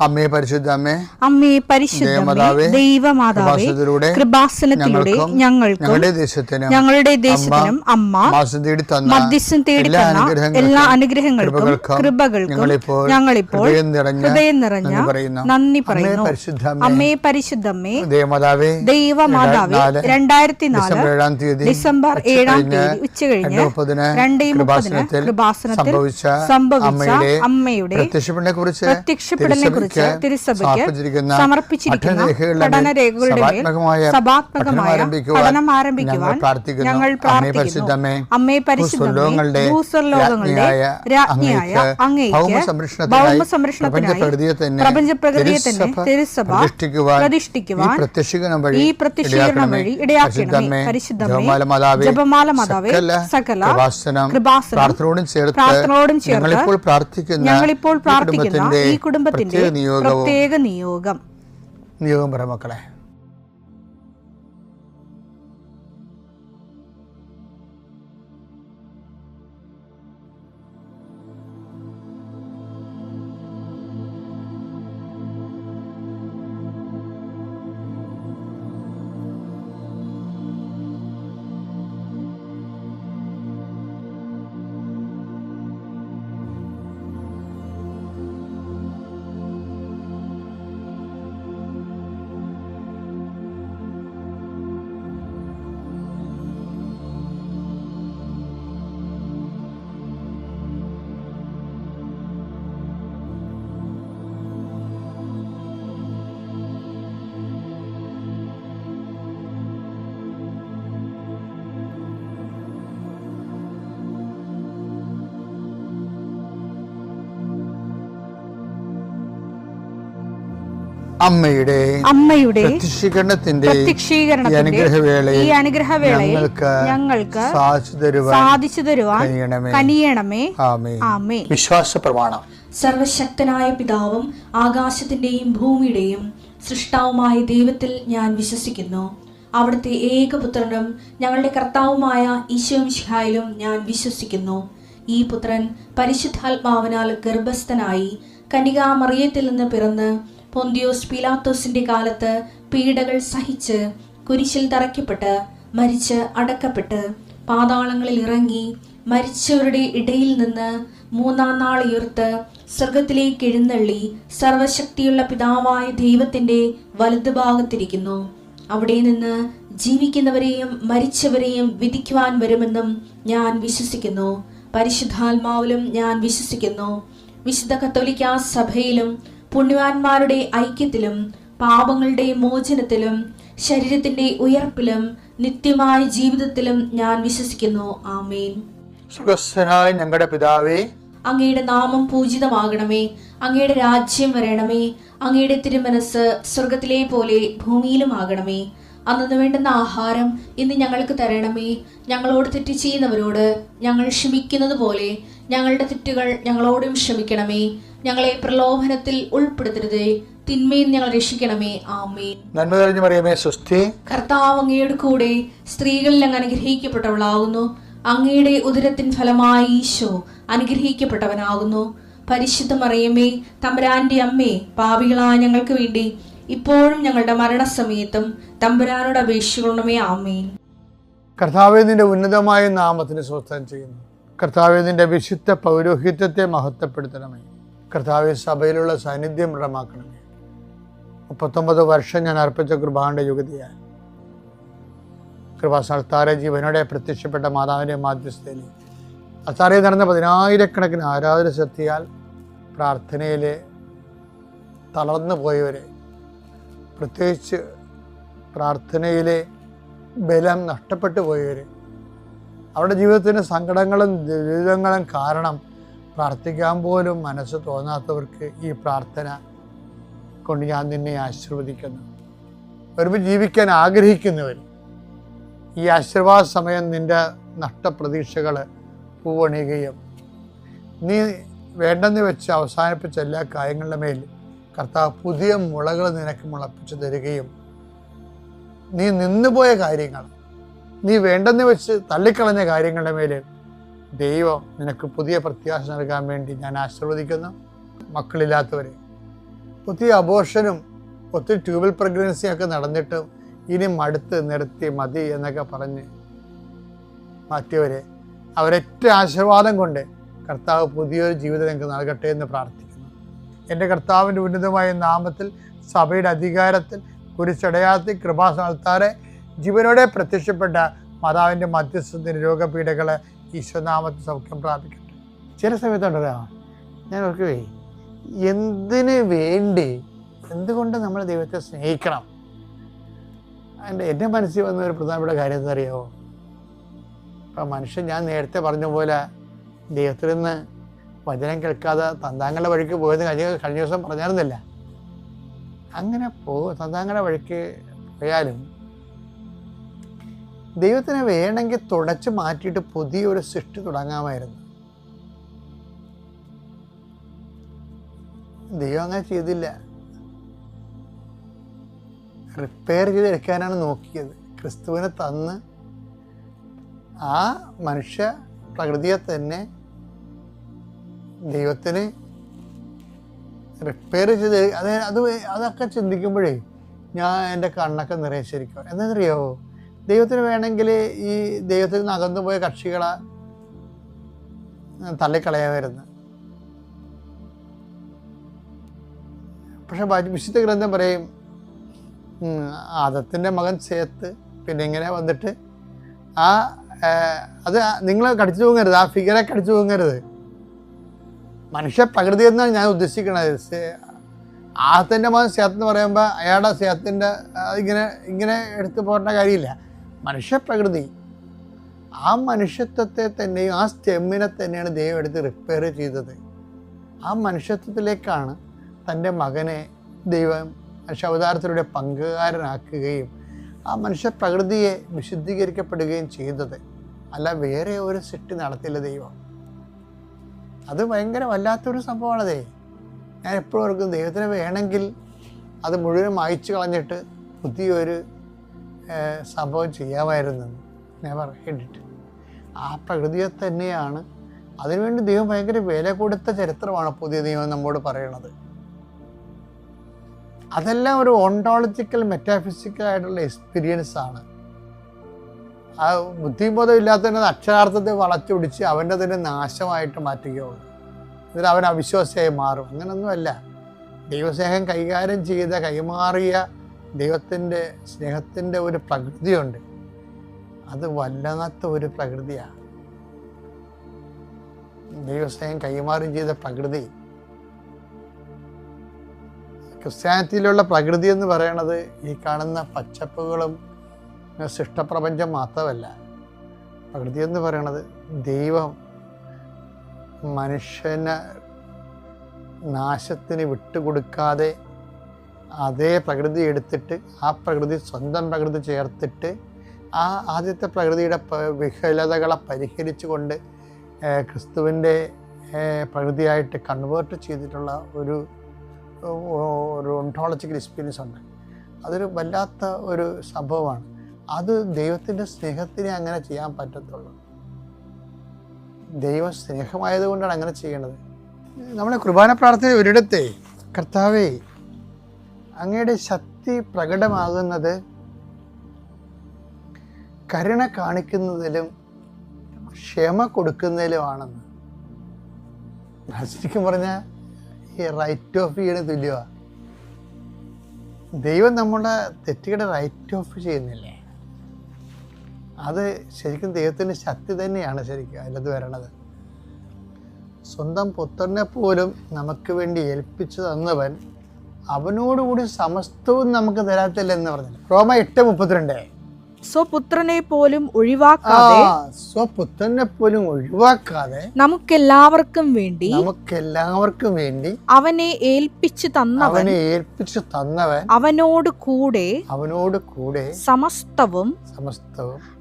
അമ്മേ പരിശുദ്ധ അമ്മേ പരിശുദ്ധ ദൈവമാതാവേ, കൃപാസനത്തിലൂടെ ഞങ്ങളുടെ ദേശത്തിനും അമ്മ മധ്യസ്ഥം തേടി തന്ന എല്ലാ അനുഗ്രഹങ്ങൾക്കും കൃപകൾക്കും ഞങ്ങളിപ്പോൾ ഹൃദയം നിറഞ്ഞ നന്ദി പറയുന്നു. അമ്മേ പരിശുദ്ധമ്മേ ദൈവമാതാവേ, 2004 ഡിസംബർ 7 ഉച്ചകഴിഞ്ഞ് 2:30 കൃപാസനത്തിൽ സംഭവിച്ച അമ്മയുടെ പ്രത്യക്ഷപ്പെടലിനെ കുറിച്ച് തിരുസഭയ്ക്ക് സമർപ്പിച്ചിരിക്കുന്ന പഠനരേഖകളുടെ മേൽ സഭാത്മകമായ പഠനം ആരംഭിക്കുവാൻ ഞങ്ങൾ പ്രാർത്ഥിക്കുന്നു. അമ്മേ പരിശുദ്ധമേ, ഭൂസ്വർലോകങ്ങളുടെ രാജ്ഞിയായ അങ്ങേയ്ക്ക് ഭൗമസംരക്ഷണത്തിനായി പ്രപഞ്ചപ്രകൃതിയെ തന്നെ തിരുസഭ പ്രതിഷ്ഠിക്കുവാൻ ഈ പ്രത്യക്ഷീകരണം വഴി ഇടയാക്കണമേ. പരിശുദ്ധമേ, ജപമാല മാതാവേ, സകല കൃപാസനം പ്രാർത്ഥനയോടും ചേർത്ത് ഞങ്ങളിപ്പോൾ പ്രാർത്ഥിക്കുന്ന ഈ കുടുംബത്തിന്റെ പ്രത്യേക നിയോഗം പറ മക്കളെ. അമ്മയുടെ പ്രത്യക്ഷീകരണത്തിന്റെ ഈ അനുഗ്രഹവേളയിൽ ഞങ്ങൾക്ക് സാധിച്ചു തരുവാൻ കനിയണമേ. ആമേൻ. വിശ്വാസ പ്രമാണം. സർവശക്തനായ പിതാവും ആകാശത്തിന്റെയും ഭൂമിയുടെയും സൃഷ്ടാവുമായ ദൈവത്തിൽ ഞാൻ വിശ്വസിക്കുന്നു. അവിടുത്തെ ഏകപുത്രനും ഞങ്ങളുടെ കർത്താവുമായ ഈശോമിശിഹായിലും ഞാൻ വിശ്വസിക്കുന്നു. ഈ പുത്രൻ പരിശുദ്ധാത്മാവിനാൽ ഗർഭസ്ഥനായി കന്യകാമറിയത്തിൽ നിന്ന് പിറന്ന് പൊന്തിയോസ് പീലാത്തോസിന്റെ കാലത്ത് പീഡകൾ സഹിച്ച് കുരിശിൽ തറയ്ക്കപ്പെട്ട് മരിച്ച് അടക്കപ്പെട്ട് പാതാളങ്ങളിൽ ഇറങ്ങി മരിച്ചവരുടെ ഇടയിൽ നിന്ന് 3-ാം നാൾ ഉയർത്ത് സ്വർഗത്തിലേക്ക് എഴുന്നള്ളി സർവശക്തിയുള്ള പിതാവായ ദൈവത്തിന്റെ വലതുഭാഗത്തിരിക്കുന്നു. അവിടെ നിന്ന് ജീവിക്കുന്നവരെയും മരിച്ചവരെയും വിധിക്കുവാൻ വരുമെന്നും ഞാൻ വിശ്വസിക്കുന്നു. പരിശുദ്ധാത്മാവിലും ഞാൻ വിശ്വസിക്കുന്നു. വിശുദ്ധ കത്തോലിക്കാ സഭയിലും പുണ്യവാന്മാരുടെ ഐക്യത്തിലും പാപങ്ങളുടെ മോചനത്തിലും ശരീരത്തിന്റെ ഉയർപ്പിലും നിത്യമായ ജീവിതത്തിലും ഞാൻ വിശ്വസിക്കുന്നു. ആമേൻ. സുഖസ്ഥനായ ഞങ്ങളുടെ പിതാവേ, അങ്ങയുടെ നാമം പൂജിതമാകണമേ. അങ്ങയുടെ രാജ്യം വരണമേ. അങ്ങയുടെ തിരുമനസ് സ്വർഗത്തിലെ പോലെ ഭൂമിയിലും ആകണമേ. അന്നു വേണ്ടുന്ന ആഹാരം ഇന്ന് ഞങ്ങൾക്ക് തരണമേ. ഞങ്ങളോട് തെറ്റ് ചെയ്യുന്നവരോട് ഞങ്ങൾ ക്ഷമിക്കുന്നത് പോലെ ഞങ്ങളുടെ തെറ്റുകൾ ഞങ്ങളോടും ക്ഷമിക്കണമേ. ഞങ്ങളെ പ്രലോഭനത്തിൽ ഉൾപ്പെടുത്തരുതേ, തിന്മയിൽ ഞങ്ങൾ രക്ഷിക്കണമേ. ആമേൻ. നന്മ നിറഞ്ഞ മറിയമേ, സ്വസ്തി. കർത്താവ് അങ്ങയുടെ കൂടെ സ്ത്രീകളിൽ അങ്ങ് അനുഗ്രഹിക്കപ്പെട്ടവളാകുന്നു. അങ്ങയുടെ ഉദരത്തിൻ ഫലമായി ഈശോ അനുഗ്രഹിക്കപ്പെട്ടവനാകുന്നു. പരിശുദ്ധ മറിയമേ, തമ്പുരാന്റെ അമ്മേ, പാപികളായ ഞങ്ങൾക്ക് വേണ്ടി ഇപ്പോഴും ഞങ്ങളുടെ മരണസമയത്തും തമ്പുരാനോട് അപേക്ഷിക്കണമേ. ആമേൻ. കർത്താവേ, നിന്റെ ഉന്നതമായ നാമത്തിന് സ്വസ്ഥം ചെയ്യുന്നു. കർത്താവേ, നിന്റെ വിശുദ്ധ പൗരോഹിത്യത്തെ മഹത്വപ്പെടുത്തണമേ. കർത്താവെ, സഭയിലുള്ള സാന്നിധ്യം ദൃഢമാക്കണമേ. 39 വർഷം ഞാൻ അർപ്പിച്ച കൃപാന്റെ യുഗതിയായി കൃപാസ്ഥാന ജീവനോടെ പ്രത്യക്ഷപ്പെട്ട മാതാവിൻ്റെ മാധ്യസ്ഥയിൽ അത്താറയിൽ നടന്ന 10,000-കണക്കിന് ആരാധന ശക്തിയാൽ പ്രാർത്ഥനയിൽ തളർന്നു പോയവരെ, പ്രത്യേകിച്ച് പ്രാർത്ഥനയിലെ ബലം നഷ്ടപ്പെട്ടു പോയവർ, അവരുടെ ജീവിതത്തിന് സങ്കടങ്ങളും ദുരിതങ്ങളും കാരണം പ്രാർത്ഥിക്കാൻ പോലും മനസ്സ് തോന്നാത്തവർക്ക് ഈ പ്രാർത്ഥന കൊണ്ട് ഞാൻ നിന്നെ ആശീർവദിക്കുന്നു. ഒരുമിച്ച് ജീവിക്കാൻ ആഗ്രഹിക്കുന്നവർ ഈ ആശീർവാദ സമയം നിൻ്റെ നഷ്ടപ്രതീക്ഷകൾ പൂവണിയുകയും നീ വേണ്ടെന്ന് വെച്ച് അവസാനിപ്പിച്ച എല്ലാ കാര്യങ്ങളുടെ മേൽ കർത്താവ് പുതിയ മുളകൾ നിനക്ക് മുളപ്പിച്ചു തരികയും നീ നിന്നുപോയ കാര്യങ്ങൾ, നീ വേണ്ടെന്ന് വെച്ച് തള്ളിക്കളഞ്ഞ കാര്യങ്ങളുടെ മേൽ ദൈവം നിനക്ക് പുതിയ പ്രത്യാശ നൽകാൻ വേണ്ടി ഞാൻ ആശീർവദിക്കുന്നു. മക്കളില്ലാത്തവരെ, ഒത്തിരി അബോർഷനും ഒത്തിരി ട്യൂബൽ പ്രഗ്നൻസിയൊക്കെ നടന്നിട്ടും ഇനി മടുത്ത് നിർത്തി മതി എന്നൊക്കെ പറഞ്ഞ് മാറ്റിയവരെ അവരൊറ്റ ആശീർവാദം കൊണ്ട് കർത്താവ് പുതിയൊരു ജീവിതം ഞങ്ങൾക്ക് നൽകട്ടെ എന്ന് പ്രാർത്ഥിക്കുന്നു. എൻ്റെ കർത്താവിൻ്റെ ഉന്നതമായ നാമത്തിൽ സഭയുടെ അധികാരത്തിൽ കുരിശടയാളത്തിൽ കൃപാസ്ഥാനത്താറെ ജീവനോടെ പ്രത്യക്ഷപ്പെട്ട മാതാവിൻ്റെ മധ്യസ്ഥത്തിന് രോഗപീഠകളെ ഈശ്വരനാമത്തിൽ സൗഖ്യം പ്രാപിക്കട്ടെ. ചില സമയത്തുണ്ടല്ലോ ഞാൻ ഓർക്കുവേ, എന്തിനു വേണ്ടി എന്തുകൊണ്ട് നമ്മൾ ദൈവത്തെ സ്നേഹിക്കണം? എൻ്റെ മനസ്സിൽ വന്ന ഒരു പ്രധാനപ്പെട്ട കാര്യം എന്താ അറിയാമോ? ഇപ്പം മനുഷ്യൻ, ഞാൻ നേരത്തെ പറഞ്ഞ പോലെ ദൈവത്തിൽ നിന്ന് വചനം കേൾക്കാതെ തന്താങ്ങളുടെ വഴിക്ക് പോയത് കഴിഞ്ഞ ദിവസം പറഞ്ഞായിരുന്നില്ല. അങ്ങനെ തന്താങ്ങളുടെ വഴിക്ക് പോയാലും ദൈവത്തിന് വേണമെങ്കിൽ തുടച്ച് മാറ്റിയിട്ട് പുതിയൊരു സൃഷ്ടി തുടങ്ങാമായിരുന്നു. ദൈവം അങ്ങനെ ചെയ്തില്ല. റിപ്പയർ ചെയ്തെടുക്കാനാണ് നോക്കിയത്. ക്രിസ്തുവിനെ തന്ന് ആ മനുഷ്യ പ്രകൃതിയെ തന്നെ ദൈവത്തിന് റിപ്പയർ ചെയ്ത് അതൊക്കെ ചിന്തിക്കുമ്പോഴേ ഞാൻ എൻ്റെ കണ്ണൊക്കെ നിറയെ ശരിക്കും. എന്താണെന്നറിയാമോ? ദൈവത്തിന് വേണമെങ്കിൽ ഈ ദൈവത്തിൽ നിന്ന് അകന്നുപോയ കക്ഷികളെ തള്ളിക്കളയാമായിരുന്നു. പക്ഷെ വിശുദ്ധ ഗ്രന്ഥം പറയും, ആദത്തിൻ്റെ മകൻ സേത്ത് പിന്നെ ഇങ്ങനെ വന്നിട്ട് അത് നിങ്ങൾ കടിച്ചു പോകരുത്, ആ ഫിഗറെ കടിച്ചു പോകരുത്. മനുഷ്യ പ്രകൃതി എന്നാണ് ഞാൻ ഉദ്ദേശിക്കുന്നത്. ആദത്തിൻ്റെ മകൻ സേത്ത് എന്ന് പറയുമ്പോൾ അയാളുടെ സേത്തിൻ്റെ ഇങ്ങനെ എടുത്തു പോകേണ്ട കാര്യമില്ല. മനുഷ്യ പ്രകൃതി, ആ മനുഷ്യത്വത്തെ തന്നെയും ആ സ്റ്റെമ്മിനെ തന്നെയാണ് ദൈവം എടുത്ത് റിപ്പയർ ചെയ്തത്. ആ മനുഷ്യത്വത്തിലേക്കാണ് തൻ്റെ മകനെ ദൈവം മനുഷ്യാവതാരത്തിലൂടെ പങ്കുകാരനാക്കുകയും ആ മനുഷ്യ പ്രകൃതിയെ വിശുദ്ധീകരിക്കപ്പെടുകയും ചെയ്തത്. അല്ല വേറെ ഒരു സൃഷ്ടി നടത്തില്ല ദൈവം. അത് ഭയങ്കര വല്ലാത്തൊരു സംഭവമാണതേ. ഞാൻ എപ്പോഴും ഓർക്കും, ദൈവത്തിന് വേണമെങ്കിൽ അത് മുഴുവൻ മായ്ച്ചു കളഞ്ഞിട്ട് പുതിയൊരു സംഭവം ചെയ്യാമായിരുന്നു. Never head. ആ പ്രകൃതിയെ തന്നെയാണ്, അതിനുവേണ്ടി ദൈവം ഭയങ്കര വില കൊടുത്ത ചരിത്രമാണ് പുതിയ ദൈവം നമ്മോട് പറയണത്. അതെല്ലാം ഒരു ഓണ്ടോളജിക്കൽ മെറ്റാഫിസിക്കൽ ആയിട്ടുള്ള എക്സ്പീരിയൻസ് ആണ്. ആ ബുദ്ധിബോധം ഇല്ലാത്തതിനെ അക്ഷരാർത്ഥത്തെ വളച്ചൊടിച്ച് അവൻ്റെ തന്നെ നാശമായിട്ട് മാറ്റുകയുള്ളൂ. എന്നിട്ട് അവൻ അവിശ്വാസിയായി മാറും. അങ്ങനൊന്നുമല്ല. ദൈവസ്നേഹം കൈകാര്യം ചെയ്ത കൈമാറിയ ദൈവത്തിൻ്റെ സ്നേഹത്തിൻ്റെ ഒരു പ്രകൃതിയുണ്ട്. അത് വല്ലാത്ത ഒരു പ്രകൃതിയാണ്. ദൈവസ്നേഹം കൈമാറും ചെയ്ത പ്രകൃതി. ക്രിസ്ത്യാനിറ്റിയിലുള്ള പ്രകൃതി എന്ന് പറയണത് ഈ കാണുന്ന പച്ചപ്പുകളും സൃഷ്ടപ്രപഞ്ചം മാത്രമല്ല. പ്രകൃതി എന്ന് പറയണത് ദൈവം മനുഷ്യനെ നാശത്തിന് വിട്ടുകൊടുക്കാതെ അതേ പ്രകൃതി എടുത്തിട്ട് ആ പ്രകൃതി സ്വന്തം പ്രകൃതി ചേർത്തിട്ട് ആ ആദ്യത്തെ പ്രകൃതിയുടെ വിഹലതകളെ പരിഹരിച്ചു കൊണ്ട് ക്രിസ്തുവിൻ്റെ പ്രകൃതിയായിട്ട് കൺവേർട്ട് ചെയ്തിട്ടുള്ള ഒരു ഒണ്ടോളജിക്കൽ എക്സ്പീരിയൻസ് ഉണ്ട്. അതൊരു വല്ലാത്ത ഒരു സംഭവമാണ്. അത് ദൈവത്തിൻ്റെ സ്നേഹത്തിനെ അങ്ങനെ ചെയ്യാൻ പറ്റത്തുള്ളൂ. ദൈവം സ്നേഹമായതുകൊണ്ടാണ് അങ്ങനെ ചെയ്യണത്. നമ്മളെ കുർബാന പ്രാർത്ഥന ഒരിടത്തെ, കർത്താവേ, അങ്ങയുടെ ശക്തി പ്രകടമാകുന്നത് കരുണ കാണിക്കുന്നതിലും ക്ഷമ കൊടുക്കുന്നതിലുമാണെന്ന്. ശരിക്കും പറഞ്ഞാൽ ഈ റൈറ്റ് ഓഫ് ചെയ്യണ തുല്യമാണ്. ദൈവം നമ്മുടെ തെറ്റുകളുടെ റൈറ്റ് ഓഫ് ചെയ്യുന്നില്ലേ? അത് ശരിക്കും ദൈവത്തിൻ്റെ ശക്തി തന്നെയാണ് ശരിക്കും അതിലത് വരണത്. സ്വന്തം പുത്രനെ പോലും നമുക്ക് വേണ്ടി ഏൽപ്പിച്ചു തന്നവൻ അവനോടുകൂടി സമസ്തവും നമുക്ക് തരാത്തില്ലെന്ന് പറഞ്ഞില്ല. റോമ 8:32. സ്വപുത്രനെ പോലും ഒഴിവാക്കാതെ നമുക്കെല്ലാവർക്കും വേണ്ടി അവനെ ഏൽപ്പിച്ചു തന്നവൻ അവനോട് കൂടെ സമസ്തവും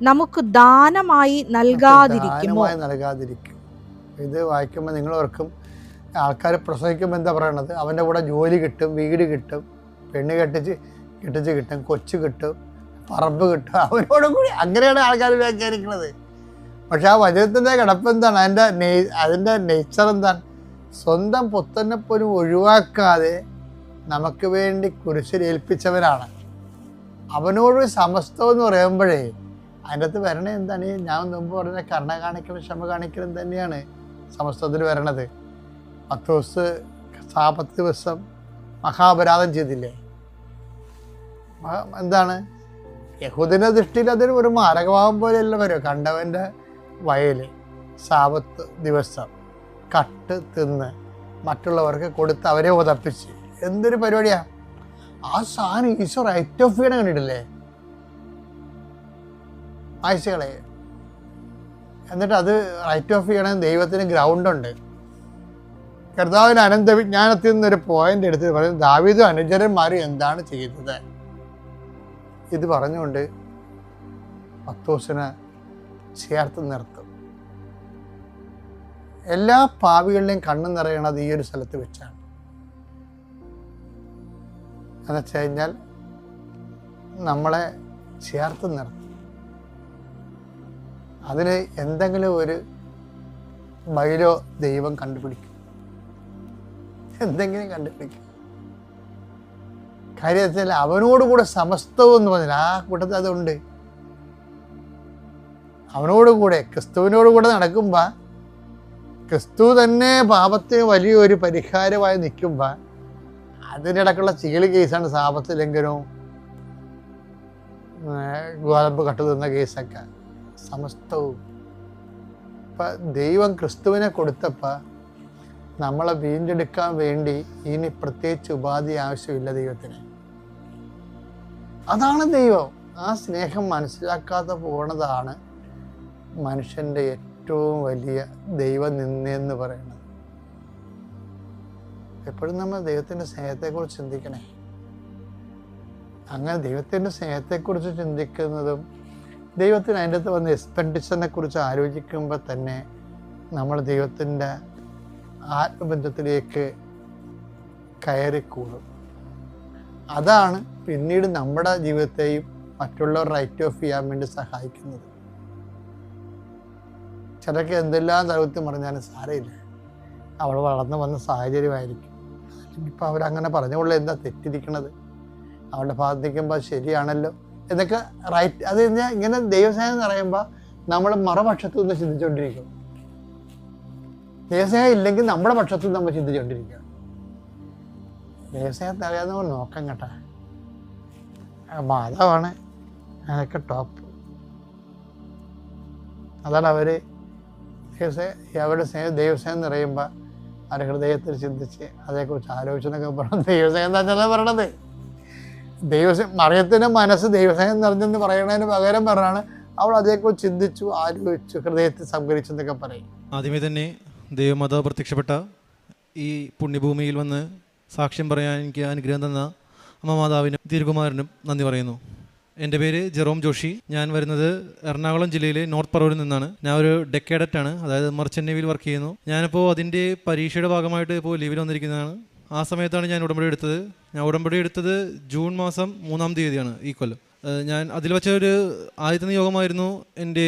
നമുക്ക് ദാനമായി നൽകാതിരിക്കുമോ? ഇത് വായിക്കുമ്പോൾ നിങ്ങൾ ഓർക്കും, ആൾക്കാർ പ്രസവിക്കുമ്പോൾ എന്താ പറയണത്? അവൻ്റെ കൂടെ ജോലി കിട്ടും, വീട് കിട്ടും, പെണ്ണ് കെട്ടിച്ച് കിട്ടും, കൊച്ചു കിട്ടും, പറമ്പ് കിട്ടും, അവനോടും കൂടി. അങ്ങനെയാണ് ആൾക്കാർ വ്യാഖ്യാനിക്കുന്നത്. പക്ഷെ ആ വചനത്തിൻ്റെ കിടപ്പ് എന്താണ്? അതിൻ്റെ നേച്ചർ എന്താണ്? സ്വന്തം പുത്രനെ പോലും ഒഴിവാക്കാതെ നമുക്ക് വേണ്ടി കുരിശിൽ ഏൽപ്പിച്ചവരാണ്. അവനോട് സമസ്തം എന്ന് പറയുമ്പോഴേ അതിൻ്റെ അകത്ത് വരണേ എന്താണ്? ഞാൻ മുമ്പ് പറഞ്ഞ കരുണ കാണിക്കലും ക്ഷമ കാണിക്കലും തന്നെയാണ് സമസ്തത്തിൽ വരണത്. പത്തോസ് സാപത്ത് ദിവസം മഹാപരാധം ചെയ്തില്ലേ? എന്താണ്? യഹൂദിൻ്റെ ദൃഷ്ടിയിൽ അതൊരു ഒരു മാരകഭാവം പോലെയല്ല വരും. കണ്ടവൻ്റെ വയൽ സാപത്ത് ദിവസം കട്ട് തിന്ന് മറ്റുള്ളവർക്ക് കൊടുത്ത് അവരെ ഉതപ്പിച്ച് എന്തൊരു പരിപാടിയാണ്! ആ സാധനം ഈശോ റൈറ്റ് ഓഫ് ചെയ്യണം കണ്ടിട്ടില്ലേ? ആഴ്ചകളെ എന്നിട്ട് അത് റൈറ്റ് ഓഫ് ചെയ്യണമെങ്കിൽ ദൈവത്തിന് ഗ്രൗണ്ടുണ്ട്. കർത്താവിന് അനന്ത വിജ്ഞാനത്തിൽ നിന്നൊരു പോയിന്റ് എടുത്ത് പറയും, ദാവീദും അനുചരന്മാരും എന്താണ് ചെയ്തത്? ഇത് പറഞ്ഞുകൊണ്ട് പത്തോസിനെ ചേർത്ത് നിർത്തും. എല്ലാ പാപികളുടെയും കണ്ണു നിറയണത് ഈ ഒരു സ്ഥലത്ത് വെച്ചാണ്. എന്ന് വെച്ച് കഴിഞ്ഞാൽ നമ്മളെ ചേർത്ത് നിർത്തും. അതിന് എന്തെങ്കിലും ഒരു ബൈലോ ദൈവം കണ്ടുപിടിക്കും, എന്തെങ്കിലും കണ്ടുപിടിക്കും. കാര്യത്തിൽ അവനോടുകൂടെ സമസ്തവും എന്ന് പറഞ്ഞാൽ ആ കൂട്ടത്തിൽ അതുണ്ട്. അവനോടുകൂടെ ക്രിസ്തുവിനോടുകൂടെ നടക്കുമ്പോൾ ക്രിസ്തു തന്നെ പാപത്തിന് വലിയൊരു പരിഹാരമായി നിൽക്കുമ്പോൾ അതിനിടക്കുള്ള ചീളി കേസാണ് സാപത്ത് ലംഘനവും ഗോതമ്പ് കട്ടു തിന്ന കേസൊക്കെ. സമസ്തവും ഇപ്പം ദൈവം ക്രിസ്തുവിനെ കൊടുത്തപ്പോൾ നമ്മളെ വീണ്ടെടുക്കാൻ വേണ്ടി ഇനി പ്രത്യേകിച്ച് ഉപാധി ആവശ്യമില്ല ദൈവത്തിന്. അതാണ് ദൈവം. ആ സ്നേഹം മനസ്സിലാക്കാതെ പോണതാണ് മനുഷ്യൻ്റെ ഏറ്റവും വലിയ ദൈവനിന്ദയെന്ന് പറയുന്നത്. എപ്പോഴും നമ്മൾ ദൈവത്തിൻ്റെ സ്നേഹത്തെക്കുറിച്ച് ചിന്തിക്കണേ. അങ്ങനെ ദൈവത്തിൻ്റെ സ്നേഹത്തെക്കുറിച്ച് ചിന്തിക്കുന്നതും ദൈവത്തിന് അതിൻ്റെ അകത്ത് വന്ന് എക്സ്പെൻഡിച്ചറിനെ കുറിച്ച് ആലോചിക്കുമ്പോൾ തന്നെ നമ്മൾ ദൈവത്തിൻ്റെ ആത്മബന്ധത്തിലേക്ക് കയറിക്കൂടും. അതാണ് പിന്നീട് നമ്മുടെ ജീവിതത്തെയും മറ്റുള്ളവർ റൈറ്റ് ഓഫ് ചെയ്യാൻ വേണ്ടി സഹായിക്കുന്നത്. ചിലർക്ക് എന്തെല്ലാം ദൈവത്തിൽ പറഞ്ഞാലും സാരമില്ല, അവൾ വളർന്നു വന്ന സാഹചര്യമായിരിക്കും. ഇപ്പം അവരങ്ങനെ പറഞ്ഞുകൊള്ളു, എന്താ തെറ്റിരിക്കണത്, അവളുടെ ഭാഗത്ത് നിൽക്കുമ്പോൾ ശരിയാണല്ലോ എന്നൊക്കെ റൈറ്റ്. അത് ഇങ്ങനെ ദൈവസ്നേഹം എന്ന് പറയുമ്പോൾ നമ്മൾ മറുപക്ഷത്തു നിന്ന് ചിന്തിച്ചുകൊണ്ടിരിക്കും. ദൈവസ്നേഹം ഇല്ലെങ്കിൽ നമ്മുടെ പക്ഷത്തും നമ്മൾ ചിന്തിച്ചുകൊണ്ടിരിക്കുക. ദൈവസ്നേഹത്തെ അറിയാവുന്നവർ നോക്കാം കേട്ടാ. മാധവാണ് അതൊക്കെ ടോപ്പ്. അതാണ് അവർ അവരുടെ സ്നേഹം ദൈവസ്നേഹം എന്ന് പറയുമ്പോൾ അവരുടെ ഹൃദയത്തിൽ ചിന്തിച്ച് അതേക്കുറിച്ച് ആലോചിച്ചെന്നൊക്കെ പറഞ്ഞത് ദൈവസ്നേഹം തന്നെ പറയണത്. മറിയത്തിൻ്റെ മനസ്സ് ദൈവസ്നേഹം നിറഞ്ഞെന്ന് പറയണതിന് പകരം പറഞ്ഞാണ് അവൾ അതേക്കുറിച്ച് ചിന്തിച്ചു, ആലോചിച്ചു, ഹൃദയത്തിൽ സംഭരിച്ചെന്നൊക്കെ പറയും. ആദ്യമേ തന്നെ ദൈവമാതാവ് പ്രത്യക്ഷപ്പെട്ട ഈ പുണ്യഭൂമിയിൽ വന്ന് സാക്ഷ്യം പറയാൻ എനിക്ക് അനുഗ്രഹം തന്ന അമ്മ മാതാവിനും തിരുകുമാരനും നന്ദി പറയുന്നു. എൻ്റെ പേര് ജെറോം ജോഷി. ഞാൻ വരുന്നത് എറണാകുളം ജില്ലയിലെ നോർത്ത് പറവൂരിൽ നിന്നാണ്. ഞാൻ ഒരു ഡെക്കേഡറ്റാണ്, അതായത് മർച്ചൻ്റ് നേവിയിൽ വർക്ക് ചെയ്യുന്നു. ഞാനിപ്പോൾ അതിൻ്റെ പരീക്ഷയുടെ ഭാഗമായിട്ട് ഇപ്പോൾ ലീവിൽ വന്നിരിക്കുന്നതാണ്. ആ സമയത്താണ് ഞാൻ ഉടമ്പടി എടുത്തത്. ഞാൻ ഉടമ്പടി എടുത്തത് ജൂൺ മാസം 3-ാം തീയതിയാണ് ഈ കൊല്ലം. ഞാൻ അതിൽ വെച്ച ഒരു ആദ്യത്തെ നിയോഗമായിരുന്നു എൻ്റെ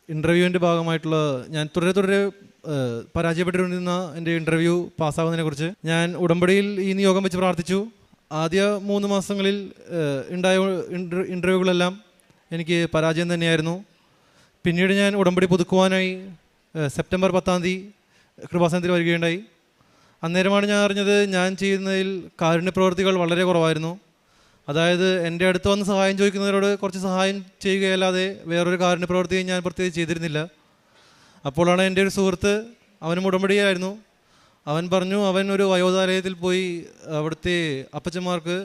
ഇൻ്റർവ്യൂവിൻ്റെ ഭാഗമായിട്ടുള്ള ഞാൻ തുടരെ പരാജയപ്പെട്ടിരുന്ന എൻ്റെ ഇൻ്റർവ്യൂ പാസ്സാകുന്നതിനെ കുറിച്ച് ഞാൻ ഉടമ്പടിയിൽ ഈ നിയോഗം വെച്ച് പ്രാർത്ഥിച്ചു. ആദ്യ 3 മാസങ്ങളിൽ ഉണ്ടായ ഇൻ്റർവ്യൂകളെല്ലാം എനിക്ക് പരാജയം തന്നെയായിരുന്നു. പിന്നീട് ഞാൻ ഉടമ്പടി പുതുക്കുവാനായി സെപ്റ്റംബർ 10-ാം തീയതി കൃപാസനത്തിൽ വരികയുണ്ടായി. അന്നേരമാണ് ഞാൻ അറിഞ്ഞത് ഞാൻ ചെയ്യുന്നതിൽ കാരുണ്യപ്രവർത്തികൾ വളരെ കുറവായിരുന്നു. അതായത് എൻ്റെ അടുത്ത് വന്ന് സഹായം ചോദിക്കുന്നവരോട് കുറച്ച് സഹായം ചെയ്യുകയല്ലാതെ വേറൊരു കാരുണ്യപ്രവർത്തിയും ഞാൻ പ്രത്യേകിച്ച് ചെയ്തിരുന്നില്ല. അപ്പോഴാണ് എൻ്റെ ഒരു സുഹൃത്ത്, അവനും ഉടമ്പടിയായിരുന്നു, അവൻ പറഞ്ഞു അവൻ ഒരു വയോധാലയത്തിൽ പോയി അവിടുത്തെ അപ്പച്ചന്മാർക്ക്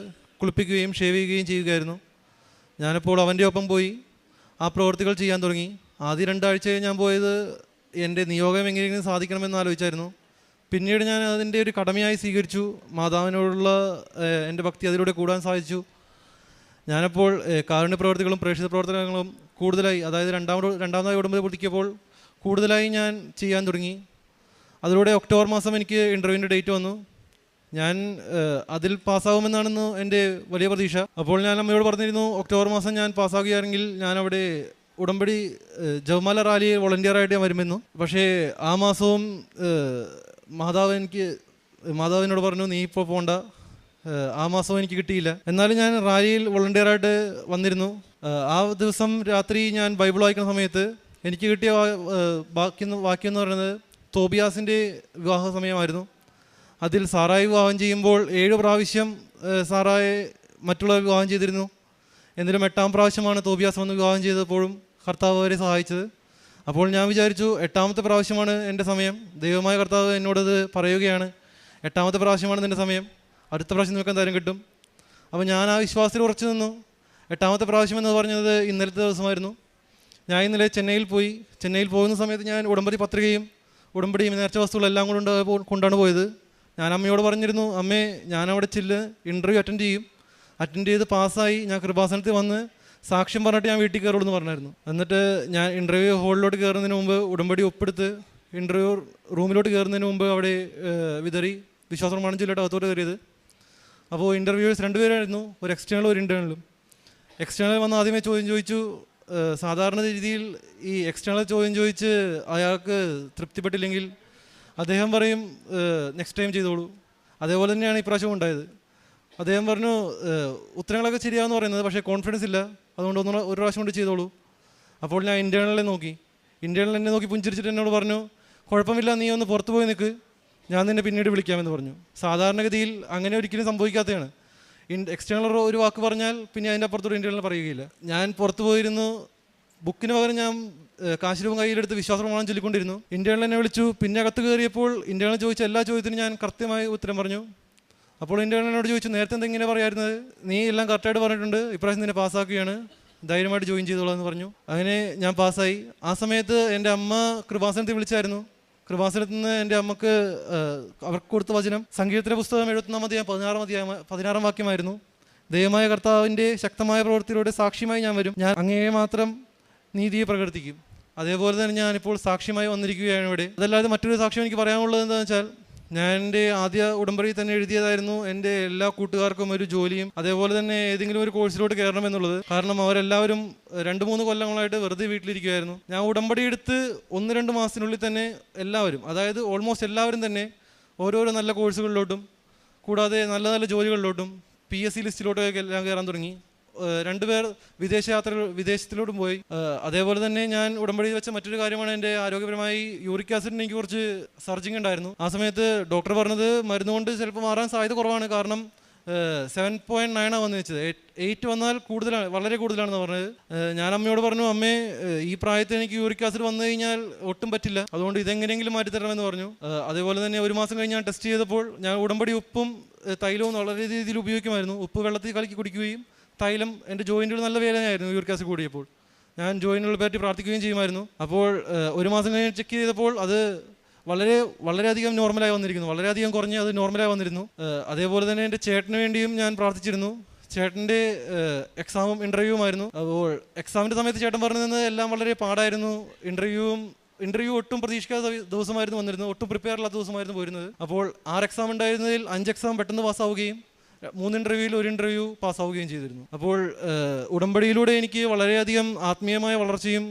കുളിപ്പിക്കുകയും ഷേവ് ചെയ്യുകയും ചെയ്യുകയായിരുന്നു. ഞാനിപ്പോൾ അവൻ്റെ ഒപ്പം പോയി ആ പ്രവൃത്തികൾ ചെയ്യാൻ തുടങ്ങി. ആദ്യ 2 ആഴ്ച ഞാൻ പോയത് എൻ്റെ നിയോഗം എങ്ങനെയെങ്കിലും സാധിക്കണമെന്ന് ആലോചിച്ചായിരുന്നു. പിന്നീട് ഞാൻ അതിൻ്റെ ഒരു കടമയായി സ്വീകരിച്ചു. മാതാവിനോടുള്ള എൻ്റെ ഭക്തി അതിലൂടെ കൂടാൻ സാധിച്ചു. ഞാനപ്പോൾ കാരുണ്യ പ്രവർത്തികളും പ്രേക്ഷിത പ്രവർത്തനങ്ങളും കൂടുതലായി, അതായത് രണ്ടാമതായി ഉടമ്പടി പുതുക്കിയപ്പോൾ കൂടുതലായി ഞാൻ ചെയ്യാൻ തുടങ്ങി. അതിലൂടെ ഒക്ടോബർ മാസം എനിക്ക് ഇൻ്റർവ്യൂവിൻ്റെ ഡേറ്റ് വന്നു. ഞാൻ അതിൽ പാസ്സാകുമെന്നാണെന്ന് എൻ്റെ വലിയ പ്രതീക്ഷ. അപ്പോൾ ഞാൻ അമ്മയോട് പറഞ്ഞിരുന്നു, ഒക്ടോബർ മാസം ഞാൻ പാസ്സാകുകയാണെങ്കിൽ ഞാൻ അവിടെ ഉടമ്പടി ജവമാല റാലി വോളണ്ടിയറായിട്ട് ഞാൻ വരുമെന്നു. പക്ഷേ ആ മാസവും മാതാവിനോട് പറഞ്ഞു, നീ ഇപ്പോൾ പോകണ്ട, ആ മാസം എനിക്ക് കിട്ടിയില്ല. എന്നാലും ഞാൻ റാലിയിൽ വോളണ്ടിയറായിട്ട് വന്നിരുന്നു. ആ ദിവസം രാത്രി ഞാൻ ബൈബിൾ വായിക്കുന്ന സമയത്ത് എനിക്ക് കിട്ടിയ വാക്യം എന്ന് പറയുന്നത് തോബിയാസിൻ്റെ വിവാഹ സമയമായിരുന്നു. അതിൽ സാറായി വിവാഹം ചെയ്യുമ്പോൾ 7 പ്രാവശ്യം സാറായെ മറ്റുള്ളവർ വിവാഹം ചെയ്തിരുന്നു. എന്നിട്ടും 8ാം പ്രാവശ്യമാണ് തോബിയാസ് വന്ന് വിവാഹം ചെയ്തപ്പോഴും കർത്താവ് അവരെ സഹായിച്ചത്. അപ്പോൾ ഞാൻ വിചാരിച്ചു 8ാമത്തെ പ്രാവശ്യമാണ് എൻ്റെ സമയം. ദൈവമായ കർത്താവ് എന്നോടത് പറയുകയാണ്, 8ാമത്തെ പ്രാവശ്യമാണ് നിൻ്റെ സമയം, അടുത്ത പ്രാവശ്യം നിനക്ക് എന്തായാലും കിട്ടും. അപ്പോൾ ഞാൻ ആ വിശ്വാസത്തിൽ ഉറച്ചു നിന്നു. 8ാമത്തെ പ്രാവശ്യം എന്ന് പറഞ്ഞത് ഇന്നലത്തെ ദിവസമായിരുന്നു. ഞാൻ ഇന്നലെ ചെന്നൈയിൽ പോകുന്ന സമയത്ത് ഞാൻ ഉടമ്പടി പത്രികയും ഉടമ്പടിയും നേർച്ച വസ്തുക്കളെല്ലാം കൊണ്ടാണ് പോയത്. ഞാൻ അമ്മയോട് പറഞ്ഞിരുന്നു, അമ്മേ ഞാൻ അവിടെ ഇൻ്റർവ്യൂ അറ്റൻഡ് ചെയ്ത് പാസ്സായി ഞാൻ കൃപാസനത്തിൽ വന്ന് സാക്ഷ്യം പറഞ്ഞിട്ട് ഞാൻ വീട്ടിൽ കയറുള്ളൂ എന്ന് പറഞ്ഞായിരുന്നു. എന്നിട്ട് ഞാൻ ഇൻ്റർവ്യൂ ഹാളിലോട്ട് കയറുന്നതിന് മുമ്പ് ഉടമ്പടി ഒപ്പെടുത്ത് ഇൻ്റർവ്യൂ റൂമിലോട്ട് കയറുന്നതിന് മുമ്പ് അവിടെ വിതറി വിശ്വാസ പ്രമാണം ചൊല്ലിയിട്ട് അകത്തോട്ട് കയറിയത്. അപ്പോൾ ഇൻ്റർവ്യൂവേഴ്സ് 2 പേരായിരുന്നു, ഒരു എക്സ്റ്റേണലും ഒരു ഇൻറ്റേണലും. എക്സ്റ്റേണൽ വന്ന് ആദ്യമേ ചോദ്യം ചോദിച്ചു. സാധാരണ രീതിയിൽ ഈ എക്സ്റ്റേണൽ ചോദ്യം ചോദിച്ച് അയാൾക്ക് തൃപ്തിപ്പെട്ടില്ലെങ്കിൽ അദ്ദേഹം പറയും നെക്സ്റ്റ് ടൈം ചെയ്തോളൂ. അതേപോലെ തന്നെയാണ് ഇപ്രാവശ്യം ഉണ്ടായത്. അദ്ദേഹം പറഞ്ഞു ഉത്തരങ്ങളൊക്കെ ശരിയാണെന്ന് പറയുന്നത്, പക്ഷേ കോൺഫിഡൻസ് ഇല്ല, അതുകൊണ്ട് ഒരു പ്രാവശ്യം കൊണ്ട് ചെയ്തോളൂ. അപ്പോൾ ഞാൻ ഇൻറ്റേണലിനെ നോക്കി പുഞ്ചിരിച്ചിട്ട് എന്നോട് പറഞ്ഞു, കുഴപ്പമില്ല, നീ ഒന്ന് പുറത്ത് പോയി നിൽക്ക്, ഞാൻ നിന്നെ പിന്നീട് വിളിക്കാമെന്ന് പറഞ്ഞു. സാധാരണഗതിയിൽ അങ്ങനെ ഒരിക്കലും സംഭവിക്കാത്തതാണ്. എക്സ്റ്റേണൽ ഒരു വാക്ക് പറഞ്ഞാൽ പിന്നെ അതിൻ്റെ അപ്പുറത്തോട് ഇൻറ്റേണൽ പറയുകയില്ല. ഞാൻ പുറത്ത് പോയിരുന്നു. ബുക്കിന് പകരം ഞാൻ കാശ് രൂപം കയ്യിലെടുത്ത് വിശ്വാസ പ്രമാണം ചൊല്ലിക്കൊണ്ടിരുന്നു. ഇൻറ്റേണൽ എന്നെ വിളിച്ചു. പിന്നെ അകത്ത് കയറിയപ്പോൾ ഇൻറ്റേണൽ ചോദിച്ച എല്ലാ ചോദ്യത്തിനും ഞാൻ കൃത്യമായി ഉത്തരം പറഞ്ഞു. അപ്പോൾ ഇൻറ്റേണലിനോട് ചോദിച്ചു, നേരത്തെ എന്തെങ്കിലും പറയായിരുന്നത്, നീ എല്ലാം കറക്റ്റായിട്ട് പറഞ്ഞിട്ടുണ്ട്, ഇപ്രാവശ്യം നിന്നെ പാസ്സാക്കുകയാണ്, ധൈര്യമായിട്ട് ജോയിൻ ചെയ്തോളാം എന്ന് പറഞ്ഞു. അങ്ങനെ ഞാൻ പാസ്സായി. ആ സമയത്ത് എൻ്റെ അമ്മ കൃപാസനത്തിൽ വിളിച്ചായിരുന്നു. കൃപാസനത്തിൽ നിന്ന് എൻ്റെ അമ്മക്ക് അവർക്ക് കൊടുത്ത വചനം സങ്കീർത്തന പുസ്തകം 16 വാക്യമായിരുന്നു. ദൈവമായ കർത്താവിൻ്റെ ശക്തമായ പ്രവൃത്തിയിലൂടെ സാക്ഷ്യമായി ഞാൻ വരും, ഞാൻ അങ്ങയെ മാത്രം നീതിയെ പ്രകീർത്തിക്കും. അതേപോലെ തന്നെ ഞാനിപ്പോൾ സാക്ഷ്യമായി വന്നിരിക്കുകയാണ് ഇവിടെ. അതല്ലാതെ മറ്റൊരു സാക്ഷ്യം എനിക്ക് പറയാനുള്ളത് എന്താണെന്ന് വെച്ചാൽ, ഞാൻ എൻ്റെ ആദ്യ ഉടമ്പടി തന്നെ എഴുതിയതായിരുന്നു എൻ്റെ എല്ലാ കൂട്ടുകാർക്കും ഒരു ജോലിയും അതേപോലെ തന്നെ ഏതെങ്കിലും ഒരു കോഴ്സിലോട്ട് കയറണം എന്നുള്ളത്. കാരണം അവരെല്ലാവരും 2-3 കൊല്ലങ്ങളായിട്ട് വെറുതെ വീട്ടിലിരിക്കുമായിരുന്നു. ഞാൻ ഉടമ്പടി എടുത്ത് 1-2 മാസത്തിനുള്ളിൽ തന്നെ എല്ലാവരും, അതായത് ഓൾമോസ്റ്റ് എല്ലാവരും തന്നെ ഓരോരോ നല്ല കോഴ്സുകളിലോട്ടും കൂടാതെ നല്ല നല്ല ജോലികളിലോട്ടും PSC ലിസ്റ്റിലോട്ടൊക്കെ എല്ലാം കയറാൻ തുടങ്ങി. 2 പേർ വിദേശത്തിലോട്ടും പോയി. അതേപോലെ തന്നെ ഞാൻ ഉടമ്പടി വെച്ച മറ്റൊരു കാര്യമാണ് എൻ്റെ ആരോഗ്യപരമായി യൂറിക് ആസിഡിന് എനിക്ക് കുറച്ച് സർജിങ് ഉണ്ടായിരുന്നു. ആ സമയത്ത് ഡോക്ടർ പറഞ്ഞത് മരുന്ന് കൊണ്ട് ചിലപ്പോൾ മാറാൻ സാധ്യത കുറവാണ്, കാരണം 7.9 വന്ന് വെച്ചത്, 8 വന്നാൽ കൂടുതലാണ്, വളരെ കൂടുതലാണെന്ന് പറഞ്ഞത്. ഞാൻ അമ്മയോട് പറഞ്ഞു, അമ്മേ ഈ പ്രായത്തിൽ എനിക്ക് യൂറിക് ആസിഡ് വന്നു കഴിഞ്ഞാൽ ഒട്ടും പറ്റില്ല, അതുകൊണ്ട് ഇതെങ്ങനെയെങ്കിലും മാറ്റിത്തരണമെന്ന് പറഞ്ഞു. അതേപോലെ തന്നെ 1 മാസം കഴിഞ്ഞ് ഞാൻ ടെസ്റ്റ് ചെയ്തപ്പോൾ ഞാൻ ഉടമ്പടി ഉപ്പും തൈലവും വളരെ രീതിയിൽ ഉപയോഗിക്കുമായിരുന്നു. ഉപ്പ് വെള്ളത്തിൽ കലക്കി കുടിക്കുകയും തൈലം എൻ്റെ ജോയിൻറ്റുകൾ നല്ല വേദനയായിരുന്നു യൂറിക് ആസിഡ് കൂടിയപ്പോൾ. ഞാൻ ജോയിൻറ്റുകളെ പറ്റി പ്രാർത്ഥിക്കുകയും ചെയ്യുമായിരുന്നു. അപ്പോൾ 1 മാസം കഴിഞ്ഞ് ചെക്ക് ചെയ്തപ്പോൾ അത് വളരെയധികം നോർമലായി വന്നിരിക്കുന്നു, വളരെയധികം കുറഞ്ഞ് അത് നോർമലായി വന്നിരുന്നു. അതേപോലെ തന്നെ എൻ്റെ ചേട്ടന് വേണ്ടിയും ഞാൻ പ്രാർത്ഥിച്ചിരുന്നു. ചേട്ടൻ്റെ എക്സാമും ഇൻ്റർവ്യൂവുമായിരുന്നു. അപ്പോൾ എക്സാമിൻ്റെ സമയത്ത് ചേട്ടൻ പറഞ്ഞത് എല്ലാം വളരെ പാടായിരുന്നു. ഇൻ്റർവ്യൂ ഒട്ടും പ്രതീക്ഷിക്കാത്ത ദിവസമായിരുന്നു വന്നിരുന്നത്, ഒട്ടും പ്രിപ്പയർ അല്ലാത്ത ദിവസമായിരുന്നു പോയിരുന്നത്. അപ്പോൾ 6 എക്സാം ഉണ്ടായിരുന്നതിൽ 5 എക്സാം പെട്ടെന്ന് പാസ്സാവുകയും 3 ഇൻ്റർവ്യൂവിൽ 1 ഇൻ്റർവ്യൂ പാസ്സാവുകയും ചെയ്തിരുന്നു. അപ്പോൾ ഉടമ്പടിയിലൂടെ എനിക്ക് വളരെയധികം ആത്മീയമായ വളർച്ചയും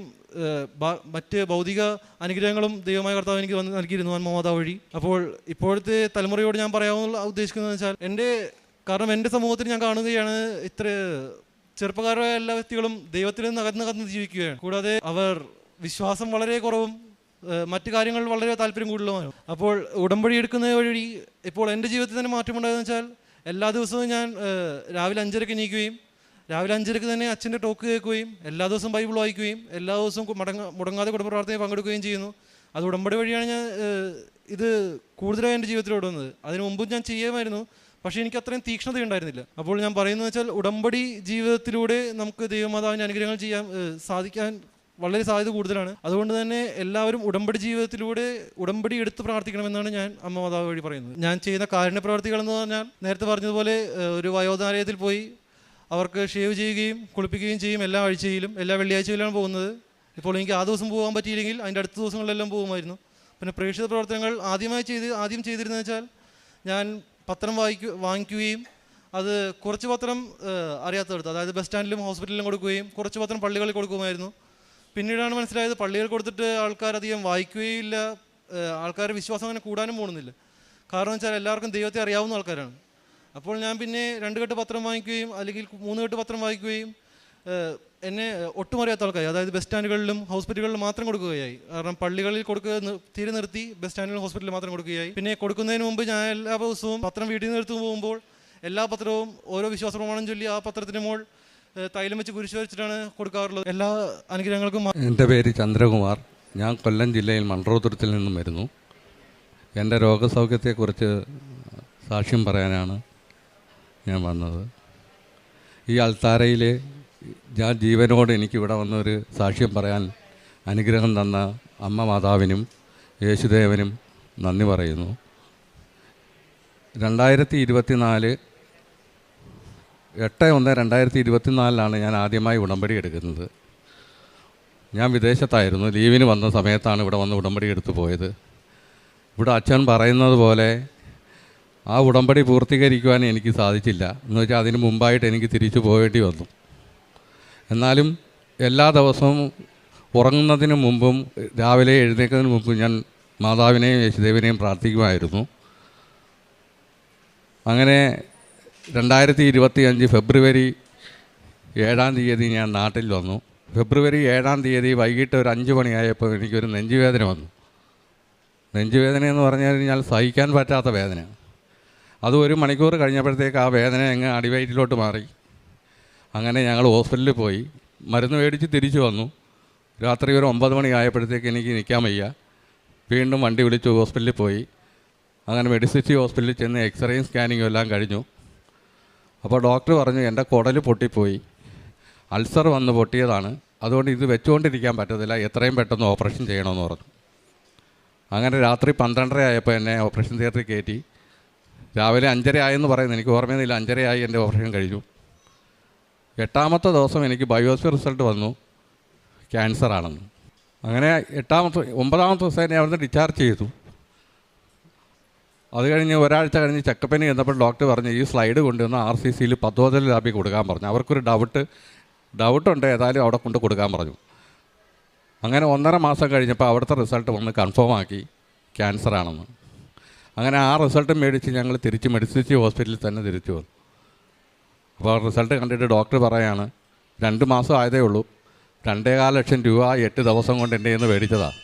മറ്റ് ഭൗതിക അനുഗ്രഹങ്ങളും ദൈവമായ കർത്താവ് എനിക്ക് നൽകിയിരുന്നു ആത്മമാതാ വഴി. അപ്പോൾ ഇപ്പോഴത്തെ തലമുറയോട് ഞാൻ പറയാമെന്നുള്ള ഉദ്ദേശിക്കുന്നത് വെച്ചാൽ, കാരണം എൻ്റെ സമൂഹത്തിൽ ഞാൻ കാണുകയാണ്, ഇത്ര ചെറുപ്പക്കാരായ എല്ലാ വ്യക്തികളും ദൈവത്തിൽ നിന്ന് അകന്ന് ജീവിക്കുകയാണ്. കൂടാതെ അവർ വിശ്വാസം വളരെ കുറവും മറ്റു കാര്യങ്ങൾ വളരെ താല്പര്യം കൂടുതലുമാണ്. അപ്പോൾ ഉടമ്പടി എടുക്കുന്ന വഴി ഇപ്പോൾ എൻ്റെ ജീവിതത്തിൽ തന്നെ മാറ്റമുണ്ടായതെന്ന് വെച്ചാൽ, എല്ലാ ദിവസവും ഞാൻ രാവിലെ 5:30 എണീക്കുകയും രാവിലെ 5:30 തന്നെ അച്ഛൻ്റെ ടോക്ക് കേൾക്കുകയും എല്ലാ ദിവസവും ബൈബിൾ വായിക്കുകയും എല്ലാ ദിവസവും മുടങ്ങാതെ കുടുംബ പ്രാർത്ഥനയിൽ പങ്കെടുക്കുകയും ചെയ്യുന്നു. അത് ഉടമ്പടി വഴിയാണ് ഞാൻ ഇത് കൂടുതലായി എൻ്റെ ജീവിതത്തിലോട്ട് വന്നത്. അതിനു മുമ്പും ഞാൻ ചെയ്യുമായിരുന്നു, പക്ഷേ എനിക്ക് അത്രയും തീക്ഷ്ണത ഉണ്ടായിരുന്നില്ല. അപ്പോൾ ഞാൻ പറയുന്നത് വെച്ചാൽ, ഉടമ്പടി ജീവിതത്തിലൂടെ നമുക്ക് ദൈവമാതാവിൻ്റെ അനുഗ്രഹങ്ങൾ സാധിക്കാൻ വളരെ സാധ്യത കൂടുതലാണ്. അതുകൊണ്ട് തന്നെ എല്ലാവരും ഉടമ്പടി ജീവിതത്തിലൂടെ ഉടമ്പടി എടുത്ത് പ്രാർത്ഥിക്കണമെന്നാണ് ഞാൻ അമ്മ മാതാവ് വഴി പറയുന്നത്. ഞാൻ ചെയ്യുന്ന കാരുണ്യ പ്രവർത്തികൾ എന്ന് പറഞ്ഞാൽ, നേരത്തെ പറഞ്ഞതുപോലെ ഒരു വയോധാലയത്തിൽ പോയി അവർക്ക് ഷേവ് ചെയ്യുകയും കുളിപ്പിക്കുകയും ചെയ്യും. എല്ലാ ആഴ്ചയിലും എല്ലാ വെള്ളിയാഴ്ചയിലാണ് പോകുന്നത്. ഇപ്പോൾ എനിക്ക് ആ ദിവസം പോകാൻ പറ്റിയില്ലെങ്കിൽ അതിൻ്റെ അടുത്ത ദിവസങ്ങളിലെല്ലാം പോകുമായിരുന്നു. പിന്നെ പ്രേക്ഷിത പ്രവർത്തനങ്ങൾ ആദ്യം ചെയ്തിരുന്നത് വെച്ചാൽ, ഞാൻ പത്രം വാങ്ങിക്കുകയും അത് കുറച്ച് പത്രം അറിയാത്തടുത്ത്, അതായത് ബസ് സ്റ്റാൻഡിലും ഹോസ്പിറ്റലിലും കൊടുക്കുകയും കുറച്ച് പത്രം പള്ളികളിൽ കൊടുക്കുമായിരുന്നു. പിന്നീടാണ് മനസ്സിലായത്, പള്ളികൾ കൊടുത്തിട്ട് ആൾക്കാർ അധികം വായിക്കുകയില്ല, ആൾക്കാരുടെ വിശ്വാസം അങ്ങനെ കൂടാനും പോകുന്നില്ല. കാരണം വെച്ചാൽ എല്ലാവർക്കും ദൈവത്തെ അറിയാവുന്ന ആൾക്കാരാണ്. അപ്പോൾ ഞാൻ പിന്നെ 2 കെട്ട് പത്രം വാങ്ങിക്കുകയും അല്ലെങ്കിൽ 3 കെട്ട് പത്രം വാങ്ങിക്കുകയും എന്നെ ഒട്ടുമറിയാത്ത ആൾക്കാർ, അതായത് ബസ് സ്റ്റാൻഡുകളിലും ഹോസ്പിറ്റലുകളിലും മാത്രം കൊടുക്കുകയായി. കാരണം പള്ളികളിൽ തീരെ നിർത്തി ബസ് സ്റ്റാൻഡിലും ഹോസ്പിറ്റലിൽ മാത്രം കൊടുക്കുകയായി. പിന്നെ കൊടുക്കുന്നതിന് മുമ്പ് ഞാൻ എല്ലാ ദിവസവും പത്രം വീട്ടിൽ നിന്ന് എടുത്തു പോകുമ്പോൾ എല്ലാ പത്രവും ഓരോ വിശ്വാസ പ്രമാണം ചൊല്ലി ആ പത്രത്തിന് മോൾ തൈലം വെച്ച് കുരിശ് വച്ചിട്ടാണ് കൊടുക്കാറുള്ളത്. എല്ലാ അനുഗ്രഹങ്ങൾക്കും. എൻ്റെ പേര് ചന്ദ്രകുമാർ. ഞാൻ കൊല്ലം ജില്ലയിൽ മൺട്രോത്തുരുത്തിൽ നിന്നും വരുന്നു. എൻ്റെ രോഗസൗഖ്യത്തെക്കുറിച്ച് സാക്ഷ്യം പറയാനാണ് ഞാൻ വന്നത്. ഈ അൾത്താരയിൽ ഞാൻ ജീവനോട് എനിക്കിവിടെ വന്നൊരു സാക്ഷ്യം പറയാൻ അനുഗ്രഹം തന്ന അമ്മ മാതാവിനും യേശുദേവനും നന്ദി പറയുന്നു. 2024 8/1/2024 ഞാൻ ആദ്യമായി ഉടമ്പടി എടുക്കുന്നത്. ഞാൻ വിദേശത്തായിരുന്നു. ലീവിന് വന്ന സമയത്താണ് ഇവിടെ വന്ന് ഉടമ്പടി എടുത്തു പോയത്. ഇവിടെ അച്ഛൻ പറയുന്നത് പോലെ ആ ഉടമ്പടി പൂർത്തീകരിക്കുവാൻ എനിക്ക് സാധിച്ചില്ല. എന്ന് വെച്ചാൽ അതിന് മുമ്പായിട്ട് എനിക്ക് തിരിച്ചു പോകേണ്ടി വന്നു. എന്നാലും എല്ലാ ദിവസവും ഉറങ്ങുന്നതിന് മുമ്പും രാവിലെ എഴുന്നേൽക്കുന്നതിന് മുമ്പും ഞാൻ മാതാവിനെയും യേശുദേവനെയും പ്രാർത്ഥിക്കുമായിരുന്നു. അങ്ങനെ 2025 ഫെബ്രുവരി 7-ാം തീയതി ഞാൻ നാട്ടിൽ വന്നു. ഫെബ്രുവരി 7-ാം തീയതി വൈകിട്ട് ഒരു 5 മണിയായപ്പോൾ എനിക്കൊരു നെഞ്ചുവേദന വന്നു. നെഞ്ചുവേദന എന്ന് പറഞ്ഞു കഴിഞ്ഞാൽ സഹിക്കാൻ പറ്റാത്ത വേദന. അത് 1 മണിക്കൂർ കഴിഞ്ഞപ്പോഴത്തേക്ക് ആ വേദന അങ്ങ് അടിവയറ്റിലോട്ട് മാറി. അങ്ങനെ ഞങ്ങൾ ഹോസ്പിറ്റലിൽ പോയി മരുന്ന് മേടിച്ച് തിരിച്ചു വന്നു. രാത്രി ഒരു 9 മണിയായപ്പോഴത്തേക്ക് എനിക്ക് നിൽക്കാൻ വയ്യ. വീണ്ടും വണ്ടി വിളിച്ച് ഹോസ്പിറ്റലിൽ പോയി. അങ്ങനെ മെഡിസിറ്റി ഹോസ്പിറ്റലിൽ ചെന്ന് എക്സ്റേയും സ്കാനിങ്ങും എല്ലാം കഴിഞ്ഞു. അപ്പോൾ ഡോക്ടർ പറഞ്ഞു എൻ്റെ കുടൽ പൊട്ടിപ്പോയി, അൾസർ വന്ന് പൊട്ടിയതാണ്, അതുകൊണ്ട് ഇത് വെച്ചുകൊണ്ടിരിക്കാൻ പറ്റത്തില്ല, എത്രയും പെട്ടെന്ന് ഓപ്പറേഷൻ ചെയ്യണമെന്ന് പറഞ്ഞു. അങ്ങനെ രാത്രി 12:30 ആയപ്പോൾ എന്നെ ഓപ്പറേഷൻ തിയേറ്ററിൽ കയറ്റി. രാവിലെ 5:30 ആയെന്ന് പറയുന്നത് എനിക്ക് ഓർമ്മയൊന്നുമില്ല. 5:30 ആയി എൻ്റെ ഓപ്പറേഷൻ കഴിഞ്ഞു. 8ാമത്തെ ദിവസം എനിക്ക് ബയോപ്സി റിസൾട്ട് വന്നു, ക്യാൻസറാണെന്ന്. അങ്ങനെ 9ാമത്തെ ദിവസം എന്നെ അവിടുന്ന് ഡിസ്ചാർജ് ചെയ്തു. അത് കഴിഞ്ഞ് ഒരാഴ്ച കഴിഞ്ഞ് ചെക്കപ്പിന് ചെന്നപ്പോൾ ഡോക്ടർ പറഞ്ഞു ഈ സ്ലൈഡ് കൊണ്ടുവന്ന് RCCയിൽ പത്തോതൽ ലാബിൽ കൊടുക്കാൻ പറഞ്ഞു. അവർക്കൊരു ഡൗട്ടുണ്ട്, ഏതായാലും അവിടെ കൊണ്ട് കൊടുക്കാൻ പറഞ്ഞു. അങ്ങനെ 1.5 മാസം കഴിഞ്ഞപ്പോൾ അവിടുത്തെ റിസൾട്ട് വന്ന് കൺഫേം ആക്കി ക്യാൻസറാണെന്ന്. അങ്ങനെ ആ റിസൾട്ട് മേടിച്ച് ഞങ്ങൾ തിരിച്ച് മെഡിസിറ്റി ഹോസ്പിറ്റലിൽ തന്നെ തിരിച്ചു വന്നു. അപ്പോൾ റിസൾട്ട് കണ്ടിട്ട് ഡോക്ടർ പറയാണ് 2 മാസം ആയതേ ഉള്ളൂ, 2.25 ലക്ഷം രൂപ 8 ദിവസം കൊണ്ട് എൻ്റെ കയ്യിൽ നിന്ന് മേടിച്ചതാണ്.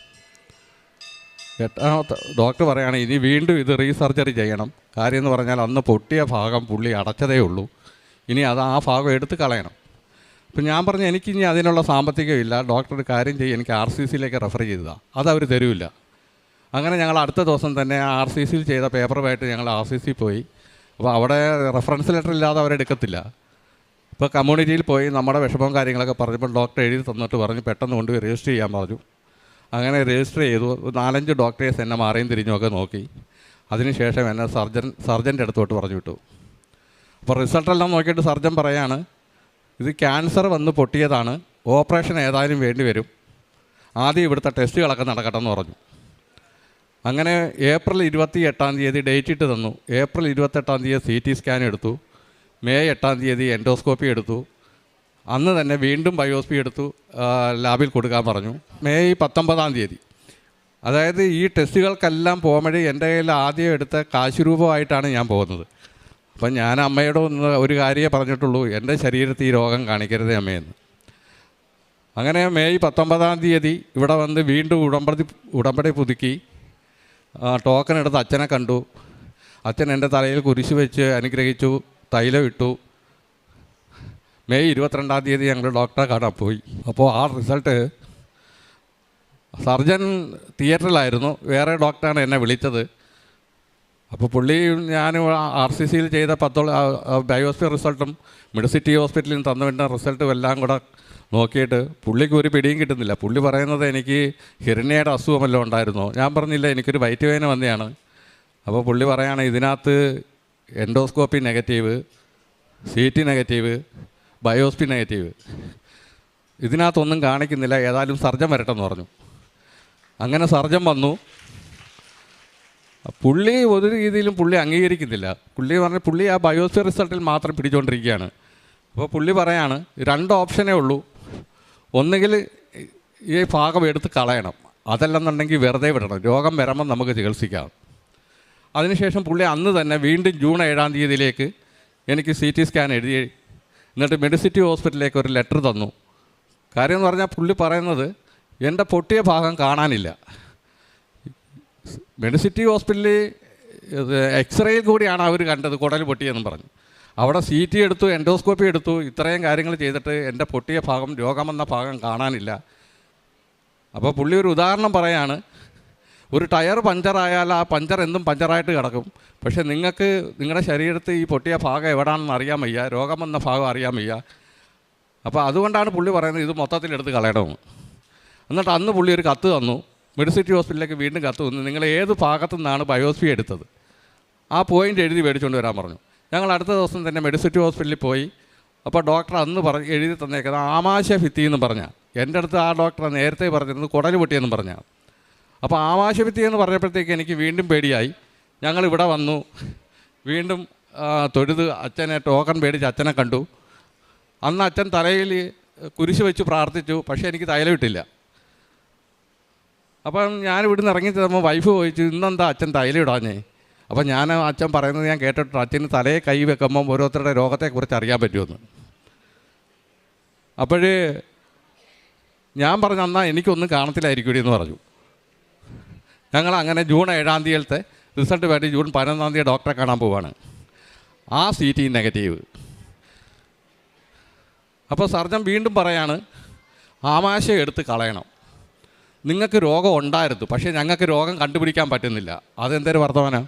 8ാമത്തെ ഡോക്ടർ പറയുകയാണ് ഇനി വീണ്ടും ഇത് റീസർജറി ചെയ്യണം. കാര്യം എന്ന് പറഞ്ഞാൽ അന്ന് പൊട്ടിയ ഭാഗം പുള്ളി അടച്ചതേ ഉള്ളൂ, ഇനി അത് ആ ഭാഗം എടുത്ത് കളയണം. അപ്പം ഞാൻ പറഞ്ഞു എനിക്കിനി അതിനുള്ള സാമ്പത്തികമില്ല, ഡോക്ടർ ഒരു കാര്യം ചെയ്യും, എനിക്ക് RCCയിലേക്ക് റെഫർ ചെയ്തതാണ്, അതവർ തരില്ല. അങ്ങനെ ഞങ്ങൾ അടുത്ത ദിവസം തന്നെ RCCയിൽ ചെയ്ത പേപ്പറുമായിട്ട് ഞങ്ങൾ RCC പോയി. അപ്പോൾ അവിടെ റെഫറൻസ് ലെറ്റർ ഇല്ലാതെ അവരെടുക്കത്തില്ല. ഇപ്പോൾ കമ്മ്യൂണിറ്റിയിൽ പോയി നമ്മുടെ വിഷമവും കാര്യങ്ങളൊക്കെ പറഞ്ഞപ്പോൾ ഡോക്ടർ എഴുതി തന്നിട്ട് പറഞ്ഞു പെട്ടെന്ന് കൊണ്ടുപോയി രജിസ്റ്റർ ചെയ്യാൻ പറഞ്ഞു. അങ്ങനെ രജിസ്റ്റർ ചെയ്തു. 4-5 ഡോക്ടേഴ്സ് എന്നെ മാറിയും തിരിഞ്ഞുമൊക്കെ നോക്കി. അതിനുശേഷം എന്നെ സർജൻ്റെ അടുത്തോട്ട് പറഞ്ഞു വിട്ടു. അപ്പോൾ റിസൾട്ടെല്ലാം നോക്കിയിട്ട് സർജൻ പറയാണ് ഇത് ക്യാൻസർ വന്ന് പൊട്ടിയതാണ്, ഓപ്പറേഷൻ ഏതായാലും വേണ്ടി വരും, ആദ്യം ഇവിടുത്തെ ടെസ്റ്റുകളൊക്കെ നടക്കട്ടെ എന്ന് പറഞ്ഞു. അങ്ങനെ ഏപ്രിൽ 28-ാം തീയതി ഡേറ്റ് ഇട്ട് തന്നു. ഏപ്രിൽ 28-ാം തീയതി CT സ്കാൻ എടുത്തു. മെയ് 8-ാം തീയതി എൻഡോസ്കോപ്പി എടുത്തു. അന്ന് തന്നെ വീണ്ടും ബയോപ്സി എടുത്തു ലാബിൽ കൊടുക്കാൻ പറഞ്ഞു. മെയ് 19-ാം തീയതി, അതായത് ഈ ടെസ്റ്റുകൾക്കെല്ലാം പോകുമ്പോഴേ എൻ്റെ കയ്യിൽ ആദ്യം എടുത്ത കാശ് രൂപമായിട്ടാണ് ഞാൻ പോകുന്നത്. അപ്പം ഞാൻ അമ്മയോട് ഒരു കാര്യമേ പറഞ്ഞിട്ടുള്ളൂ, എൻ്റെ ശരീരത്തിൽ ഈ രോഗം കാണിക്കരുതേ അമ്മയെന്ന്. അങ്ങനെ മെയ് 19-ാം തീയതി ഇവിടെ വന്ന് വീണ്ടും ഉടമ്പടി പുതുക്കി ടോക്കൺ എടുത്ത് അച്ഛനെ കണ്ടു. അച്ഛൻ എൻ്റെ തലയിൽ കുരിശ് വെച്ച് അനുഗ്രഹിച്ചു, തൈലം ഇട്ടു. മെയ് 22-ാം തീയതി ഞങ്ങൾ ഡോക്ടറെ കാണാൻ പോയി. അപ്പോൾ ആ റിസൾട്ട് സർജൻ തിയേറ്ററിലായിരുന്നു, വേറെ ഡോക്ടറാണ് എന്നെ വിളിച്ചത്. അപ്പോൾ പുള്ളി ഞാൻ RCCയിൽ ചെയ്ത 10 ബയോപ്സി റിസൾട്ടും മെഡിസിറ്റി ഹോസ്പിറ്റലിൽ നിന്ന് തന്നുവിട്ട റിസൾട്ടും എല്ലാം കൂടെ നോക്കിയിട്ട് പുള്ളിക്ക് ഒരു പിടിയും കിട്ടുന്നില്ല. പുള്ളി പറയുന്നത് എനിക്ക് ഹിരണ്യയുടെ അസുഖമല്ലോ ഉണ്ടായിരുന്നോ. ഞാൻ പറഞ്ഞില്ല, എനിക്കൊരു വയറ്റുവേദന വന്നതാണ്. അപ്പോൾ പുള്ളി പറയുകയാണ് ഇതിനകത്ത് endoscopy negative, CT negative, biopsy negative, ഇതിനകത്തൊന്നും കാണിക്കുന്നില്ല, ഏതായാലും സർജൻ വരട്ടെന്ന് പറഞ്ഞു. അങ്ങനെ സർജൻ വന്നു. പുള്ളി ഒരു രീതിയിലും പുള്ളി അംഗീകരിക്കുന്നില്ല. പുള്ളി ആ ബയോപ്സി റിസൾട്ടിൽ മാത്രം പിടിച്ചുകൊണ്ടിരിക്കുകയാണ്. അപ്പോൾ പുള്ളി പറയാണ് 2 ഓപ്ഷനേ ഉള്ളൂ, ഒന്നുകിൽ ഈ ഭാഗം എടുത്ത് കളയണം, അതല്ലെന്നുണ്ടെങ്കിൽ വെറുതെ വിടണം, രോഗം വരുമ്പം നമുക്ക് ചികിത്സിക്കാം. അതിനുശേഷം പുള്ളി അന്ന് തന്നെ വീണ്ടും ജൂൺ 7-ാം തീയതിയിലേക്ക് എനിക്ക് CT സ്കാൻ എഴുതി. എന്നിട്ട് മെഡിസിറ്റി ഹോസ്പിറ്റലിലേക്ക് ഒരു ലെറ്റർ തന്നു. കാര്യം എന്ന് പറഞ്ഞാൽ പുള്ളി പറയുന്നത് എൻ്റെ പൊട്ടിയ ഭാഗം കാണാനില്ല. മെഡിസിറ്റി ഹോസ്പിറ്റലിൽ എക്സ്റേയിൽ കൂടിയാണ് അവർ കണ്ടത് കുടൽ പൊട്ടിയെന്നും പറഞ്ഞു. അവിടെ CT എടുത്തു, എൻഡോസ്കോപ്പി എടുത്തു, ഇത്രയും കാര്യങ്ങൾ ചെയ്തിട്ട് എൻ്റെ പൊട്ടിയ ഭാഗം, രോഗം വന്ന ഭാഗം കാണാനില്ല. അപ്പോൾ പുള്ളി ഒരു ഉദാഹരണം പറയാണ്, ഒരു ടയർ പഞ്ചറായാൽ ആ പഞ്ചർ എന്തും പഞ്ചറായിട്ട് കിടക്കും. പക്ഷേ നിങ്ങൾക്ക് നിങ്ങളുടെ ശരീരത്തിൽ ഈ പൊട്ടിയ ഭാഗം എവിടെയാണെന്ന് അറിയാൻ വയ്യ, രോഗം വന്ന ഭാഗം അറിയാൻ വയ്യ. അപ്പോൾ അതുകൊണ്ടാണ് പുള്ളി പറയുന്നത് ഇത് മൊത്തത്തിലെടുത്ത് കളയണമെന്ന്. എന്നിട്ട് അന്ന് പുള്ളി ഒരു കത്ത് തന്നു. മെഡിസിറ്റി ഹോസ്പിറ്റലിലേക്ക് വീണ്ടും കത്ത് തന്നു, നിങ്ങൾ ഏത് ഭാഗത്തു നിന്നാണ് ബയോപ്സി എടുത്തത് ആ പോയിൻ്റ് എഴുതി മേടിച്ചുകൊണ്ട് വരാൻ പറഞ്ഞു. ഞങ്ങൾ അടുത്ത ദിവസം തന്നെ മെഡിസിറ്റി ഹോസ്പിറ്റലിൽ പോയി. അപ്പോൾ ഡോക്ടർ അന്ന് എഴുതി തന്നേക്കുന്നത് ആമാശയഭിത്തി എന്ന് പറഞ്ഞാൽ, എൻ്റെ അടുത്ത് ആ ഡോക്ടർ നേരത്തെ പറഞ്ഞിരുന്നത് കുടൽ പൊട്ടിയെന്ന് പറഞ്ഞാൽ. അപ്പോൾ ആമാശയഭിത്തി എന്ന് പറഞ്ഞപ്പോഴത്തേക്ക് എനിക്ക് വീണ്ടും പേടിയായി. ഞങ്ങളിവിടെ വന്നു, വീണ്ടും തൊഴുത് അച്ഛനെ ടോക്കൺ പേടിച്ച് അച്ഛനെ കണ്ടു. അന്ന് അച്ഛൻ തലയിൽ കുരിശ് വെച്ച് പ്രാർത്ഥിച്ചു, പക്ഷേ എനിക്ക് തൈലമിട്ടില്ല. അപ്പം ഞാൻ ഇവിടുന്ന് ഇറങ്ങി തരുമ്പോൾ വൈഫ് ചോദിച്ചു, ഇന്നെന്താ അച്ഛൻ തൈലമിടാഞ്ഞേ? അപ്പം അച്ഛൻ പറയുന്നത് ഞാൻ കേട്ടിട്ടുണ്ട്, അച്ഛന് തലയെ കൈ വെക്കുമ്പം ഓരോരുത്തരുടെ രോഗത്തെക്കുറിച്ച് അറിയാൻ പറ്റുമെന്ന്. അപ്പോൾ ഞാൻ പറഞ്ഞു, എന്നാൽ എനിക്കൊന്നും കാണത്തില്ലായിരിക്കും എന്ന് പറഞ്ഞു. ഞങ്ങൾ അങ്ങനെ ജൂൺ 7-ാം തീയതിയിലത്തെ റിസൾട്ട് വേണ്ടി ജൂൺ 11-ാം തീയതി ഡോക്ടറെ കാണാൻ പോവാണ്. ആ CT നെഗറ്റീവ്. അപ്പോൾ സർജൻ വീണ്ടും പറയാണ്, ആമാശയം എടുത്ത് കളയണം. നിങ്ങൾക്ക് രോഗം ഉണ്ടായിരുന്നു, പക്ഷേ ഞങ്ങൾക്ക് രോഗം കണ്ടുപിടിക്കാൻ പറ്റുന്നില്ല. അതെന്തൊരു വർത്തമാനം?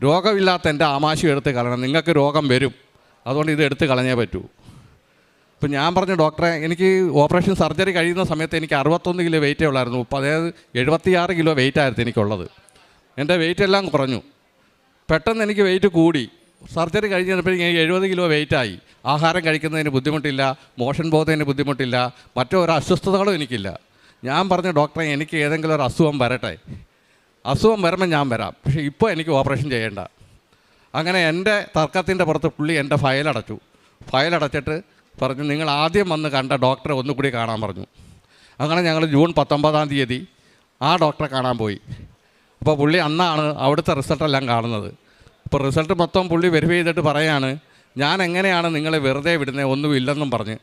രോഗമില്ലാത്ത എൻ്റെ ആമാശയം എടുത്ത് കളയണം, നിങ്ങൾക്ക് രോഗം വരും, അതുകൊണ്ട് ഇത് എടുത്ത് കളഞ്ഞേ പറ്റൂ. ഇപ്പം ഞാൻ പറഞ്ഞു, ഡോക്ടറെ എനിക്ക് ഓപ്പറേഷൻ സർജറി കഴിയുന്ന സമയത്ത് എനിക്ക് 61 കിലോ വെയിറ്റേ ഉള്ളായിരുന്നു. അതായത് 76 കിലോ വെയിറ്റായിരുന്നു എനിക്കുള്ളത്. എൻ്റെ വെയിറ്റ് എല്ലാം കുറഞ്ഞു. പെട്ടെന്ന് എനിക്ക് വെയിറ്റ് കൂടി. സർജറി കഴിഞ്ഞപ്പോഴേക്കും എനിക്ക് 70 കിലോ വെയിറ്റായി. ആഹാരം കഴിക്കുന്നതിന് ബുദ്ധിമുട്ടില്ല, മോഷൻ പോകുന്നതിന് ബുദ്ധിമുട്ടില്ല, മറ്റൊരു അസ്വസ്ഥതകളും എനിക്കില്ല. ഞാൻ പറഞ്ഞു, ഡോക്ടറെ എനിക്ക് ഏതെങ്കിലും ഒരു അസുഖം വരട്ടെ, അസുഖം വരുമ്പോൾ ഞാൻ വരാം, പക്ഷേ ഇപ്പോൾ എനിക്ക് ഓപ്പറേഷൻ ചെയ്യേണ്ട. അങ്ങനെ എൻ്റെ തർക്കത്തിൻ്റെ പുറത്ത് പുള്ളി എൻ്റെ ഫയലടച്ചിട്ട് പറഞ്ഞു, നിങ്ങൾ ആദ്യം വന്ന് കണ്ട ഡോക്ടറെ ഒന്നുകൂടി കാണാൻ പറഞ്ഞു. അങ്ങനെ ഞങ്ങൾ ജൂൺ 19-ാം തീയതി ആ ഡോക്ടറെ കാണാൻ പോയി. അപ്പോൾ പുള്ളി അന്നാണ് അവിടുത്തെ റിസൾട്ടെല്ലാം കാണുന്നത്. അപ്പോൾ റിസൾട്ട് മൊത്തം പുള്ളി വെരിഫൈ ചെയ്തിട്ട് പറയാണ്, ഞാൻ എങ്ങനെയാണ് നിങ്ങളെ വെറുതെ വിടുന്നത്, ഒന്നുമില്ലെന്നും പറഞ്ഞ്.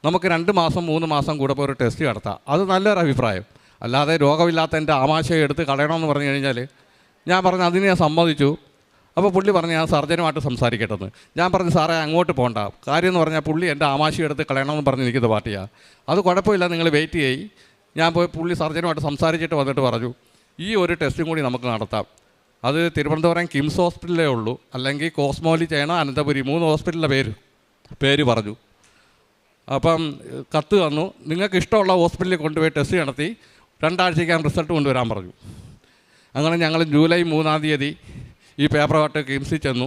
നമുക്ക് 2 മാസം 3 മാസം കൂടെ ഒരു ടെസ്റ്റ് നടത്താം, അത് നല്ലൊരു അഭിപ്രായം. അല്ലാതെ രോഗമില്ലാത്ത എൻ്റെ ആമാശയം എടുത്ത് കളയണമെന്ന് പറഞ്ഞു കഴിഞ്ഞാൽ ഞാൻ പറഞ്ഞു അതിന് ഞാൻ സമ്മതിച്ചു. അപ്പോൾ പുള്ളി പറഞ്ഞു ഞാൻ സർജനുമായിട്ട് സംസാരിക്കട്ടെന്ന്. ഞാൻ പറഞ്ഞു സാറേ അങ്ങോട്ട് പോകണ്ട, കാര്യം എന്ന് പറഞ്ഞാൽ പുള്ളി എൻ്റെ ആമാശയം എടുത്ത് കളയണമെന്ന് പറഞ്ഞ് എനിക്കിത് പാർട്ടിയാണ്, അത് കുഴപ്പമില്ല, നിങ്ങൾ വെയിറ്റ് ചെയ്യ്. ഞാൻ പോയി പുള്ളി സർജനുമായിട്ട് സംസാരിച്ചിട്ട് വന്നിട്ട് പറഞ്ഞു ഈ ഒരു ടെസ്റ്റും കൂടി നമുക്ക് നടത്താം. അത് തിരുവനന്തപുരം കിംസ് ഹോസ്പിറ്റലേ ഉള്ളൂ, അല്ലെങ്കിൽ കോസ്മോലി ചെയ്യണം, അനന്തപുരി, 3 ഹോസ്പിറ്റലിൻ്റെ പേര് പറഞ്ഞു. അപ്പം കത്ത് തന്നു, നിങ്ങൾക്ക് ഇഷ്ടമുള്ള ഹോസ്പിറ്റലിൽ കൊണ്ടുപോയി ടെസ്റ്റ് നടത്തി 2 ആഴ്ചയ്ക്കകം റിസൾട്ട് കൊണ്ടുവരാൻ പറഞ്ഞു. അങ്ങനെ ഞങ്ങൾ ജൂലൈ 3-ാം തീയതി ഈ പേപ്പറുമായിട്ട് കിംസിൽ ചെന്നു.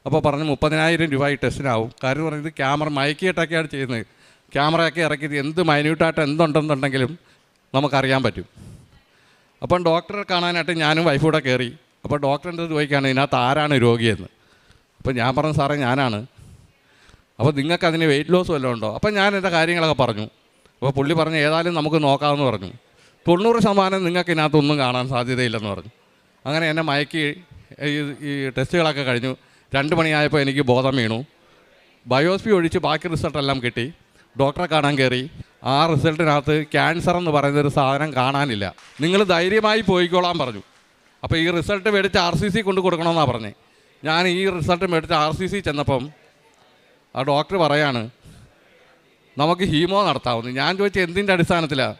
അപ്പോൾ പറഞ്ഞു 30,000 രൂപ ഈ ടെസ്റ്റിനാവും. കാര്യം പറയുന്നത് ക്യാമറ മയക്കിയിട്ടൊക്കെയാണ് ചെയ്യുന്നത്. ക്യാമറയൊക്കെ ഇറക്കിയത് എന്ത് മൈന്യൂട്ടായിട്ട് എന്തുണ്ടെന്നുണ്ടെങ്കിലും നമുക്കറിയാൻ പറ്റും. അപ്പം ഡോക്ടറെ കാണാനായിട്ട് ഞാനും വൈഫൂടെ കയറി. അപ്പോൾ ഡോക്ടറിൻ്റെ ചോദിക്കുകയാണ് ഇതിനകത്ത് ആരാണ് രോഗിയെന്ന്. അപ്പോൾ ഞാൻ പറഞ്ഞു സാറേ ഞാനാണ്. അപ്പോൾ നിങ്ങൾക്ക് അതിന് വെയിറ്റ് ലോസ് വല്ലതും ഉണ്ടോ? അപ്പം ഞാൻ എൻ്റെ കാര്യങ്ങളൊക്കെ പറഞ്ഞു. അപ്പോൾ പുള്ളി പറഞ്ഞു ഏതായാലും നമുക്ക് നോക്കാമെന്ന് പറഞ്ഞു. 90% നിങ്ങൾക്ക് ഇതിനകത്തൊന്നും കാണാൻ സാധ്യതയില്ലെന്ന് പറഞ്ഞു. അങ്ങനെ എന്നെ മയക്കി ഈ ടെസ്റ്റുകളൊക്കെ കഴിഞ്ഞു. 2 മണിയായപ്പോൾ എനിക്ക് ബോധം വീണു. ബയോപ്സി ഒഴിച്ച് ബാക്കി റിസൾട്ടെല്ലാം കിട്ടി. ഡോക്ടറെ കാണാൻ കയറി. ആ റിസൾട്ടിനകത്ത് ക്യാൻസർ എന്ന് പറയുന്നൊരു സാധനം കാണാനില്ല, നിങ്ങൾ ധൈര്യമായി പോയിക്കോളാൻ പറഞ്ഞു. അപ്പോൾ ഈ റിസൾട്ട് മേടിച്ച് RCC കൊണ്ട് കൊടുക്കണമെന്നാണ് പറഞ്ഞത്. ഞാൻ ഈ റിസൾട്ട് മേടിച്ച് RCC ചെന്നപ്പം ആ ഡോക്ടർ പറയാണ് നമുക്ക് ഹീമോ നടത്താവുന്നു. ഞാൻ ചോദിച്ചാൽ എന്തിൻ്റെ അടിസ്ഥാനത്തിലാണ്?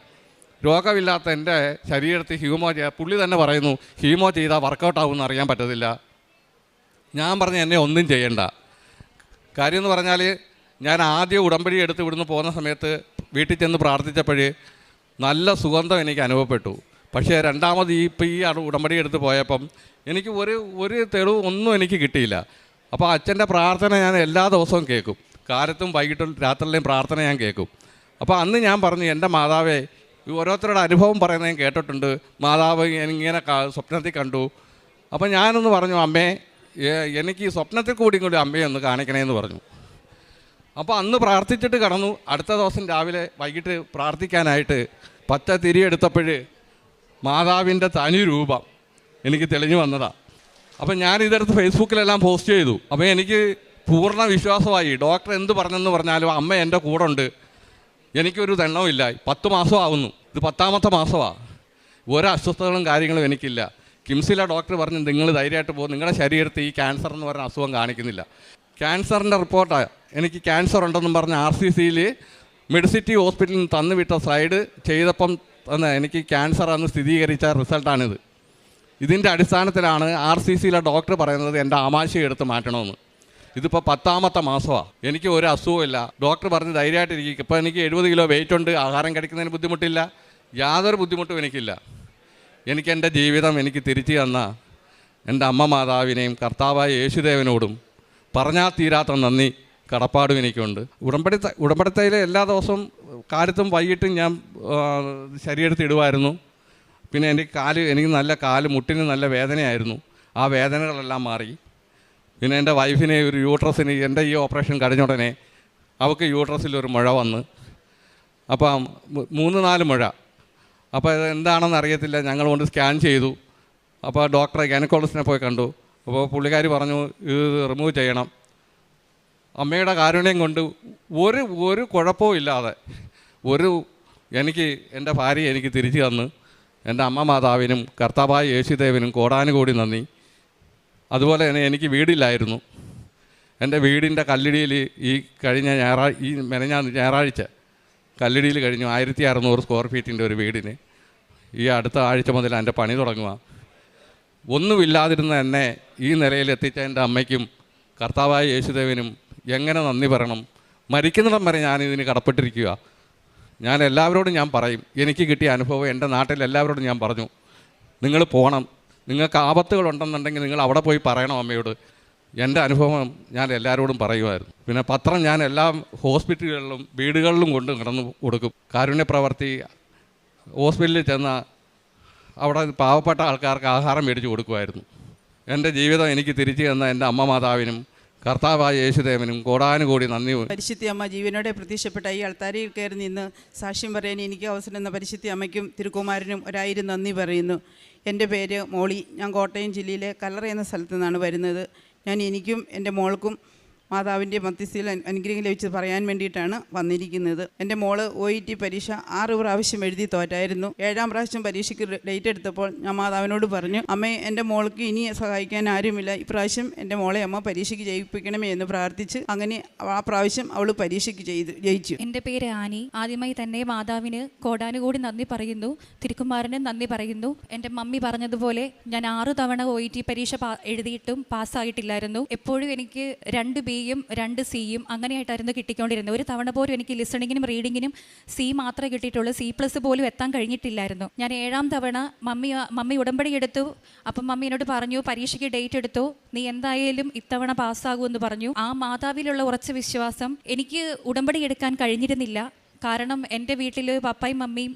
രോഗമില്ലാത്ത എൻ്റെ ശരീരത്തിൽ ഹീമോ ചെയ്യാൻ പുള്ളി തന്നെ പറയുന്നു ഹീമോ ചെയ്താൽ വർക്കൗട്ട് ആവുമെന്ന് അറിയാൻ പറ്റത്തില്ല. ഞാൻ പറഞ്ഞു എന്നെ ഒന്നും ചെയ്യണ്ട. കാര്യം എന്ന് പറഞ്ഞാൽ ഞാൻ ആദ്യം ഉടമ്പടി എടുത്ത് ഇവിടുന്ന് പോകുന്ന സമയത്ത് വീട്ടിൽ ചെന്ന് പ്രാർത്ഥിച്ചപ്പോൾ നല്ല സുഗന്ധം എനിക്ക് അനുഭവപ്പെട്ടു. പക്ഷേ രണ്ടാമത് ഈ ഉടമ്പടി എടുത്ത് പോയപ്പം എനിക്ക് ഒരു തെളിവ് ഒന്നും എനിക്ക് കിട്ടിയില്ല. അപ്പോൾ അച്ഛൻ്റെ പ്രാർത്ഥന ഞാൻ എല്ലാ ദിവസവും കേൾക്കും, കാലത്തും വൈകിട്ടും രാത്രിയിലെയും പ്രാർത്ഥന ഞാൻ കേൾക്കും. അപ്പോൾ അന്ന് ഞാൻ പറഞ്ഞു എൻ്റെ മാതാവേ, ഓരോരുത്തരുടെ അനുഭവം പറയുന്നത് ഞാൻ കേട്ടിട്ടുണ്ട്, മാതാവ് ഇങ്ങനെ സ്വപ്നത്തിൽ കണ്ടു. അപ്പോൾ ഞാനൊന്ന് പറഞ്ഞു അമ്മേ എനിക്ക് ഈ സ്വപ്നത്തിൽ കൂടി അമ്മയെ ഒന്ന് കാണിക്കണേന്ന് പറഞ്ഞു. അപ്പോൾ അന്ന് പ്രാർത്ഥിച്ചിട്ട് കടന്നു. അടുത്ത ദിവസം രാവിലെ വൈകിട്ട് പ്രാർത്ഥിക്കാനായിട്ട് പച്ച തിരിയെടുത്തപ്പോൾ മാതാവിൻ്റെ തനി രൂപം എനിക്ക് തെളിഞ്ഞു വന്നതാണ്. അപ്പം ഞാൻ ഇതെടുത്ത് ഫേസ്ബുക്കിലെല്ലാം പോസ്റ്റ് ചെയ്തു. അപ്പോൾ എനിക്ക് പൂർണ്ണ വിശ്വാസമായി. ഡോക്ടർ എന്ത് പറഞ്ഞെന്ന് പറഞ്ഞാലും അമ്മ എൻ്റെ കൂടെ ഉണ്ട്. എനിക്കൊരു ദണ്ണവുമില്ല. 10 മാസമാവുന്നു, ഇത് 10ാമത്തെ മാസമാണ്. ഒരു അസ്വസ്ഥതകളും കാര്യങ്ങളും എനിക്കില്ല. കിംസിലെ ഡോക്ടർ പറഞ്ഞു, നിങ്ങൾ ധൈര്യമായിട്ട് പോകും, നിങ്ങളുടെ ശരീരത്തിൽ ഈ ക്യാൻസർ എന്ന് പറയുന്ന അസുഖം കാണിക്കുന്നില്ല. ക്യാൻസറിൻ്റെ റിപ്പോർട്ടാണ്, എനിക്ക് ക്യാൻസർ ഉണ്ടെന്നും പറഞ്ഞ് RCCയിൽ മെഡിസിറ്റി ഹോസ്പിറ്റലിൽ നിന്ന് തന്നുവിട്ട സ്ലൈഡ് ചെയ്തപ്പം എനിക്ക് ക്യാൻസർ എന്ന് സ്ഥിരീകരിച്ച റിസൾട്ടാണിത്. ഇതിൻ്റെ അടിസ്ഥാനത്തിലാണ് RCCയിലെ ഡോക്ടർ പറയുന്നത് എൻ്റെ ആമാശയം എടുത്ത് മാറ്റണമെന്ന്. ഇതിപ്പോൾ 10ാമത്തെ മാസമാണ്. എനിക്ക് ഒരു അസുഖമില്ല. ഡോക്ടർ പറഞ്ഞ് ധൈര്യമായിട്ടിരിക്കും. ഇപ്പോൾ എനിക്ക് 70 കിലോ വെയിറ്റ് ഉണ്ട്. ആഹാരം കഴിക്കുന്നതിന് ബുദ്ധിമുട്ടില്ല, യാതൊരു ബുദ്ധിമുട്ടും എനിക്കില്ല. എനിക്ക് എൻ്റെ ജീവിതം എനിക്ക് തിരിച്ചു തന്ന എൻ്റെ അമ്മ മാതാവിനെയും കർത്താവായ യേശുദേവനോടും പറഞ്ഞാൽ തീരാത്ത നന്ദി കടപ്പാടും എനിക്കുണ്ട്. ഉടമ്പടിത്തയിൽ എല്ലാ ദിവസവും കാലത്തും വൈകിട്ടും ഞാൻ ശരീരത്തിൽ ഇടുമായിരുന്നു. പിന്നെ എനിക്ക് നല്ല മുട്ടിന് നല്ല വേദനയായിരുന്നു. ആ വേദനകളെല്ലാം മാറി. പിന്നെ എൻ്റെ വൈഫിനെ ഒരു യൂട്രസിന്, എൻ്റെ ഈ ഓപ്പറേഷൻ കഴിഞ്ഞ ഉടനെ അവൾക്ക് യൂട്രസിലൊരു മുഴ വന്ന്, അപ്പം 3-4 മുഴ. അപ്പോൾ ഇത് എന്താണെന്ന് അറിയത്തില്ല. ഞങ്ങൾ കൊണ്ട് സ്കാൻ ചെയ്തു. അപ്പോൾ ഡോക്ടറെ ഗൈനക്കോളജിസ്റ്റിനെ പോയി കണ്ടു. അപ്പോൾ പുള്ളിക്കാരി പറഞ്ഞു ഇത് റിമൂവ് ചെയ്യണം. അമ്മയുടെ കാരുണ്യം കൊണ്ട് ഒരു കുഴപ്പവും ഇല്ലാതെ എനിക്ക് എൻ്റെ ഭാര്യ എനിക്ക് തിരിച്ചു തന്ന് എൻ്റെ അമ്മ മാതാവിനും കർത്താവായ യേശുദേവനും കോടാനുകോടി നന്ദി. അതുപോലെ തന്നെ എനിക്ക് വീടില്ലായിരുന്നു. എൻ്റെ വീടിൻ്റെ കല്ലിടിയിൽ ഈ കഴിഞ്ഞ ഞായറാഴ്ച കല്ലിടിയിൽ കഴിഞ്ഞു 1600 സ്ക്വയർ ഫീറ്റിൻ്റെ ഒരു വീടിന് ഈ അടുത്ത ആഴ്ച മുതൽ എൻ്റെ പണി തുടങ്ങുക. ഒന്നുമില്ലാതിരുന്ന എന്നെ ഈ നിലയിലെത്തിച്ച എൻ്റെ അമ്മയ്ക്കും കർത്താവായ യേശുദേവനും എങ്ങനെ നന്ദി പറയണം. മരിക്കുന്നിടം വരെ ഞാനിതിന് കടപ്പെട്ടിരിക്കുക. ഞാൻ എല്ലാവരോടും ഞാൻ പറയും, എനിക്ക് കിട്ടിയ അനുഭവം എൻ്റെ നാട്ടിൽ എല്ലാവരോടും ഞാൻ പറഞ്ഞു, നിങ്ങൾ പോകണം, നിങ്ങൾക്ക് ആപത്തുകളുണ്ടെന്നുണ്ടെങ്കിൽ നിങ്ങൾ അവിടെ പോയി പറയണം അമ്മയോട്. എൻ്റെ അനുഭവം ഞാൻ എല്ലാവരോടും പറയുമായിരുന്നു. പിന്നെ പത്രം ഞാൻ എല്ലാ ഹോസ്പിറ്റലുകളിലും വീടുകളിലും കൊണ്ട് കിടന്നു കൊടുക്കും. കാരുണ്യ പ്രവർത്തി ഹോസ്പിറ്റലിൽ ചെന്ന അവിടെ പാവപ്പെട്ട ആൾക്കാർക്ക് ആഹാരം മേടിച്ച് കൊടുക്കുമായിരുന്നു. എൻ്റെ ജീവിതം എനിക്ക് തിരിച്ചു തന്ന എൻ്റെ അമ്മ മാതാവിനും കർത്താവായ യേശുദേവനും കോടാനുകോടി നന്ദി. പരിശുദ്ധി അമ്മ ജീവനോടെ പ്രത്യക്ഷപ്പെട്ട ഈ അൾത്താരയിൽ കയറി നിന്ന് സാക്ഷ്യം പറയാൻ എനിക്ക് അവസരം എന്ന പരിശുദ്ധി അമ്മയ്ക്കും തിരുക്കുമാരനും 1000 നന്ദി പറയുന്നു. എൻ്റെ പേര് മോളി. ഞാൻ കോട്ടയം ജില്ലയിലെ കല്ലറ എന്ന സ്ഥലത്തു നിന്നാണ് വരുന്നത്. എനിക്കും എൻ്റെ മോൾക്കും മാതാവിൻ്റെ മധ്യസ്ഥയിൽ അനുഗ്രഹം ലഭിച്ച് പറയാൻ വേണ്ടിയിട്ടാണ് വന്നിരിക്കുന്നത്. എൻ്റെ മോള് OET പരീക്ഷ 6 പ്രാവശ്യം എഴുതി തോറ്റായിരുന്നു. 7ാം പ്രാവശ്യം പരീക്ഷയ്ക്ക് ഡേറ്റ് എടുത്തപ്പോൾ ഞാൻ മാതാവിനോട് പറഞ്ഞു, അമ്മേ എൻ്റെ മോൾക്ക് ഇനി സഹായിക്കാൻ ആരുമില്ല, ഇപ്രാവശ്യം എൻ്റെ മോളെ അമ്മ പരീക്ഷയ്ക്ക് ജയിപ്പിക്കണമേ എന്ന് പ്രാർത്ഥിച്ച് അങ്ങനെ ആ പ്രാവശ്യം അവൾ പരീക്ഷയ്ക്ക് ജയിച്ചു. എൻ്റെ പേര് ആനി. ആദ്യമായി തന്നെ മാതാവിന് കോടാനുകൂടി നന്ദി പറയുന്നു, തിരുക്കുമാരനും നന്ദി പറയുന്നു. എൻ്റെ മമ്മി പറഞ്ഞതുപോലെ ഞാൻ 6 തവണ OET പരീക്ഷ എഴുതിയിട്ടും പാസ്സായിട്ടില്ലായിരുന്നു. എപ്പോഴും എനിക്ക് 2 Bയും 2 Cയും അങ്ങനെയായിട്ടായിരുന്നു കിട്ടിക്കൊണ്ടിരുന്നത്. ഒരു തവണ പോലും എനിക്ക് ലിസണിങ്ങിനും റീഡിങ്ങിനും C മാത്രമേ കിട്ടിയിട്ടുള്ളൂ. C+ പോലും എത്താൻ കഴിഞ്ഞിട്ടില്ലായിരുന്നു. ഞാൻ 7ാം തവണ മമ്മി ഉടമ്പടി എടുത്തു. അപ്പം മമ്മി എന്നോട് പറഞ്ഞു, പരീക്ഷയ്ക്ക് ഡേറ്റ് എടുത്തു, നീ എന്തായാലും ഇത്തവണ പാസ്സാകുമെന്ന് പറഞ്ഞു. ആ മാതാവിലുള്ള ഉറച്ച വിശ്വാസം എനിക്ക് ഉടമ്പടി എടുക്കാൻ കഴിഞ്ഞിരുന്നില്ല. കാരണം എൻ്റെ വീട്ടിൽ പപ്പായും മമ്മിയും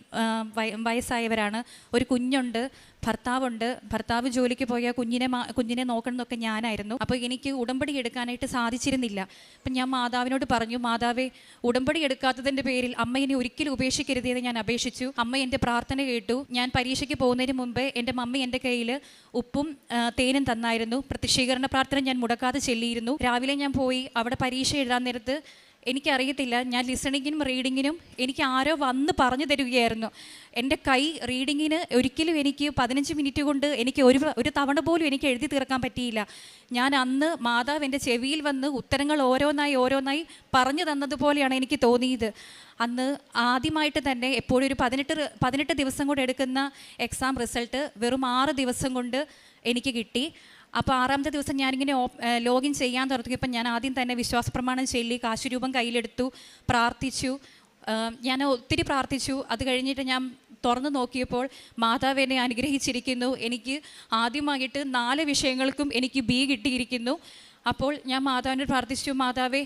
വയസ്സായവരാണ്. ഒരു കുഞ്ഞുണ്ട്, ഭർത്താവുണ്ട്. ഭർത്താവ് ജോലിക്ക് പോയ കുഞ്ഞിനെ നോക്കണമെന്നൊക്കെ ഞാനായിരുന്നു. അപ്പോൾ എനിക്ക് ഉടമ്പടി എടുക്കാനായിട്ട് സാധിച്ചിരുന്നില്ല. അപ്പം ഞാൻ മാതാവിനോട് പറഞ്ഞു, മാതാവേ, ഉടമ്പടി എടുക്കാത്തതിൻ്റെ പേരിൽ അമ്മ എന്നെ ഒരിക്കലും ഉപേക്ഷിക്കരുതെന്ന് ഞാൻ അപേക്ഷിച്ചു. അമ്മ എൻ്റെ പ്രാർത്ഥന കേട്ടു. ഞാൻ പരീക്ഷയ്ക്ക് പോകുന്നതിന് മുമ്പേ എൻ്റെ മമ്മി എൻ്റെ കയ്യിൽ ഉപ്പും തേനും തന്നായിരുന്നു. പ്രത്യക്ഷീകരണ പ്രാർത്ഥന ഞാൻ മുടക്കാതെ ചെല്ലിയിരുന്നു. രാവിലെ ഞാൻ പോയി അവിടെ പരീക്ഷ എഴുതാൻ നേരത്ത് എനിക്കറിയത്തില്ല, ഞാൻ ലിസണിങ്ങിനും റീഡിങ്ങിനും എനിക്ക് ആരോ വന്ന് പറഞ്ഞു തരികയായിരുന്നു. എൻ്റെ കൈ റീഡിങ്ങിന് ഒരിക്കലും എനിക്ക് 15 മിനിറ്റ് കൊണ്ട് എനിക്ക് ഒരു തവണ പോലും എനിക്ക് എഴുതി തീർക്കാൻ പറ്റിയില്ല. ഞാൻ അന്ന് മാതാവ് എൻ്റെ ചെവിയിൽ വന്ന് ഉത്തരങ്ങൾ ഓരോന്നായി പറഞ്ഞു തന്നതുപോലെയാണ് എനിക്ക് തോന്നിയത്. അന്ന് ആദ്യമായിട്ട് തന്നെ എപ്പോഴും ഒരു 18 ദിവസം കൊണ്ട് എടുക്കുന്ന എക്സാം റിസൾട്ട് വെറും 6 ദിവസം കൊണ്ട് എനിക്ക് കിട്ടി. അപ്പോൾ 6ാമത്തെ ദിവസം ഞാനിങ്ങനെ ലോഗിൻ ചെയ്യാൻ തുടങ്ങിയപ്പോൾ ഞാൻ ആദ്യം തന്നെ വിശ്വാസപ്രമാണം ചൊല്ലി കാശുരൂപം കയ്യിലെടുത്തു, പ്രാർത്ഥിച്ചു. ഞാൻ ഒത്തിരി പ്രാർത്ഥിച്ചു. അത് കഴിഞ്ഞിട്ട് ഞാൻ തുറന്നു നോക്കിയപ്പോൾ മാതാവ് എന്നെ അനുഗ്രഹിച്ചിരിക്കുന്നു. എനിക്ക് ആദ്യമായിട്ട് 4 വിഷയങ്ങൾക്കും എനിക്ക് B കിട്ടിയിരിക്കുന്നു. അപ്പോൾ ഞാൻ മാതാവിനോട് പ്രാർത്ഥിച്ചു, മാതാവേ,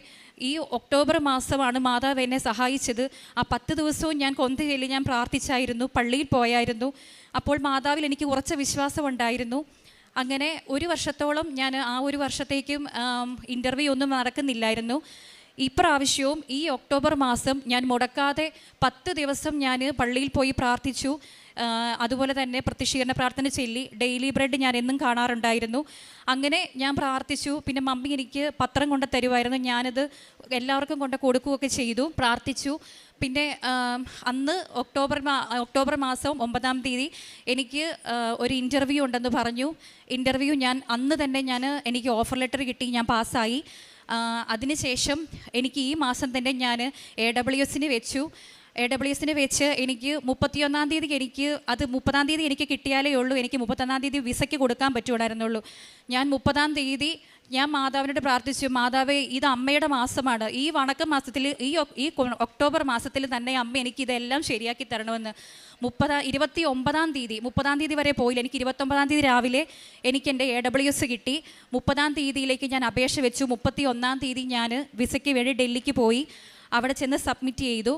ഈ ഒക്ടോബർ മാസമാണ് മാതാവ് എന്നെ സഹായിച്ചത്. ആ 10 ദിവസവും ഞാൻ കൊന്തയില് ഞാൻ പ്രാർത്ഥിച്ചായിരുന്നു, പള്ളിയിൽ പോയായിരുന്നു. അപ്പോൾ മാതാവിൽ എനിക്ക് ഉറച്ച വിശ്വാസം ഉണ്ടായിരുന്നു. അങ്ങനെ 1 വർഷത്തോളം ഞാൻ ആ 1 വർഷത്തേക്കും ഇൻ്റർവ്യൂ ഒന്നും നടക്കുന്നില്ലായിരുന്നു. ഇപ്രാവശ്യവും ഈ ഒക്ടോബർ മാസം ഞാൻ മുടക്കാതെ 10 ദിവസം ഞാൻ പള്ളിയിൽ പോയി പ്രാർത്ഥിച്ചു. അതുപോലെ തന്നെ പ്രത്യക്ഷീകരണ പ്രാർത്ഥന ചൊല്ലി ഡെയിലി ബ്രെഡ് ഞാൻ എന്നും കാണാറുണ്ടായിരുന്നു. അങ്ങനെ ഞാൻ പ്രാർത്ഥിച്ചു. പിന്നെ മമ്മി എനിക്ക് പത്രം കൊണ്ട് തരുമായിരുന്നു, ഞാനത് എല്ലാവർക്കും കൊണ്ട് കൊടുക്കുകയൊക്കെ ചെയ്തു, പ്രാർത്ഥിച്ചു. പിന്നെ അന്ന് ഒക്ടോബർ മാസം 9-ാം തീയതി എനിക്ക് ഒരു ഇൻ്റർവ്യൂ ഉണ്ടെന്ന് പറഞ്ഞു. ഇൻ്റർവ്യൂ അന്ന് തന്നെ എനിക്ക് ഓഫർ ലെറ്റർ കിട്ടി, ഞാൻ പാസ്സായി. അതിനുശേഷം എനിക്ക് ഈ മാസം തന്നെ ഞാൻ AWSന് വെച്ചു. AWSന് വെച്ച് എനിക്ക് 31-ാം തീയതി അത് 30-ാം തീയതി എനിക്ക് കിട്ടിയാലേ ഉള്ളൂ, എനിക്ക് 31-ാം തീയതി വിസയ്ക്ക് കൊടുക്കാൻ പറ്റുമായിരുന്നുള്ളൂ. ഞാൻ 30-ാം തീയതി ഞാൻ മാതാവിനോട് പ്രാർത്ഥിച്ചു, മാതാവേ ഇത് അമ്മയുടെ മാസമാണ്, ഈ വണക്ക മാസത്തിൽ ഈ ഒക്ടോബർ മാസത്തിൽ തന്നെ അമ്മ എനിക്ക് ഇതെല്ലാം ശരിയാക്കി തരണമെന്ന്. 29-ാം തീയതി 30-ാം തീയതി വരെ പോയില്ല, എനിക്ക് 29-ാം തീയതി രാവിലെ എനിക്ക് എൻ്റെ AWS കിട്ടി. 30-ാം തീയതിയിലേക്ക് ഞാൻ അപേക്ഷ വെച്ചു. 31-ാം തീയതി ഞാൻ വിസയ്ക്ക് വേണ്ടി ഡൽഹിക്ക് പോയി, അവിടെ ചെന്ന് സബ്മിറ്റ് ചെയ്തു.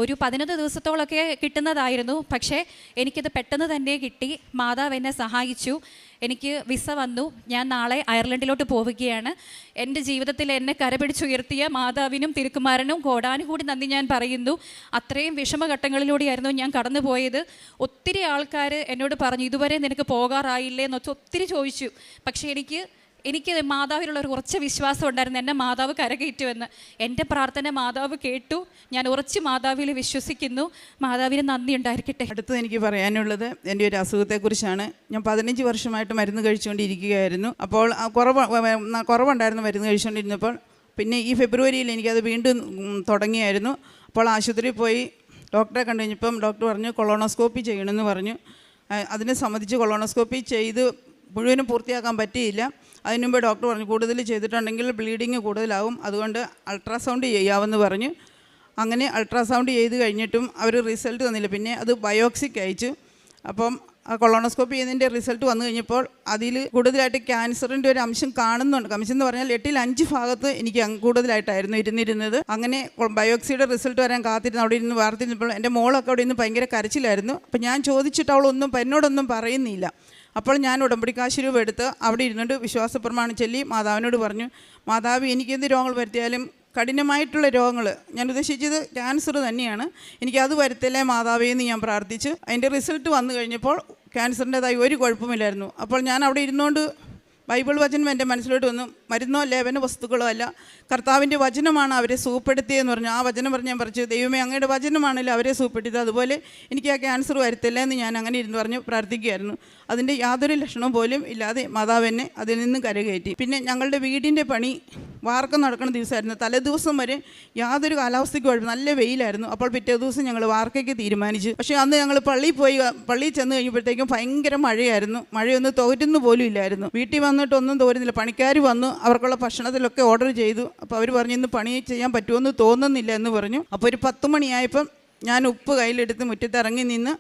ഒരു 11 ദിവസത്തോളമൊക്കെ കിട്ടുന്നതായിരുന്നു, പക്ഷേ എനിക്കത് പെട്ടെന്ന് തന്നെ കിട്ടി. മാതാവ് എന്നെ സഹായിച്ചു, എനിക്ക് വിസ വന്നു. ഞാൻ നാളെ അയർലൻഡിലോട്ട് പോവുകയാണ്. എൻ്റെ ജീവിതത്തിൽ എന്നെ കരപിടിച്ചുയർത്തിയ മാതാവിനും തിരുക്കുമാരനും കോടാനുകൂടി നന്ദി ഞാൻ പറയുന്നു. അത്രയും വിഷമഘട്ടങ്ങളിലൂടെയായിരുന്നു ഞാൻ കടന്നുപോയത്. ഒത്തിരി ആൾക്കാർ എന്നോട് പറഞ്ഞു, ഇതുവരെ നിനക്ക് പോകാറായില്ലേ എന്നൊക്കെ ഒത്തിരി ചോദിച്ചു. പക്ഷേ എനിക്ക് മാതാവിലുള്ള ഒരു ഉറച്ച വിശ്വാസം ഉണ്ടായിരുന്നു, എന്നെ മാതാവ് കരകയറ്റുമെന്ന്. എൻ്റെ പ്രാർത്ഥന മാതാവ് കേട്ടു. ഞാൻ ഉറച്ച് മാതാവിൽ വിശ്വസിക്കുന്നു. മാതാവിന് നന്ദി ഉണ്ടായിരിക്കട്ടെ. അടുത്തത് എനിക്ക് പറയാനുള്ളത് എൻ്റെ ഒരു അസുഖത്തെക്കുറിച്ചാണ്. ഞാൻ 15 വർഷമായിട്ട് മരുന്ന് കഴിച്ചുകൊണ്ടിരിക്കുകയായിരുന്നു. അപ്പോൾ കുറവുണ്ടായിരുന്നു മരുന്ന് കഴിച്ചുകൊണ്ടിരുന്നപ്പോൾ. പിന്നെ ഈ ഫെബ്രുവരിയിൽ എനിക്കത് വീണ്ടും തുടങ്ങിയായിരുന്നു. അപ്പോൾ ആശുപത്രിയിൽ പോയി ഡോക്ടറെ കണ്ടു കഴിഞ്ഞപ്പം ഡോക്ടർ പറഞ്ഞു കൊളോണോസ്കോപ്പി ചെയ്യണമെന്ന് പറഞ്ഞു. അതിനെ സംബന്ധിച്ച് കൊളോണോസ്കോപ്പി ചെയ്ത് മുഴുവനും പൂർത്തിയാക്കാൻ പറ്റിയില്ല. അതിനു മുമ്പ് ഡോക്ടർ പറഞ്ഞു കൂടുതൽ ചെയ്തിട്ടുണ്ടെങ്കിൽ ബ്ലീഡിങ് കൂടുതലാവും, അതുകൊണ്ട് അൾട്രാസൗണ്ട് ചെയ്യാമെന്ന് പറഞ്ഞു. അങ്ങനെ അൾട്രാസൗണ്ട് ചെയ്ത് കഴിഞ്ഞിട്ടും അവർ റിസൾട്ട് തന്നില്ല. പിന്നെ അത് ബയോപ്സിക്ക് അയച്ചു. അപ്പം ആ കൊളോണോസ്കോപ്പി ചെയ്യുന്നതിൻ്റെ റിസൾട്ട് വന്നു കഴിഞ്ഞപ്പോൾ അതിൽ കൂടുതലായിട്ട് ക്യാൻസറിൻ്റെ ഒരു അംശം കാണുന്നുണ്ട്. അംശം എന്ന് പറഞ്ഞാൽ 8-ൽ 5 ഭാഗത്ത് എനിക്ക് കൂടുതലായിട്ടായിരുന്നു ഇരുന്നിരുന്നത്. അങ്ങനെ ബയോപ്സിയുടെ റിസൾട്ട് വരാൻ കാത്തിരുന്ന് അവിടെ ഇരുന്ന് വാർത്തിരുന്നപ്പോൾ എൻ്റെ മോളൊക്കെ അവിടെ ഇരുന്ന് ഭയങ്കര കരച്ചിലായിരുന്നു. അപ്പം ഞാൻ ചോദിച്ചിട്ട് എന്നോടൊന്നും പറയുന്നില്ല. അപ്പോൾ ഞാൻ ഉടമ്പടിക്കാശ് രൂപ എടുത്ത് അവിടെ ഇരുന്നിട്ട് വിശ്വാസ പ്രമാണം ചൊല്ലി മാതാവിനോട് പറഞ്ഞു, മാതാവ് എനിക്കെന്ത് രോഗങ്ങൾ വരുത്തിയാലും കഠിനമായിട്ടുള്ള രോഗങ്ങൾ, ഞാൻ ഉദ്ദേശിച്ചത് ക്യാൻസർ തന്നെയാണ്, എനിക്കത് വരുത്തല്ലേ മാതാവേ എന്ന് ഞാൻ പ്രാർത്ഥിച്ചു. അതിൻ്റെ റിസൾട്ട് വന്നു കഴിഞ്ഞപ്പോൾ ക്യാൻസറിൻ്റെതായി ഒരു കുഴപ്പമില്ലായിരുന്നു. അപ്പോൾ ഞാൻ അവിടെ ഇരുന്നുകൊണ്ട് ബൈബിൾ വചനം എൻ്റെ മനസ്സിലോട്ട് വന്നു. മരുന്നോ ലേപന വസ്തുക്കളോ അല്ല, കർത്താവിൻ്റെ വചനമാണ് അവരെ സുഖപ്പെടുത്തിയെന്ന് പറഞ്ഞു. ആ വചനം പറഞ്ഞ് ഞാൻ പറഞ്ഞു, ദൈവമേ അങ്ങയുടെ വചനമാണല്ലോ അവരെ സുഖപ്പെടുത്തിയത്, അതുപോലെ എനിക്ക് ആ ക്യാൻസർ വരുത്തില്ല എന്ന് ഞാൻ അങ്ങനെ ഇരുന്ന് പറഞ്ഞു പ്രാർത്ഥിക്കുകയായിരുന്നു. അതിൻ്റെ യാതൊരു ലക്ഷണവും പോലും ഇല്ലാതെ മാതാവ് എന്നെ അതിൽ നിന്നും കരകയറ്റി. പിന്നെ ഞങ്ങളുടെ വീടിൻ്റെ പണി വാർക്കം നടക്കുന്ന ദിവസമായിരുന്നു. തലേദിവസം വരെ യാതൊരു കാലാവസ്ഥയ്ക്ക് കുഴപ്പം, നല്ല വെയിലായിരുന്നു. അപ്പോൾ പിറ്റേ ദിവസം ഞങ്ങൾ വാർക്കയ്ക്ക് തീരുമാനിച്ചു. പക്ഷേ അന്ന് ഞങ്ങൾ പള്ളിയിൽ ചെന്ന് കഴിഞ്ഞപ്പോഴത്തേക്കും ഭയങ്കര മഴയായിരുന്നു. മഴയൊന്നും തോരുന്നു പോലും ഇല്ലായിരുന്നു. വീട്ടിൽ വന്നിട്ടൊന്നും തോരുന്നില്ല. പണിക്കാർ വന്നു, അവർക്കുള്ള ഭക്ഷണത്തിലൊക്കെ ഓർഡർ ചെയ്തു. അപ്പോൾ അവർ പറഞ്ഞു ഇന്ന് പണി ചെയ്യാൻ പറ്റുമെന്ന് തോന്നുന്നില്ല എന്ന് പറഞ്ഞു. അപ്പോൾ ഒരു 10 മണിയായപ്പം ഞാൻ ഉപ്പ് കയ്യിലെടുത്ത് മുറ്റത്തിറങ്ങി നിന്ന്,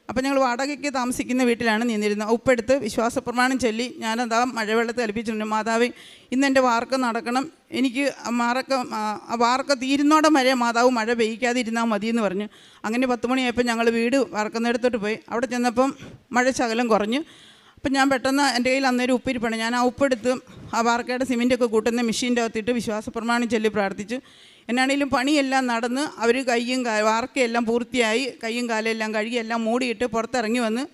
അപ്പോൾ ഞങ്ങൾ വാടകയ്ക്ക് താമസിക്കുന്ന വീട്ടിലാണ് നിന്നിരുന്നത്. ഉപ്പെടുത്ത് വിശ്വാസ പ്രമാണം ചൊല്ലി ഞാനതാ മഴവെള്ളത്തിൽ കൽപ്പിച്ചിട്ടുണ്ട്, മാതാവ് ഇന്ന് എൻ്റെ വാർക്ക നടക്കണം, എനിക്ക് വാർക്ക തീരുന്നോടെ വരെ മാതാവ് മഴ പെയ്യിക്കാതിരുന്നാൽ മതിയെന്ന് പറഞ്ഞു. അങ്ങനെ 10 മണിയായപ്പോൾ ഞങ്ങൾ വീട് വാർക്കുന്നിടത്തോട്ട് പോയി. അവിടെ ചെന്നപ്പം മഴ ശകലം കുറഞ്ഞു. അപ്പം ഞാൻ പെട്ടെന്ന് എൻ്റെ കയ്യിൽ അന്നേരം ഉപ്പിരിപ്പണം, ഞാൻ ആ ഉപ്പെടുത്ത് ആ വാർക്കയുടെ സിമെൻറ്റൊക്കെ കൂട്ടുന്ന മെഷീൻ്റെ അകത്തിട്ട് വിശ്വാസ പ്രമാണം ചൊല്ലി പ്രാർത്ഥിച്ചു. എന്നാണെങ്കിലും പണിയെല്ലാം നടന്ന് അവർ വാർക്കയെല്ലാം പൂർത്തിയായി, കയ്യും കാലെല്ലാം കഴുകി എല്ലാം മൂടിയിട്ട് പുറത്തിറങ്ങി വന്ന്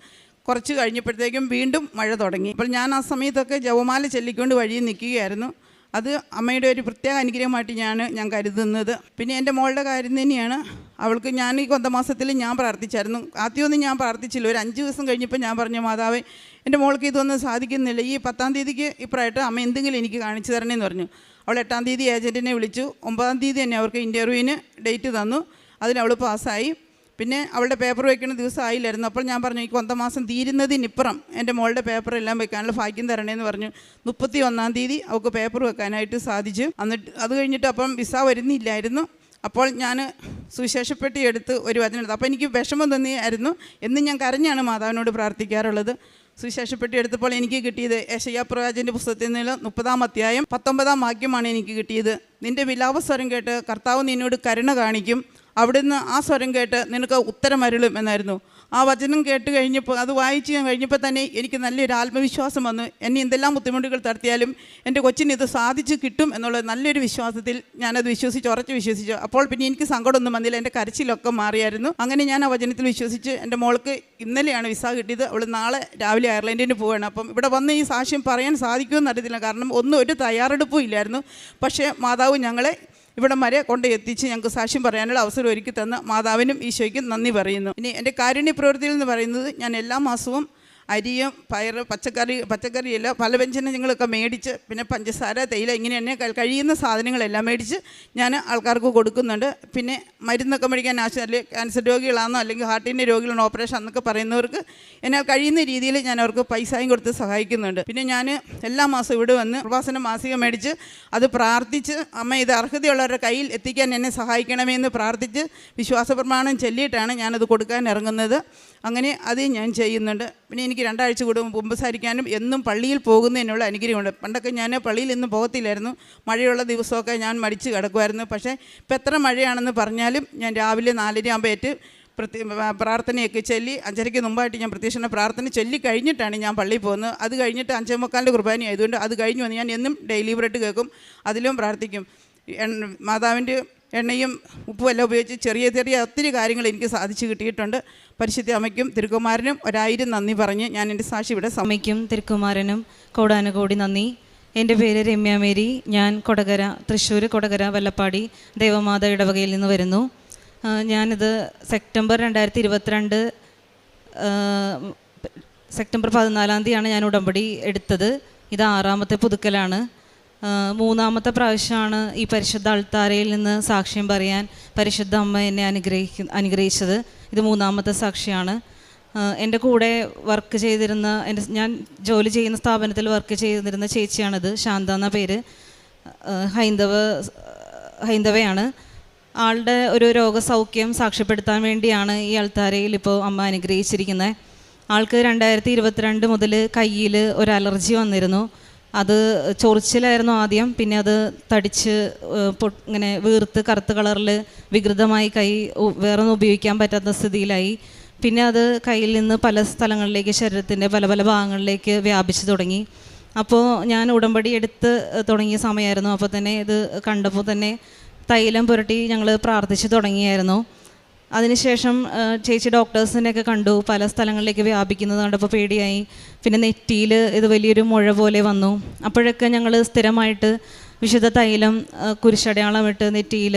കുറച്ച് കഴിഞ്ഞപ്പോഴത്തേക്കും വീണ്ടും മഴ തുടങ്ങി. അപ്പോൾ ഞാൻ ആ സമയത്തൊക്കെ ജപമാല ചൊല്ലിക്കൊണ്ട് വഴിയിൽ നിൽക്കുകയായിരുന്നു. അത് അമ്മയുടെ ഒരു പ്രത്യേക അനുഗ്രഹമായിട്ട് ഞാൻ കരുതുന്നത്. പിന്നെ എൻ്റെ മോളുടെ കാര്യം തന്നെയാണ്. അവൾക്ക് ഞാൻ ഈ കൊന്തമാസത്തിൽ ഞാൻ പ്രാർത്ഥിച്ചായിരുന്നു. ആദ്യമൊന്നും ഞാൻ പ്രാർത്ഥിച്ചില്ല. ഒരു 5 ദിവസം കഴിഞ്ഞപ്പോൾ ഞാൻ പറഞ്ഞു, മാതാവേ എൻ്റെ മോൾക്ക് ഇതൊന്നും സാധിക്കുന്നില്ല, ഈ 10-ാം തീയതിക്ക് ഇപ്പറായിട്ട് അമ്മ എന്തെങ്കിലും എനിക്ക് കാണിച്ചു തരണേന്ന് പറഞ്ഞു. അവൾ 8-ാം തീയതി ഏജൻറ്റിനെ വിളിച്ചു. 9-ാം തീയതി തന്നെ അവർക്ക് ഇൻ്റർവ്യൂവിന് ഡേറ്റ് തന്നു. അതിനവൾ പാസ്സായി. പിന്നെ അവളുടെ പേപ്പർ വയ്ക്കുന്ന ദിവസം ആയില്ലായിരുന്നു. അപ്പോൾ ഞാൻ പറഞ്ഞു, ഈ കൊന്തമാസം തീരുന്നതിനിപ്പുറം എൻ്റെ മോളുടെ പേപ്പറെല്ലാം വെക്കാനുള്ള ഭാഗ്യം തരണേന്ന് പറഞ്ഞു. 31-ാം തീയതി അവൾക്ക് പേപ്പർ വെക്കാനായിട്ട് സാധിച്ചു. എന്നിട്ട് അത് കഴിഞ്ഞിട്ട് അപ്പം വിസ വരുന്നില്ലായിരുന്നു. അപ്പോൾ ഞാൻ സുവിശേഷപ്പെട്ടി എടുത്ത് ഒരു വചനം എടുത്തു. അപ്പോൾ എനിക്ക് വിഷമം തോന്നിയായിരുന്നു. എന്നും ഞാൻ കരഞ്ഞാണ് മാതാവിനോട് പ്രാർത്ഥിക്കാറുള്ളത്. സുവിശേഷപ്പെട്ടി എടുത്തപ്പോൾ എനിക്ക് കിട്ടിയത് യെശയ്യാ പ്രവാചകൻ്റെ പുസ്തകത്തിൽ നിന്ന് 30-ാം അധ്യായം 19-ാം വാക്യമാണ് എനിക്ക് കിട്ടിയത്. നിൻ്റെ വിലാപസ്വരം കേട്ട് കർത്താവ് നിന്നോട് കരുണ കാണിക്കും, അവിടുന്ന് ആ സ്വരം കേട്ട് നിനക്ക് ഉത്തരം അരുളും എന്നായിരുന്നു. ആ വചനം കേട്ട് കഴിഞ്ഞപ്പോൾ, അത് വായിച്ച് കഴിഞ്ഞപ്പോൾ തന്നെ എനിക്ക് നല്ലൊരു ആത്മവിശ്വാസം വന്നു. എന്നെ എന്തെല്ലാം ബുദ്ധിമുട്ടുകൾ തടത്തിയാലും എൻ്റെ കൊച്ചിന് ഇത് സാധിച്ച് കിട്ടും എന്നുള്ള നല്ലൊരു വിശ്വാസത്തിൽ ഞാനത് ഉറച്ച് വിശ്വസിച്ചു. അപ്പോൾ പിന്നെ എനിക്ക് സങ്കടമൊന്നും വന്നില്ല, എൻ്റെ കരച്ചിലൊക്കെ മാറിയായിരുന്നു. അങ്ങനെ ഞാൻ ആ വചനത്തിൽ വിശ്വസിച്ച് എൻ്റെ മോൾക്ക് ഇന്നലെയാണ് വിസ കിട്ടിയത്. അവൾ നാളെ രാവിലെ അയർലൻഡിന് പോവുകയാണ്. അപ്പം ഇവിടെ വന്ന് ഈ സാക്ഷ്യം പറയാൻ സാധിക്കുമെന്ന് അറിയത്തില്ല, കാരണം ഒരു തയ്യാറെടുപ്പും ഇല്ലായിരുന്നു. പക്ഷേ മാതാവ് ഞങ്ങളെ ഇവിടം വരെ കൊണ്ട് എത്തിച്ച് ഞങ്ങൾക്ക് സാക്ഷ്യം പറയാനുള്ള അവസരം ഒരുക്കി തന്ന മാതാവിനും ഈശോയ്ക്കും നന്ദി പറയുന്നു. ഇനി എൻ്റെ കാരുണ്യ പ്രവൃത്തിയിൽ എന്ന് പറയുന്നത്, ഞാൻ എല്ലാ മാസവും അരിയും പയറ് പച്ചക്കറിയല്ല പല വ്യഞ്ജനങ്ങളൊക്കെ മേടിച്ച്, പിന്നെ പഞ്ചസാര, തേയില, ഇങ്ങനെ എന്നെ കഴിയുന്ന സാധനങ്ങളെല്ലാം മേടിച്ച് ഞാൻ ആൾക്കാർക്ക് കൊടുക്കുന്നുണ്ട്. പിന്നെ മരുന്നൊക്കെ മേടിക്കാൻ അല്ലെങ്കിൽ ക്യാൻസർ രോഗികളാണെന്നോ അല്ലെങ്കിൽ ഹാർട്ടിൻ്റെ രോഗികളാണോ ഓപ്പറേഷൻ എന്നൊക്കെ പറയുന്നവർക്ക് എന്നാൽ കഴിയുന്ന രീതിയിൽ ഞാൻ അവർക്ക് പൈസയും കൊടുത്ത് സഹായിക്കുന്നുണ്ട്. പിന്നെ ഞാൻ എല്ലാ മാസവും ഇവിടെ വന്ന് കൃപാസന മാസിക മേടിച്ച് അത് പ്രാർത്ഥിച്ച്, അമ്മ ഇത് അർഹതയുള്ളവരുടെ കയ്യിൽ എത്തിക്കാൻ എന്നെ സഹായിക്കണമേ എന്ന് പ്രാർത്ഥിച്ച് വിശ്വാസ പ്രമാണം ചൊല്ലിയിട്ടാണ് ഞാനത് കൊടുക്കാൻ ഇറങ്ങുന്നത്. അങ്ങനെ അത് ഞാൻ ചെയ്യുന്നുണ്ട്. പിന്നെ എനിക്ക് 2 ആഴ്ച കൂടുമ്പോൾ കുമ്പസാരിക്കാനും എന്നും പള്ളിയിൽ പോകുന്നതിനുള്ള അനുഗ്രഹമുണ്ട്. പണ്ടൊക്കെ ഞാൻ പള്ളിയിൽ ഇന്നും പോകത്തില്ലായിരുന്നു. മഴയുള്ള ദിവസമൊക്കെ ഞാൻ മടിച്ച് കിടക്കുമായിരുന്നു. പക്ഷേ ഇപ്പം എത്ര മഴയാണെന്ന് പറഞ്ഞാലും ഞാൻ രാവിലെ 4:30 ആകുമ്പോൾ പ്രാർത്ഥനയൊക്കെ ചൊല്ലി 5:30 മുമ്പായിട്ട് ഞാൻ പ്രത്യക്ഷണ പ്രാർത്ഥന ചൊല്ലി കഴിഞ്ഞിട്ടാണ് ഞാൻ പള്ളിയിൽ പോകുന്നത്. അത് കഴിഞ്ഞിട്ട് 5:45 കുർബാന ആയതുകൊണ്ട് അത് കഴിഞ്ഞ് വന്ന് ഞാൻ എന്നും ഡെയിലി ബ്രെഡ് കേൾക്കും, അതിലും പ്രാർത്ഥിക്കും. മാതാവിൻ്റെ എണ്ണയും ഉപ്പും എല്ലാം ഉപയോഗിച്ച് ചെറിയ ഒത്തിരി കാര്യങ്ങൾ എനിക്ക് സാധിച്ചു കിട്ടിയിട്ടുണ്ട്. പരിശുദ്ധ അമ്മയ്ക്കും തിരുക്കുമാരനും 1000 നന്ദി പറഞ്ഞ് ഞാൻ എൻ്റെ സാക്ഷി ഇവിടെ അമ്മയ്ക്കും തിരുക്കുമാരനും കോടാനുകോടി നന്ദി. എൻ്റെ പേര് രമ്യ മേരി. ഞാൻ തൃശ്ശൂർ കൊടകര വല്ലപ്പാടി ദേവമാത ഇടവകയിൽ നിന്ന് വരുന്നു. ഞാനിത് സെപ്റ്റംബർ 2022 സെപ്റ്റംബർ 14 ഞാൻ ഉടമ്പടി എടുത്തത്. ഇത് 6ാമത്തെ പുതുക്കലാണ്. 3ാമത്തെ പ്രാവശ്യമാണ് ഈ പരിശുദ്ധ അൾത്താരയിൽ നിന്ന് സാക്ഷ്യം പറയാൻ പരിശുദ്ധ അമ്മ എന്നെ അനുഗ്രഹിച്ചത്. ഇത് 3ാമത്തെ സാക്ഷിയാണ്. എൻ്റെ കൂടെ വർക്ക് ചെയ്തിരുന്ന ഞാൻ ജോലി ചെയ്യുന്ന സ്ഥാപനത്തിൽ വർക്ക് ചെയ്തിരുന്ന ചേച്ചിയാണിത്. ശാന്ത എന്ന പേര്. ഹൈന്ദവയാണ്. ആളുടെ ഒരു രോഗസൗഖ്യം സാക്ഷ്യപ്പെടുത്താൻ വേണ്ടിയാണ് ഈ അൾത്താരയിൽ ഇപ്പോൾ അമ്മ അനുഗ്രഹിച്ചിരിക്കുന്നത്. ആൾക്ക് 2022 മുതൽ കയ്യിൽ ഒരു അലർജി വന്നിരുന്നു. അത് ചൊറിച്ചിലായിരുന്നു ആദ്യം, പിന്നെ അത് തടിച്ച് ഇങ്ങനെ വീർത്ത് കറുത്ത കളറിൽ വികൃതമായി കൈ വേറൊന്നും ഉപയോഗിക്കാൻ പറ്റാത്ത സ്ഥിതിയിലായി. പിന്നെ അത് കയ്യിൽ നിന്ന് പല സ്ഥലങ്ങളിലേക്ക്, ശരീരത്തിൻ്റെ പല പല ഭാഗങ്ങളിലേക്ക് വ്യാപിച്ചു തുടങ്ങി. അപ്പോൾ ഞാൻ ഉടമ്പടി എടുത്ത് തുടങ്ങിയ സമയമായിരുന്നു. അപ്പോൾ തന്നെ ഇത് കണ്ടപ്പോൾ തന്നെ തൈലം പുരട്ടി ഞങ്ങൾ പ്രാർത്ഥിച്ച് തുടങ്ങിയായിരുന്നു. അതിനുശേഷം ചേച്ചി ഡോക്ടേഴ്സിനെയൊക്കെ കണ്ടു, പല സ്ഥലങ്ങളിലേക്ക് വ്യാപിക്കുന്നത് കണ്ടപ്പോൾ പേടിയായി. പിന്നെ നെറ്റിയിൽ ഇത് വലിയൊരു മുഴ പോലെ വന്നു. അപ്പോഴൊക്കെ ഞങ്ങൾ സ്ഥിരമായിട്ട് വിശുദ്ധ തൈലം കുരിശടയാളമിട്ട് നെറ്റിയിൽ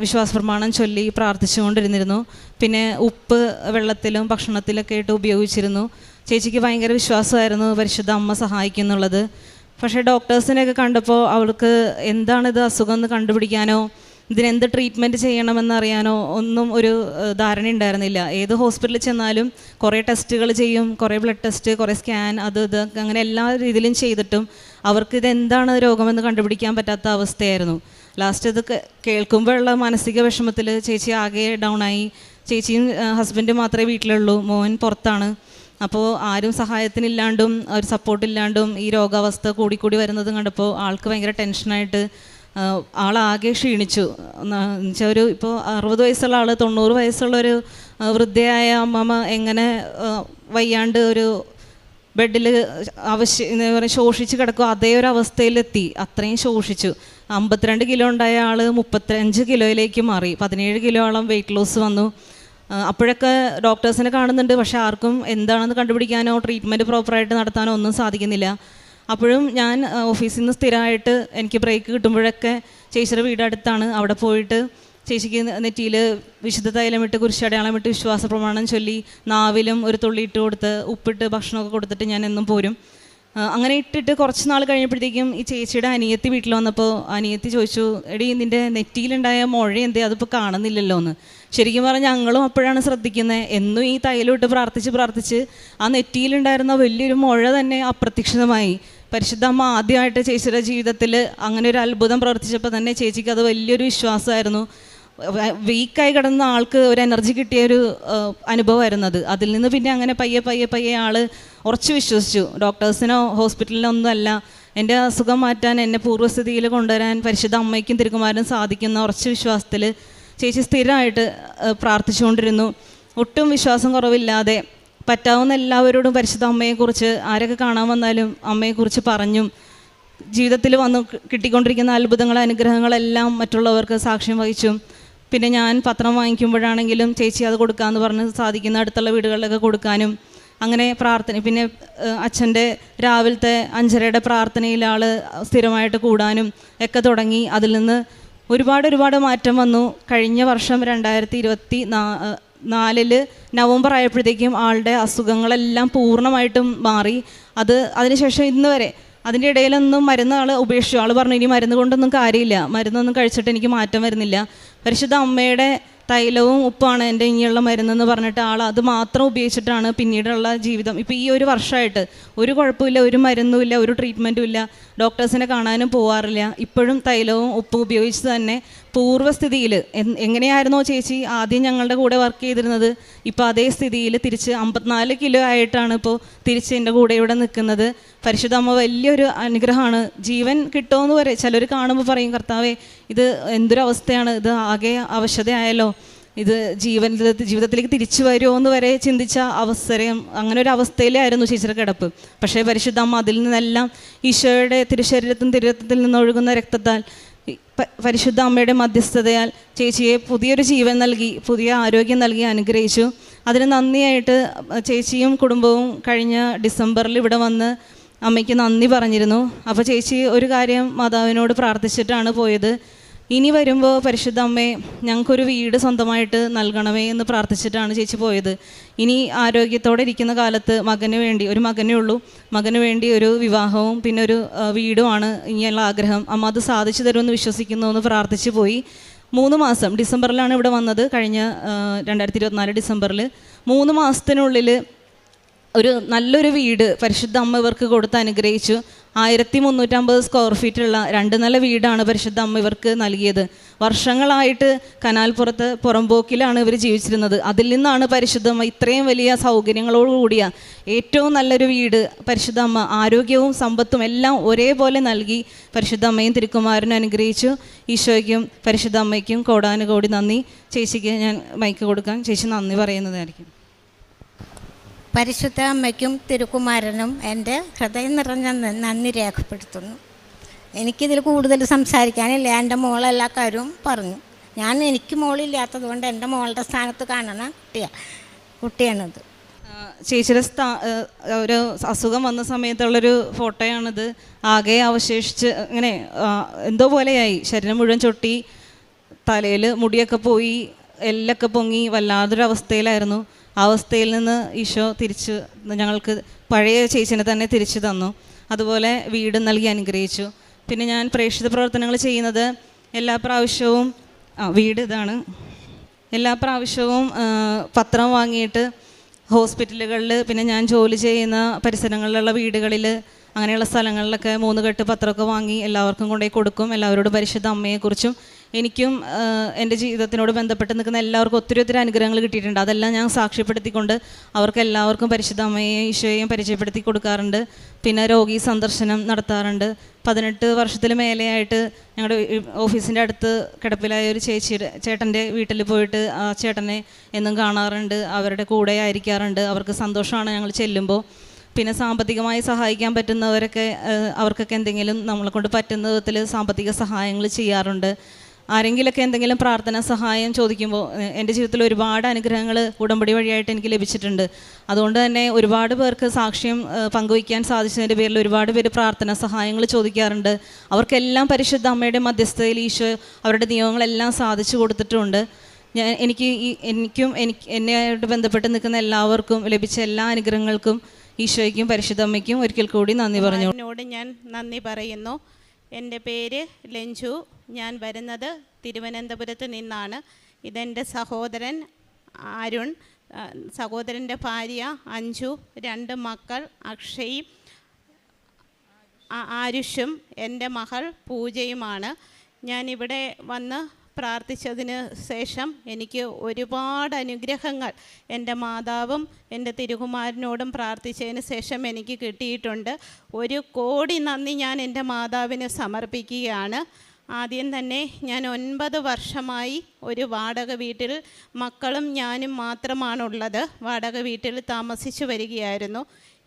വിശ്വാസ പ്രമാണം ചൊല്ലി പ്രാർത്ഥിച്ചുകൊണ്ടിരുന്നിരുന്നു. പിന്നെ ഉപ്പ് വെള്ളത്തിലും ഭക്ഷണത്തിലൊക്കെ ഇട്ട് ഉപയോഗിച്ചിരുന്നു. ചേച്ചിക്ക് ഭയങ്കര വിശ്വാസമായിരുന്നു പരിശുദ്ധ അമ്മ സഹായിക്കുന്നുള്ളത്. പക്ഷേ ഡോക്ടേഴ്സിനെയൊക്കെ കണ്ടപ്പോൾ അവൾക്ക് എന്താണിത് അസുഖം എന്ന് കണ്ടുപിടിക്കാനോ ഇതിനെന്ത് ട്രീറ്റ്മെൻറ്റ് ചെയ്യണമെന്നറിയാനോ ഒന്നും ഒരു ധാരണ ഉണ്ടായിരുന്നില്ല. ഏത് ഹോസ്പിറ്റലിൽ ചെന്നാലും കുറേ ടെസ്റ്റുകൾ ചെയ്യും, കുറേ ബ്ലഡ് ടെസ്റ്റ്, കുറേ സ്കാൻ, അത് അങ്ങനെ എല്ലാ രീതിയിലും ചെയ്തിട്ടും അവർക്ക് ഇതെന്താണ് രോഗമെന്ന് കണ്ടുപിടിക്കാൻ പറ്റാത്ത അവസ്ഥയായിരുന്നു. ലാസ്റ്റ് ഇത് കേൾക്കുമ്പോഴുള്ള മാനസിക വിഷമത്തിൽ ചേച്ചി ആകെ ഡൗണായി. ചേച്ചിയും ഹസ്ബൻഡും മാത്രമേ വീട്ടിലുള്ളൂ, മോൻ പുറത്താണ്. അപ്പോൾ ആരും സഹായത്തിനില്ലാണ്ടും ഒരു സപ്പോർട്ടില്ലാണ്ടും ഈ രോഗാവസ്ഥ കൂടിക്കൂടി വരുന്നത് കണ്ടപ്പോൾ ആൾക്ക് ഭയങ്കര ടെൻഷനായിട്ട് ആളാകെ ക്ഷീണിച്ചു. എന്നുവെച്ചാൽ ഒരു ഇപ്പോൾ 60 വയസ്സുള്ള ആൾ 90 വയസ്സുള്ളൊരു വൃദ്ധയായ അമ്മമ്മ എങ്ങനെ വയ്യാണ്ട് ഒരു ബെഡിൽ എന്താ പറയുക ശോഷിച്ച് കിടക്കും, അതേ ഒരു അവസ്ഥയിലെത്തി. അത്രയും ശോഷിച്ചു. 52 കിലോ ഉണ്ടായ ആൾ 35 കിലോയിലേക്ക് മാറി. 17 കിലോയോളം വെയിറ്റ് ലോസ് വന്നു. അപ്പോഴൊക്കെ ഡോക്ടേഴ്സിനെ കാണുന്നുണ്ട്, പക്ഷേ ആർക്കും എന്താണെന്ന് കണ്ടുപിടിക്കാനോ ട്രീറ്റ്മെൻറ്റ് പ്രോപ്പറായിട്ട് നടത്താനോ ഒന്നും സാധിക്കുന്നില്ല. അപ്പോഴും ഞാൻ ഓഫീസിൽ നിന്ന് സ്ഥിരമായിട്ട് എനിക്ക് ബ്രേക്ക് കിട്ടുമ്പോഴൊക്കെ ചേച്ചിയുടെ വീട് അടുത്താണ്, അവിടെ പോയിട്ട് ചേച്ചിക്ക് നെറ്റിയിൽ വിശുദ്ധ തൈലമിട്ട് കുരിശടയാളമിട്ട് വിശ്വാസ പ്രമാണം ചൊല്ലി നാവിലും ഒരു തുള്ളി ഇട്ട് കൊടുത്ത് ഉപ്പിട്ട് ഭക്ഷണമൊക്കെ കൊടുത്തിട്ട് ഞാൻ എന്നും പോരും. അങ്ങനെ ഇട്ടിട്ട് കുറച്ച് നാൾ കഴിഞ്ഞപ്പോഴത്തേക്കും ഈ ചേച്ചിയുടെ അനിയത്തി വീട്ടിൽ വന്നപ്പോൾ അനിയത്തി ചോദിച്ചു, എടി നിൻ്റെ നെറ്റിയിലുണ്ടായ മുഴ എന്തേ അതിപ്പോൾ കാണുന്നില്ലല്ലോ എന്ന്. ശരിക്കും പറഞ്ഞാൽ ഞങ്ങളും അപ്പോഴാണ് ശ്രദ്ധിക്കുന്നത്. എന്നും ഈ തൈലമിട്ട് പ്രാർത്ഥിച്ച് ആ നെറ്റിയിലുണ്ടായിരുന്ന വലിയൊരു മുഴ തന്നെ അപ്രത്യക്ഷിതമായി. പരിശുദ്ധ അമ്മ ആദ്യമായിട്ട് ചേച്ചിയുടെ ജീവിതത്തിൽ അങ്ങനെ ഒരു അത്ഭുതം പ്രവർത്തിച്ചപ്പോൾ തന്നെ ചേച്ചിക്ക് അത് വലിയൊരു വിശ്വാസമായിരുന്നു. വീക്കായി കിടന്ന ആൾക്ക് ഒരു എനർജി കിട്ടിയൊരു അനുഭവമായിരുന്നു അത്. അതിൽ നിന്ന് പിന്നെ അങ്ങനെ പയ്യെ ആൾ ഉറച്ചു വിശ്വസിച്ചു. ഡോക്ടേഴ്സിനോ ഹോസ്പിറ്റലിനോ ഒന്നുമല്ല, എൻ്റെ അസുഖം മാറ്റാൻ, എന്നെ പൂർവ്വസ്ഥിതിയിൽ കൊണ്ടുവരാൻ പരിശുദ്ധ അമ്മയ്ക്കും തിരുക്കുമാരനും സാധിക്കുന്ന ഉറച്ച വിശ്വാസത്തിൽ ചേച്ചി സ്ഥിരമായിട്ട് പ്രാർത്ഥിച്ചുകൊണ്ടിരുന്നു. ഒട്ടും വിശ്വാസം കുറവില്ലാതെ പറ്റാവുന്ന എല്ലാവരോടും പരിശുദ്ധ അമ്മയെക്കുറിച്ച് ആരൊക്കെ കാണാൻ വന്നാലും അമ്മയെക്കുറിച്ച് പറഞ്ഞും ജീവിതത്തിൽ വന്ന് കിട്ടിക്കൊണ്ടിരിക്കുന്ന അത്ഭുതങ്ങൾ അനുഗ്രഹങ്ങളെല്ലാം മറ്റുള്ളവർക്ക് സാക്ഷ്യം വഹിച്ചും, പിന്നെ ഞാൻ പത്രം വാങ്ങിക്കുമ്പോഴാണെങ്കിലും ചേച്ചി അത് കൊടുക്കാമെന്ന് പറഞ്ഞ് സാധിക്കുന്ന അടുത്തുള്ള വീടുകളിലൊക്കെ കൊടുക്കാനും, അങ്ങനെ പ്രാർത്ഥന, പിന്നെ അച്ഛൻ്റെ രാവിലത്തെ 5:30 പ്രാർത്ഥനയിൽ ആൾ സ്ഥിരമായിട്ട് കൂടാനും ഒക്കെ തുടങ്ങി. അതിൽ നിന്ന് ഒരുപാട് മാറ്റം വന്നു. കഴിഞ്ഞ വർഷം 2024 നവംബർ ആയപ്പോഴത്തേക്കും ആളുടെ അസുഖങ്ങളെല്ലാം പൂർണ്ണമായിട്ടും മാറി. അതിനുശേഷം ഇന്ന് വരെ അതിൻ്റെ ഇടയിലൊന്നും മരുന്ന് ആൾ ഉപേക്ഷിച്ചു. ആൾ പറഞ്ഞു ഇനി മരുന്ന് കൊണ്ടൊന്നും കാര്യമില്ല, മരുന്നൊന്നും കഴിച്ചിട്ട് എനിക്ക് മാറ്റം വരുന്നില്ല, പരിശുദ്ധ അമ്മയുടെ തൈലവും ഉപ്പാണ് എൻ്റെ ഇനിയുള്ള മരുന്നെന്ന് പറഞ്ഞിട്ട് ആൾ അത് മാത്രം ഉപയോഗിച്ചിട്ടാണ് പിന്നീടുള്ള ജീവിതം. ഇപ്പോൾ ഈ ഒരു വർഷമായിട്ട് ഒരു കുഴപ്പമില്ല, ഒരു മരുന്നുമില്ല, ഒരു ട്രീറ്റ്മെൻറ്റും ഇല്ല, ഡോക്ടേഴ്സിനെ കാണാനും പോകാറില്ല. ഇപ്പോഴും തൈലവും ഉപ്പും ഉപയോഗിച്ച് തന്നെ പൂർവ്വസ്ഥിതിയിൽ എങ്ങനെയായിരുന്നോ ചേച്ചി ആദ്യം ഞങ്ങളുടെ കൂടെ വർക്ക് ചെയ്തിരുന്നത്, ഇപ്പോൾ അതേ സ്ഥിതിയിൽ തിരിച്ച് 54 കിലോ ആയിട്ടാണ് ഇപ്പോൾ തിരിച്ച് എൻ്റെ കൂടെ ഇവിടെ നിൽക്കുന്നത്. പരിശുദ്ധ അമ്മ വലിയൊരു അനുഗ്രഹമാണ്. ജീവൻ കിട്ടുമെന്ന് വരെ ചിലർ കാണുമ്പോൾ പറയും, കർത്താവേ ഇത് എന്തൊരവസ്ഥയാണ്, ഇത് ആകെ അവശതയായല്ലോ, ഇത് ജീവിതത്തിലേക്ക് തിരിച്ചു വരുമോ എന്ന് വരെ ചിന്തിച്ച അവസരം, അങ്ങനെ ഒരു അവസ്ഥയിലായിരുന്നു ചേച്ചിയുടെ കിടപ്പ്. പക്ഷേ പരിശുദ്ധ അമ്മ അതിൽ നിന്നെല്ലാം ഈശോയുടെ തിരുശരീരത്തിൽ നിന്നൊഴുകുന്ന രക്തത്താൽ, പരിശുദ്ധ അമ്മയുടെ മധ്യസ്ഥതയാൽ ചേച്ചിയെ പുതിയൊരു ജീവൻ നൽകി, പുതിയ ആരോഗ്യം നൽകി അനുഗ്രഹിച്ചു. അതിന് നന്ദിയായിട്ട് ചേച്ചിയും കുടുംബവും കഴിഞ്ഞ ഡിസംബറിൽ ഇവിടെ വന്ന് അമ്മയ്ക്ക് നന്ദി പറഞ്ഞിരുന്നു. അപ്പോൾ ചേച്ചി ഒരു കാര്യം മാതാവിനോട് പ്രാർത്ഥിച്ചിട്ടാണ് പോയത്. ഇനി വരുമ്പോൾ പരിശുദ്ധ അമ്മേ ഞങ്ങൾക്കൊരു വീട് സ്വന്തമായിട്ട് നൽകണമേ എന്ന് പ്രാർത്ഥിച്ചിട്ടാണ് ചേച്ചി പോയത്. ഇനി ആരോഗ്യത്തോടെ ഇരിക്കുന്ന കാലത്ത് മകന് വേണ്ടി, ഒരു മകനേ ഉള്ളൂ, മകന് വേണ്ടി ഒരു വിവാഹവും പിന്നെ ഒരു വീടുമാണ് ഇനിയുള്ള ആഗ്രഹം. അമ്മ അത് സാധിച്ചു തരുമെന്ന് വിശ്വസിക്കുന്നു എന്ന് പ്രാർത്ഥിച്ചു പോയി. 3 മാസം, ഡിസംബറിലാണ് ഇവിടെ വന്നത്, കഴിഞ്ഞ 2024 ഡിസംബറിൽ. 3 മാസത്തിനുള്ളിൽ ഒരു നല്ലൊരു വീട് പരിശുദ്ധ അമ്മ ഇവർക്ക് കൊടുത്ത് അനുഗ്രഹിച്ചു. 1350 സ്ക്വയർ ഫീറ്റുള്ള 2 നില വീടാണ് പരിശുദ്ധ അമ്മ ഇവർക്ക് നൽകിയത്. വർഷങ്ങളായിട്ട് കനാൽപ്പുറത്ത് പുറമ്പോക്കിലാണ് ഇവർ ജീവിച്ചിരുന്നത്. അതിൽ നിന്നാണ് പരിശുദ്ധ അമ്മ ഇത്രയും വലിയ സൗകര്യങ്ങളോടുകൂടിയ ഏറ്റവും നല്ലൊരു വീട് പരിശുദ്ധ അമ്മ ആരോഗ്യവും സമ്പത്തും എല്ലാം ഒരേപോലെ നൽകി പരിശുദ്ധ അമ്മയും തിരുക്കുമാരനും അനുഗ്രഹിച്ചു. ഈശോയ്ക്കും പരിശുദ്ധ അമ്മയ്ക്കും കോടാനുകോടി നന്ദി. ചേച്ചിക്ക് ഞാൻ മൈക്ക് കൊടുക്കാൻ, ചേച്ചി നന്ദി പറയുന്നതായിരിക്കും. പരിശുദ്ധ അമ്മയ്ക്കും തിരുക്കുമാരനും എൻ്റെ ഹൃദയം നിറഞ്ഞ നന്ദി രേഖപ്പെടുത്തുന്നു. എനിക്കിതിൽ കൂടുതൽ സംസാരിക്കാനില്ല. എൻ്റെ മോളെല്ലാ കാര്യവും പറഞ്ഞു. എനിക്ക് മോളില്ലാത്തത് കൊണ്ട് എൻ്റെ മോളുടെ സ്ഥാനത്ത് കാണുന്ന കുട്ടിയാണിത്. ചേച്ചിയുടെ ഒരു അസുഖം വന്ന സമയത്തുള്ളൊരു ഫോട്ടോയാണിത്. ആകെ അവശേഷിച്ച് ഇങ്ങനെ എന്തോ പോലെയായി, ശരീരം മുഴുവൻ ചൊട്ടി, തലയിൽ മുടിയൊക്കെ പോയി, എല്ലൊക്കെ പൊങ്ങി, വല്ലാതൊരവസ്ഥയിലായിരുന്നു. അവസ്ഥയിൽ നിന്ന് ഈശോ തിരിച്ച് ഞങ്ങൾക്ക് പഴയ ചേച്ചിനെ തന്നെ തിരിച്ചു തന്നു. അതുപോലെ വീട് നൽകി അനുഗ്രഹിച്ചു. പിന്നെ ഞാൻ പ്രേക്ഷിത പ്രവർത്തനങ്ങൾ ചെയ്യുന്നത് എല്ലാ പ്രാവശ്യവും വീട് ഇതാണ്. എല്ലാ പ്രാവശ്യവും പത്രം വാങ്ങിയിട്ട് ഹോസ്പിറ്റലുകളിൽ, പിന്നെ ഞാൻ ജോലി ചെയ്യുന്ന പരിസരങ്ങളിലുള്ള വീടുകളിൽ, അങ്ങനെയുള്ള സ്ഥലങ്ങളിലൊക്കെ 3 കെട്ട് പത്രമൊക്കെ വാങ്ങി എല്ലാവർക്കും കൊണ്ടുപോയി കൊടുക്കും. എല്ലാവരോടും പരിശുദ്ധ അമ്മയെക്കുറിച്ചും എനിക്കും എൻ്റെ ജീവിതത്തിനോട് ബന്ധപ്പെട്ട് നിൽക്കുന്ന എല്ലാവർക്കും ഒത്തിരി അനുഗ്രഹങ്ങൾ കിട്ടിയിട്ടുണ്ട്. അതെല്ലാം ഞാൻ സാക്ഷ്യപ്പെടുത്തിക്കൊണ്ട് അവർക്ക് എല്ലാവർക്കും പരിശുദ്ധ അമ്മയെയും ഈശോയെയും പരിചയപ്പെടുത്തി കൊടുക്കാറുണ്ട്. പിന്നെ രോഗി സന്ദർശനം നടത്താറുണ്ട്. 18 വർഷത്തിൽ മേലെയായിട്ട് ഞങ്ങളുടെ ഓഫീസിൻ്റെ അടുത്ത് കിടപ്പിലായ ഒരു ചേട്ടൻ്റെ വീട്ടിൽ പോയിട്ട് ആ ചേട്ടനെ എന്നും കാണാറുണ്ട്, അവരുടെ കൂടെ ആയിരിക്കാറുണ്ട്. അവർക്ക് സന്തോഷമാണ് ഞങ്ങൾ ചെല്ലുമ്പോൾ. പിന്നെ സാമ്പത്തികമായി സഹായിക്കാൻ പറ്റുന്നവരൊക്കെ, അവർക്കൊക്കെ എന്തെങ്കിലും നമ്മളെ കൊണ്ട് പറ്റുന്ന വിധത്തിൽ സാമ്പത്തിക സഹായങ്ങൾ ചെയ്യാറുണ്ട്. ആരെങ്കിലൊക്കെ എന്തെങ്കിലും പ്രാർത്ഥന സഹായം ചോദിക്കുമ്പോൾ എൻ്റെ ജീവിതത്തിൽ ഒരുപാട് അനുഗ്രഹങ്ങൾ ഉടമ്പടി വഴിയായിട്ട് എനിക്ക് ലഭിച്ചിട്ടുണ്ട്. അതുകൊണ്ട് തന്നെ ഒരുപാട് പേർക്ക് സാക്ഷ്യം പങ്കുവയ്ക്കാൻ സാധിച്ചതിൻ്റെ പേരിൽ ഒരുപാട് പേര് പ്രാർത്ഥന സഹായങ്ങൾ ചോദിക്കാറുണ്ട്. അവർക്കെല്ലാം പരിശുദ്ധ അമ്മയുടെ മധ്യസ്ഥതയിൽ ഈശോ അവരുടെ നിയമങ്ങളെല്ലാം സാധിച്ചു കൊടുത്തിട്ടുണ്ട്. എനിക്കും എന്നെയായിട്ട് ബന്ധപ്പെട്ട് നിൽക്കുന്ന എല്ലാവർക്കും ലഭിച്ച എല്ലാ അനുഗ്രഹങ്ങൾക്കും ഈശോയ്ക്കും പരിശുദ്ധ അമ്മയ്ക്കും ഒരിക്കൽ കൂടി നന്ദി പറഞ്ഞു. എന്നോട് ഞാൻ നന്ദി പറയുന്നു. എൻ്റെ പേര് ലഞ്ചു. ഞാൻ വരുന്നത് തിരുവനന്തപുരത്ത് നിന്നാണ്. ഇതെൻ്റെ സഹോദരൻ അരുൺ, സഹോദരൻ്റെ ഭാര്യ അഞ്ജു, 2 മക്കൾ അക്ഷയും ആരുഷും എൻ്റെ മകൾ പൂജയുമാണ്. ഞാനിവിടെ വന്ന് പ്രാർത്ഥിച്ചതിന് ശേഷം എനിക്ക് ഒരുപാട് അനുഗ്രഹങ്ങൾ എൻ്റെ മാതാവും എൻ്റെ തിരുകുമാരനോടും പ്രാർത്ഥിച്ചതിന് ശേഷം എനിക്ക് കിട്ടിയിട്ടുണ്ട്. 1 കോടി നന്ദി ഞാൻ എൻ്റെ മാതാവിന് സമർപ്പിക്കുകയാണ്. ആദ്യം തന്നെ ഞാൻ 9 വർഷമായി ഒരു വാടക വീട്ടിൽ മക്കളും ഞാനും മാത്രമാണുള്ളത്. വാടക വീട്ടിൽ താമസിച്ചു വരികയായിരുന്നു.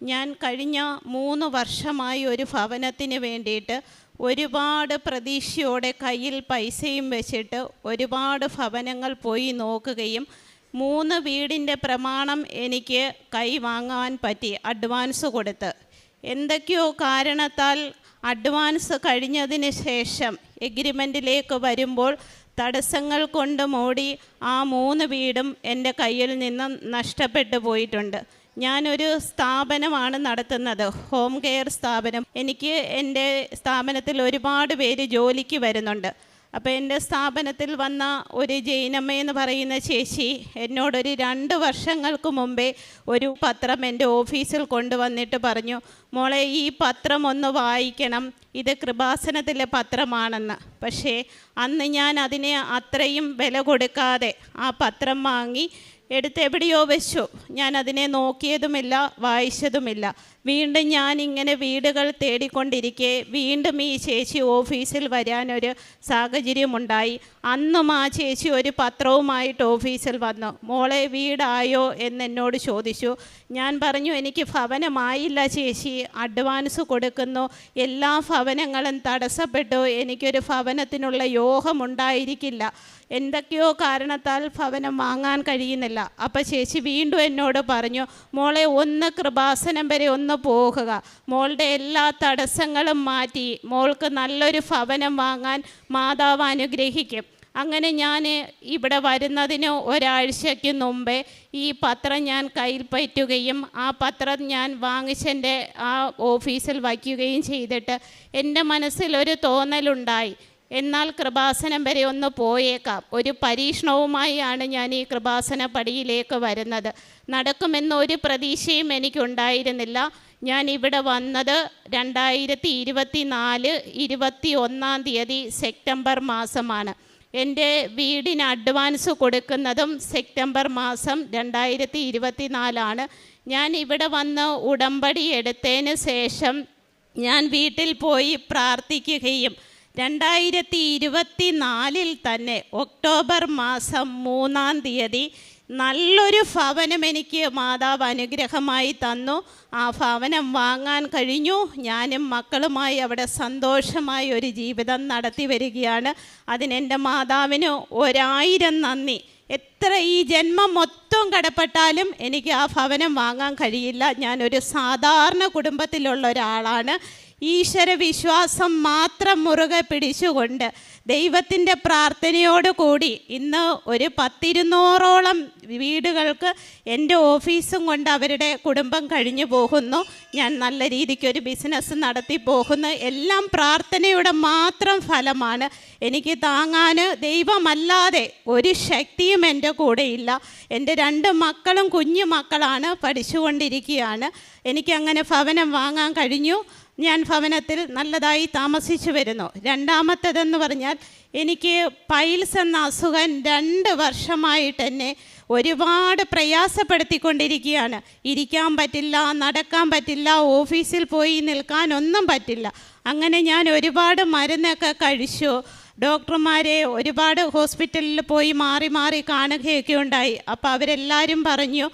ഞാൻ കഴിഞ്ഞ 3 വർഷമായി ഒരു ഭവനത്തിന് വേണ്ടിയിട്ട് ഒരുപാട് പ്രതീക്ഷയോടെ കയ്യിൽ പൈസയും വെച്ചിട്ട് ഒരുപാട് ഭവനങ്ങൾ പോയി നോക്കുകയും 3 വീടിൻ്റെ പ്രമാണം എനിക്ക് കൈ വാങ്ങാൻ പറ്റി, അഡ്വാൻസ് കൊടുത്ത്. എന്തൊക്കെയോ കാരണത്താൽ അഡ്വാൻസ് കഴിഞ്ഞതിന് ശേഷം എഗ്രിമെൻറ്റിലേക്ക് വരുമ്പോൾ തടസ്സങ്ങൾ കൊണ്ട് മൂടി ആ 3 വീടും എൻ്റെ കയ്യിൽ നിന്ന് നഷ്ടപ്പെട്ടു പോയിട്ടുണ്ട്. ഞാനൊരു സ്ഥാപനമാണ് നടത്തുന്നത്, ഹോം കെയർ സ്ഥാപനം. എനിക്ക് എൻ്റെ സ്ഥാപനത്തിൽ ഒരുപാട് പേര് ജോലിക്ക് വരുന്നുണ്ട്. അപ്പോൾ എൻ്റെ സ്ഥാപനത്തിൽ വന്ന ഒരു ജൈനമ്മ എന്ന് പറയുന്ന ചേച്ചി എന്നോടൊരു 2 വർഷങ്ങൾക്ക് മുമ്പേ ഒരു പത്രം എൻ്റെ ഓഫീസിൽ കൊണ്ടുവന്നിട്ട് പറഞ്ഞു, മോളെ ഈ പത്രം ഒന്ന് വായിക്കണം, ഇത് കൃപാസനത്തിലെ പത്രമാണെന്ന്. പക്ഷേ അന്ന് ഞാൻ അതിനെ അത്രയും വില കൊടുക്കാതെ ആ പത്രം വാങ്ങി എടുത്ത് എവിടെയോ വെച്ചു. ഞാൻ അതിനെ നോക്കിയതുമില്ല, വായിച്ചതുമില്ല. വീണ്ടും ഞാൻ ഇങ്ങനെ വീടുകൾ തേടിക്കൊണ്ടിരിക്കെ വീണ്ടും ഈ ചേച്ചി ഓഫീസിൽ വരാനൊരു സാഹചര്യമുണ്ടായി. അന്നും ആ ചേച്ചി ഒരു പത്രവുമായിട്ട് ഓഫീസിൽ വന്നു. മോളെ വീടായോ എന്നെന്നോട് ചോദിച്ചു. ഞാൻ പറഞ്ഞു, എനിക്ക് ഭവനമായില്ല ചേച്ചി, അഡ്വാൻസ് കൊടുക്കുന്നു, എല്ലാ ഭവനങ്ങളും തടസ്സപ്പെട്ടു, എനിക്കൊരു ഭവനത്തിനുള്ള യോഗമുണ്ടായിരിക്കില്ല, എന്തൊക്കെയോ കാരണത്താൽ ഭവനം വാങ്ങാൻ കഴിയുന്നില്ല. അപ്പോൾ ചേച്ചി വീണ്ടും എന്നോട് പറഞ്ഞു, മോളെ ഒന്ന് കൃപാസനം വരെ ഒന്ന് പോകുക, മോളുടെ എല്ലാ തടസ്സങ്ങളും മാറ്റി മോൾക്ക് നല്ലൊരു ഭവനം വാങ്ങാൻ മാതാവ് അനുഗ്രഹിക്കും. അങ്ങനെ ഞാൻ ഇവിടെ വരുന്നതിന് ഒരാഴ്ചയ്ക്ക് മുമ്പേ ഈ പത്രം ഞാൻ കയ്യിൽ പറ്റുകയും ആ പത്രം ഞാൻ വാങ്ങിച്ചെൻ്റെ ആ ഓഫീസിൽ വയ്ക്കുകയും ചെയ്തിട്ട് എൻ്റെ മനസ്സിലൊരു തോന്നലുണ്ടായി, എന്നാൽ കൃപാസനം വരെ ഒന്ന് പോയേക്കാം. ഒരു പരീക്ഷണവുമായാണ് ഞാൻ ഈ കൃപാസന പടിയിലേക്ക് വരുന്നത്. നടക്കുമെന്നൊരു പ്രതീക്ഷയും എനിക്കുണ്ടായിരുന്നില്ല. ഞാൻ ഇവിടെ വന്നത് 2024 21-ാം തീയതി സെപ്റ്റംബർ മാസമാണ്. എൻ്റെ വീടിന് അഡ്വാൻസ് കൊടുക്കുന്നതും സെപ്റ്റംബർ മാസം 2024 ഞാൻ ഇവിടെ വന്ന് ഉടമ്പടി എടുത്തതിന് ശേഷം ഞാൻ വീട്ടിൽ പോയി പ്രാർത്ഥിക്കുകയും 2024 തന്നെ ഒക്ടോബർ മാസം 3-ാം തീയതി നല്ലൊരു ഭവനം എനിക്ക് മാതാവ് അനുഗ്രഹമായി തന്നു. ആ ഭവനം വാങ്ങാൻ കഴിഞ്ഞു. ഞാനും മക്കളുമായി അവിടെ സന്തോഷമായി ഒരു ജീവിതം നടത്തി വരികയാണ്. അതിനെൻ്റെ മാതാവിന് 1000 നന്ദി. എത്ര ഈ ജന്മം മൊത്തം കടപ്പെട്ടാലും എനിക്ക് ആ ഭവനം വാങ്ങാൻ കഴിയില്ല. ഞാനൊരു സാധാരണ കുടുംബത്തിലുള്ള ഒരാളാണ്. ഈശ്വര വിശ്വാസം മാത്രം മുറുകെ പിടിച്ചുകൊണ്ട് ദൈവത്തിൻ്റെ പ്രാർത്ഥനയോടുകൂടി ഇന്ന് ഒരു 100-200ഓളം വീടുകൾക്ക് എൻ്റെ ഓഫീസും കൊണ്ട് അവരുടെ കുടുംബം കഴിഞ്ഞു പോകുന്നു. ഞാൻ നല്ല രീതിക്കൊരു ബിസിനസ് നടത്തി പോകുന്നു. എല്ലാം പ്രാർത്ഥനയുടെ മാത്രം ഫലമാണ്. എനിക്ക് താങ്ങാൻ ദൈവമല്ലാതെ ഒരു ശക്തിയും എൻ്റെ കൂടെയില്ല. എൻ്റെ 2 മക്കളും കുഞ്ഞു മക്കളാണ്, പഠിച്ചുകൊണ്ടിരിക്കുകയാണ്. എനിക്കങ്ങനെ ഭവനം വാങ്ങാൻ കഴിഞ്ഞു. ഞാൻ ഭവനത്തിൽ നല്ലതായി താമസിച്ചു വരുന്നു. രണ്ടാമത്തേതെന്ന് പറഞ്ഞാൽ എനിക്ക് പൈൽസ് എന്ന അസുഖം 2 വർഷമായിട്ട് എന്നെ ഒരുപാട് പ്രയാസപ്പെടുത്തിക്കൊണ്ടിരിക്കുകയാണ്. ഇരിക്കാൻ പറ്റില്ല, നടക്കാൻ പറ്റില്ല, ഓഫീസിൽ പോയി നിൽക്കാനൊന്നും പറ്റില്ല. അങ്ങനെ ഞാൻ ഒരുപാട് മരുന്നൊക്കെ കഴിച്ചു. ഡോക്ടർമാരെ ഒരുപാട് ഹോസ്പിറ്റലിൽ പോയി മാറി മാറി കാണുകയൊക്കെ ഉണ്ടായി. അപ്പോൾ അവരെല്ലാവരും പറഞ്ഞു,